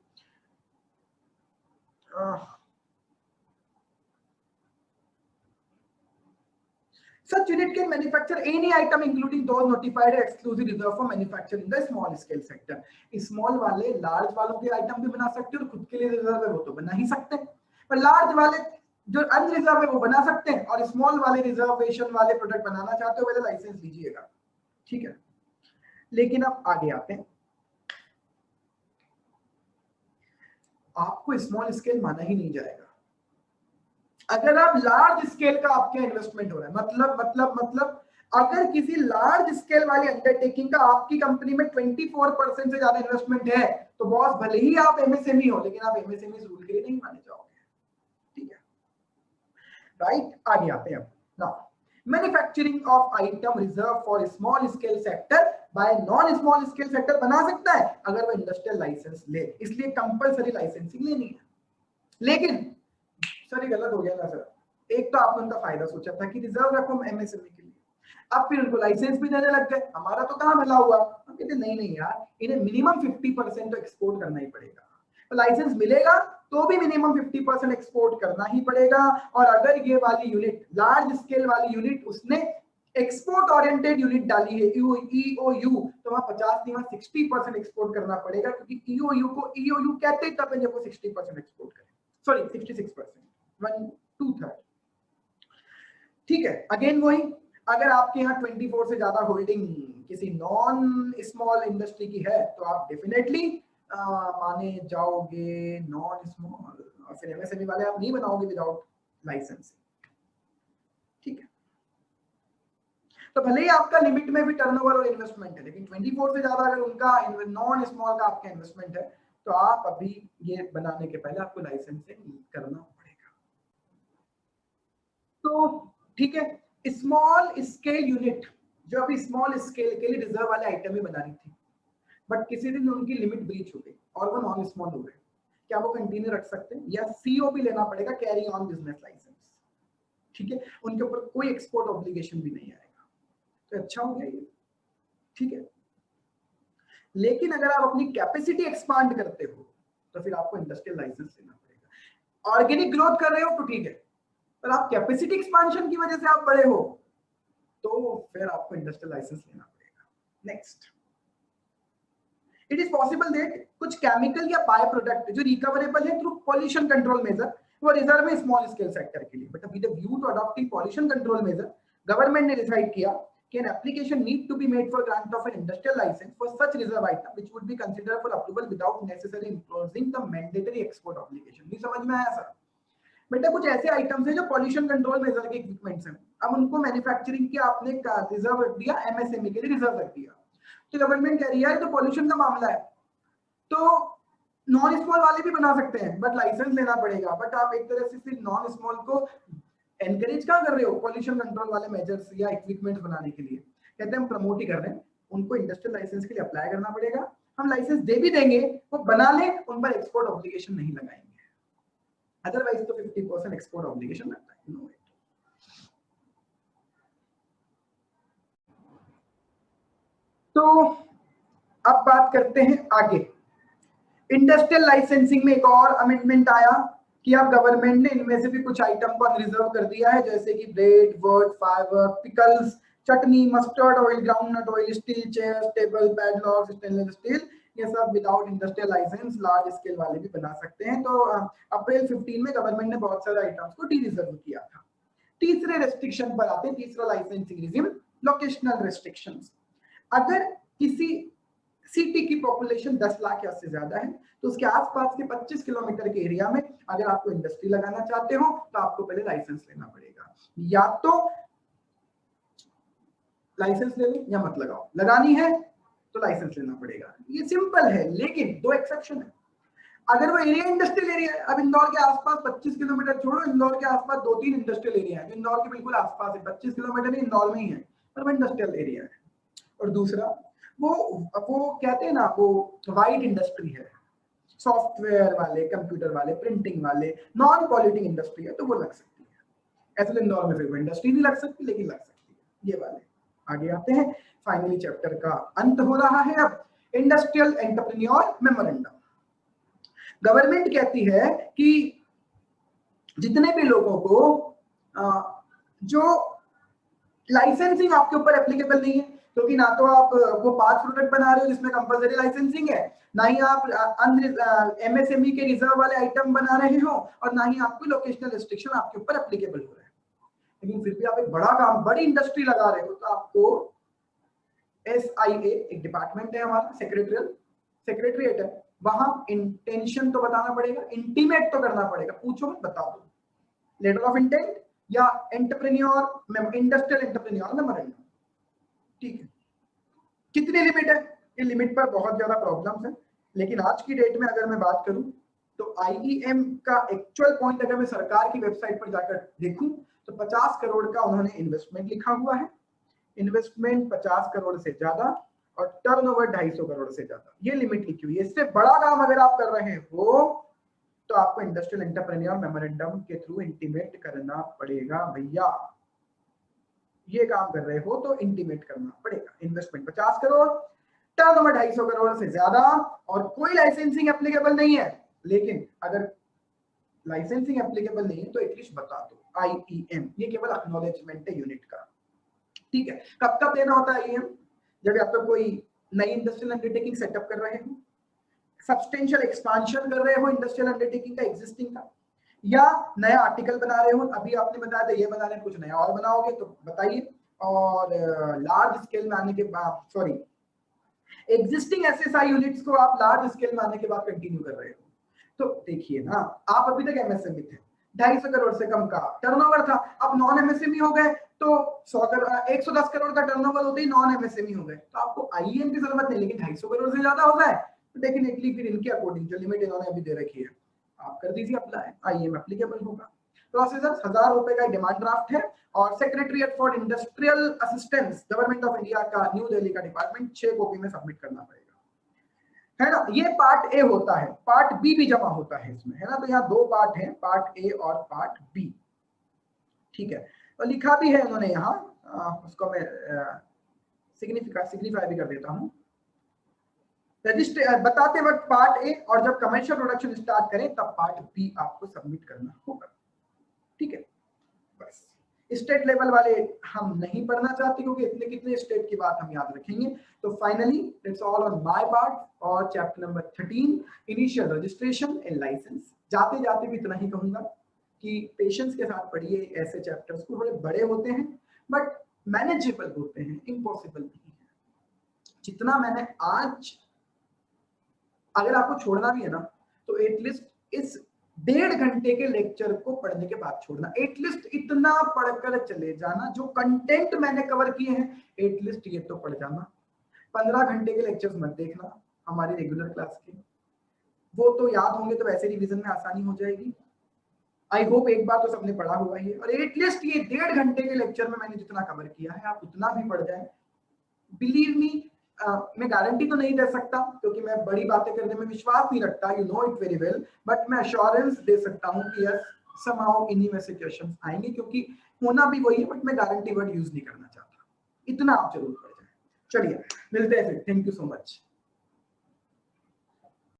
Speaker 2: Such unit can manufacture any item including those notified or exclusive reserved for manufacture in the small scale sector. Small वाले लार्ज वालों के आइटम भी बना सकते हैं और खुद के लिए रिजर्व है वो तो बना ही सकते हैं, पर लार्ज वाले जो अनरिजर्व है वो बना सकते हैं, और स्मॉल वाले रिजर्वेशन वाले प्रोडक्ट बनाना चाहते हो पहले लाइसेंस लीजिएगा, ठीक है। लेकिन अब आगे आते हैं, आपको स्मॉल स्केल माना ही नहीं जाएगा, अगर आप लार्ज स्केल का आपके इन्वेस्टमेंट हो रहा है, मतलब अगर किसी लार्ज स्केल वाली अंडरटेकिंग का आपकी कंपनी में 24% से ज्यादा इन्वेस्टमेंट है, तो बॉस भले ही आप एमएसएमई हो, लेकिन आप एमएसएमई रूल के लिए नहीं माने जाओगे, ठीक है, राइट। आगे आते हैं now, manufacturing of item reserve for small scale sector bye non small scale sector बना सकता है अगर वो इंडस्ट्रियल लाइसेंस ले, इसलिए कंपलसरी लाइसेंसिंग लेनी है। लेकिन सर ये गलत हो गया ना सर, एक तो आपने उनका फायदा सोचा था कि रिजर्व रखो एमएसएमई के लिए, अब फिर उनको लाइसेंस भी देने लग गए, हमारा तो कहां भला हुआ। हम कहते नहीं यार, इन्हें मिनिमम 50% तो एक्सपोर्ट करना ही पड़ेगा, तो लाइसेंस मिलेगा तो भी मिनिमम 50% एक्सपोर्ट करना ही पड़ेगा। और अगर ये वाली यूनिट लार्ज स्केल वाली यूनिट उसने एक्सपोर्ट ओरिएंटेड यूनिट डाली है ईओयू, तो वहां 50 नहीं 60% एक्सपोर्ट करना पड़ेगा, क्योंकि ईओयू को ईओयू कहते तब जब वो 60% एक्सपोर्ट करे, सॉरी 66%, 1/2, ठीक है। अगेन वही, अगर आपके यहाँ 24 से ज्यादा होल्डिंग किसी नॉन स्मॉल इंडस्ट्री की है तो आप डेफिनेटली माने जाओगे नॉन स्मॉल, और फिर एमएसएमई वाले आप नहीं बनाओगे विदाउट लाइसेंस, ठीक है। तो भले ही आपका लिमिट में भी टर्नओवर और इन्वेस्टमेंट है, लेकिन 24 से ज्यादा अगर उनका नॉन स्मॉल का आपका इन्वेस्टमेंट है, तो आप अभी ये बनाने के पहले आपको लाइसेंसिंग करना पड़ेगा। तो ठीक है, स्मॉल स्केल यूनिट जो अभी स्मॉल स्केल के लिए रिजर्व वाले आइटम ही बना रही थी, बट किसी दिन उनकी लिमिट ब्रीच हो गई और वो नॉन स्मॉल हो गए, क्या वो कंटिन्यू रख सकते हैं, या सीओ भी लेना पड़ेगा, कैरी ऑन बिजनेस लाइसेंस, ठीक है, उनके ऊपर कोई एक्सपोर्ट ऑब्लिगेशन भी नहीं आएगा, तो अच्छा हो गया ये, ठीक है। लेकिन अगर आप अपनी कैपेसिटी एक्सपांड करते हो तो फिर आपको इंडस्ट्रियल लाइसेंस लेना पड़ेगा। ऑर्गेनिक ग्रोथ कर रहे हो तो ठीक है, पर आप कैपेसिटी एक्सपांशन की वजह से आप बड़े हो तो फिर आपको इंडस्ट्रियल लाइसेंस लेना पड़ेगा। Next, it is possible that कुछ केमिकल या बाय प्रोडक्ट जो रिकवरेबल है थ्रू पॉल्यूशन कंट्रोल मेजर, वो रिजर्व है स्मॉल स्केल सेक्टर के लिए, but with a view to adopting pollution control measure, government ने डिसाइड किया कि an application need to be made for grant of an industrial license for such reserve item which would be considered for approval without necessarily imposing the mandatory export obligation। नहीं समझ में आया sir? बेटा कुछ ऐसे items हैं जो pollution control major के इक्विपमेंट्स हैं, अब उनको मैन्युफैक्चरिंग के आपने रिजर्व रख दिया, एमएसएमई के लिए रिजर्व रख दिया, तो गवर्नमेंट कह रही है तो पॉल्यूशन का मामला है, तो नॉन स्मॉल वाले भी बना सकते हैं बट लाइसेंस लेना पड़ेगा। बट आप एक तरह से फिर नॉन स्मॉल को एनकरेज क्या कर रहे हो, पॉल्यूशन कंट्रोल वाले मेजर्स या इक्विपमेंट्स बनाने के लिए, कहते हैं हम प्रमोट ही कर रहे हैं, उनको इंडस्ट्रियल लाइसेंस के लिए अप्लाई करना पड़ेगा, हम लाइसेंस दे भी देंगे, वो बना ले, उन पर एक्सपोर्ट ऑब्लिगेशन नहीं लगाएंगे, अदरवाइज तो 50% एक्सपोर्ट ऑब्लिगेशन लगता है। नो, तो अब बात करते हैं आगे, इंडस्ट्रियल लाइसेंसिंग में एक और अमेंडमेंट आया कि अब गवर्नमेंट ने इनमें से भी कुछ आइटम को अनरिजर्व कर दिया है, जैसे कि bread, word, fibre, pickles, chutney, mustard oil, groundnut oil, steel chairs, table, padlocks, stainless steel, ये सब without industrial licence large scale वाले भी बना सकते हैं। तो अप्रैल 15 में गवर्नमेंट ने बहुत सारे आइटम्स को डी रिजर्व किया था। तीसरे रेस्ट्रिक्शन पर आते हैं, तीसरा लाइसेंसिंग रिजिम, लोकेशनल रेस्ट्रिक्शंस। अगर किसी सिटी की पॉपुलेशन 10 लाख या उससे ज्यादा है तो उसके आसपास के 25 किलोमीटर के एरिया में अगर आपको इंडस्ट्री लगाना चाहते हो तो आपको पहले लाइसेंस लेना पड़ेगा, या तो लाइसेंस ले लो या मत लगाओ, लगानी है तो लाइसेंस लेना पड़ेगा, ये सिंपल है। लेकिन दो एक्सेप्शन है, अगर वो एरिया इंडस्ट्रियल एरिया है, अब इंदौर के आसपास 25 किलोमीटर छोड़ो, इंदौर के आसपास 2-3 इंडस्ट्रियल एरिया है, इंदौर के बिल्कुल आसपास है, 25 किलोमीटर ही इंदौर में ही है, पर वो इंडस्ट्रियल एरिया है। और दूसरा वो कहते हैं ना, वो वाइट इंडस्ट्री है, सॉफ्टवेयर वाले, कंप्यूटर वाले, प्रिंटिंग वाले, नॉन पॉल्यूटिंग इंडस्ट्री है, तो वो लग सकती है। ऐसे इंदौर में फिर वो इंडस्ट्री नहीं लग सकती, लेकिन लग सकती है ये वाले। आगे आते हैं, फाइनली चैप्टर का अंत हो रहा है अब, इंडस्ट्रियल एंटरप्रेन्योर मेमोरेंडम। गवर्नमेंट कहती है कि जितने भी लोगों को जो लाइसेंसिंग आपके ऊपर एप्लीकेबल नहीं है, क्योंकि ना तो आप वो 5 प्रोडक्ट बना रहे हो जिसमें कंपलसरी लाइसेंसिंग है, ना ही आप एमएसएमई के रिजर्व वाले आइटम बना रहे हो, और ना ही आपको लोकेशनल रिस्ट्रिक्शन आपके ऊपर एप्लीकेबल हो रहा है, लेकिन फिर भी आप एक बड़ा काम, बड़ी इंडस्ट्री लगा रहे हो, तो आपको SIA एक डिपार्टमेंट है हमारा, सेक्रेटरिएट है, वहां इंटेंशन तो बताना पड़ेगा, इंटीमेट तो करना पड़ेगा, पूछो मत बता दो, लेटर ऑफ इंटेंट या एंटरप्रेन्योर इंडस्ट्रियल एंटरप्रेन्योर मेमोरेंडम। ठीक है, कितनी लिमिट है? ये लिमिट पर बहुत ज्यादा प्रॉब्लम्स है, लेकिन आज की डेट में अगर मैं बात करूं तो आईईएम का एक्चुअल पॉइंट अगर मैं सरकार की वेबसाइट पर जाकर देखूं तो 50 करोड़ का उन्होंने इन्वेस्टमेंट लिखा हुआ है, इन्वेस्टमेंट 50 करोड़ से ज्यादा और टर्नओवर 250 करोड़ से ज्यादा, ये लिमिट लिखी हुई है। इससे बड़ा काम अगर आप कर रहे हो तो आपको इंडस्ट्रियल एंटरप्रेन्योर मेमोरेंडम के थ्रू इंटीमेट करना पड़ेगा भैया। ये काम कर रहे हो तो इंटीमेट करना पड़ेगा। इन्वेस्टमेंट 50 करोड़, टर्नओवर 250 करोड़ से ज्यादा, और कोई लाइसेंसिंग एप्लीकेबल नहीं है। लेकिन अगर लाइसेंसिंग एप्लीकेबल नहीं है तो एटलीस्ट बता दो आईईएम, ये केवल एक्नॉलेजमेंट है यूनिट का। ठीक है, कब कब देना होता है आईईएम? जब आप तो कोई नई इंडस्ट्रियल अंडरटेकिंग सेटअप कर रहे हो, सब्सटेंशियल एक्सपांशन कर रहे हो इंडस्ट्रियल अंडरटेकिंग का एक्जिस्टिंग का, या नया आर्टिकल बना रहे हो। अभी आपने बताया था ये बनाने कुछ नया और बनाओगे तो बताइए। और लार्ज स्केल में आने के बाद, सॉरी, एग्जिस्टिंग एसएसआई यूनिट्स को आप लार्ज स्केल में आने के बाद कंटिन्यू कर रहे हो, तो देखिए ना, आप अभी तक एमएसएमई थे, 250 करोड़ से कम का टर्नओवर था, अब नॉन एमएसएमई हो गए तो 110 करोड़ का टर्नओवर होते ही नॉन एमएसएमई हो गए, तो आपको आईईएम की जरूरत नहीं। लेकिन 250 करोड़ से ज्यादा हो जाए तो डेफिनेटली फिर इनके अकॉर्डिंग जो लिमिट इन्होंने अभी दे रखी है आप कर दीजिए अप्लाई, आईईएम एप्लीकेबल होगा। प्रोसीजर 1000 रुपए का डिमांड ड्राफ्ट है, और secretariat for industrial assistance government of India का न्यू दिल्ली का डिपार्टमेंट 6 कॉपी में सबमिट करना पड़ेगा, है ना। ये पार्ट ए होता है, पार्ट बी भी जमा होता है इसमें, है ना। तो यहाँ 2 पार्ट है, पार्ट ए और पार्ट बी। ठीक है, तो लिखा भी है उन्होंने यहाँ, उसको मैं सिग्निफाई भी कर देता हूँ। रजिस्टर बताते वक्त पार्ट ए, और जब कमर्शियल प्रोडक्शन स्टार्ट करें तब पार्ट बी आपको सबमिट करना होगा। ठीक है, बस स्टेट लेवल वाले हम नहीं पढ़ना चाहते क्योंकि इतने कितने स्टेट की बात हम याद रखेंगे। तो finally that's all on my part, और chapter number 13 initial registration and licence. जाते जाते भी इतना ही कहूंगा कि पेशेंस के साथ पढ़िए ऐसे चैप्टर्स को, थोड़े बड़े होते हैं बट मैनेजेबल होते हैं, इम्पॉसिबल नहीं है। जितना मैंने आज, अगर आपको छोड़ना भी है ना तो एटलीस्ट इस 1.5 घंटे के लेक्चर को पढ़ने के बाद छोड़ना, एटलीस्ट इतना पढ़कर चले जाना। जो कंटेंट मैंने कवर किए हैं एटलीस्ट ये तो पढ़ जाना। 15 घंटे के लेक्चर्स मत देखना हमारी रेगुलर क्लास के, वो तो याद होंगे तो वैसे रिवीजन में आसानी हो जाएगी। आई होप एक बार तो सबने पढ़ा हुआ ही है, और एटलीस्ट ये 1.5 घंटे के लेक्चर में मैंने जितना कवर किया है आप उतना भी पढ़ जाए। बिलीव मी, मैं गारंटी तो नहीं दे सकता क्योंकि मैं बड़ी बातें करने में विश्वास नहीं रखता, you know it very well, but मैं अश्योरेंस दे सकता हूँ कि यस समहाउ इन्हीं में से क्वेश्चंस आएंगे, क्योंकि होना भी वही है, बट मैं गारंटी वर्ड यूज नहीं करना चाहता। इतना आप जरूर पढ़ जाए। चलिए मिलते हैं फिर, थैंक यू सो मच।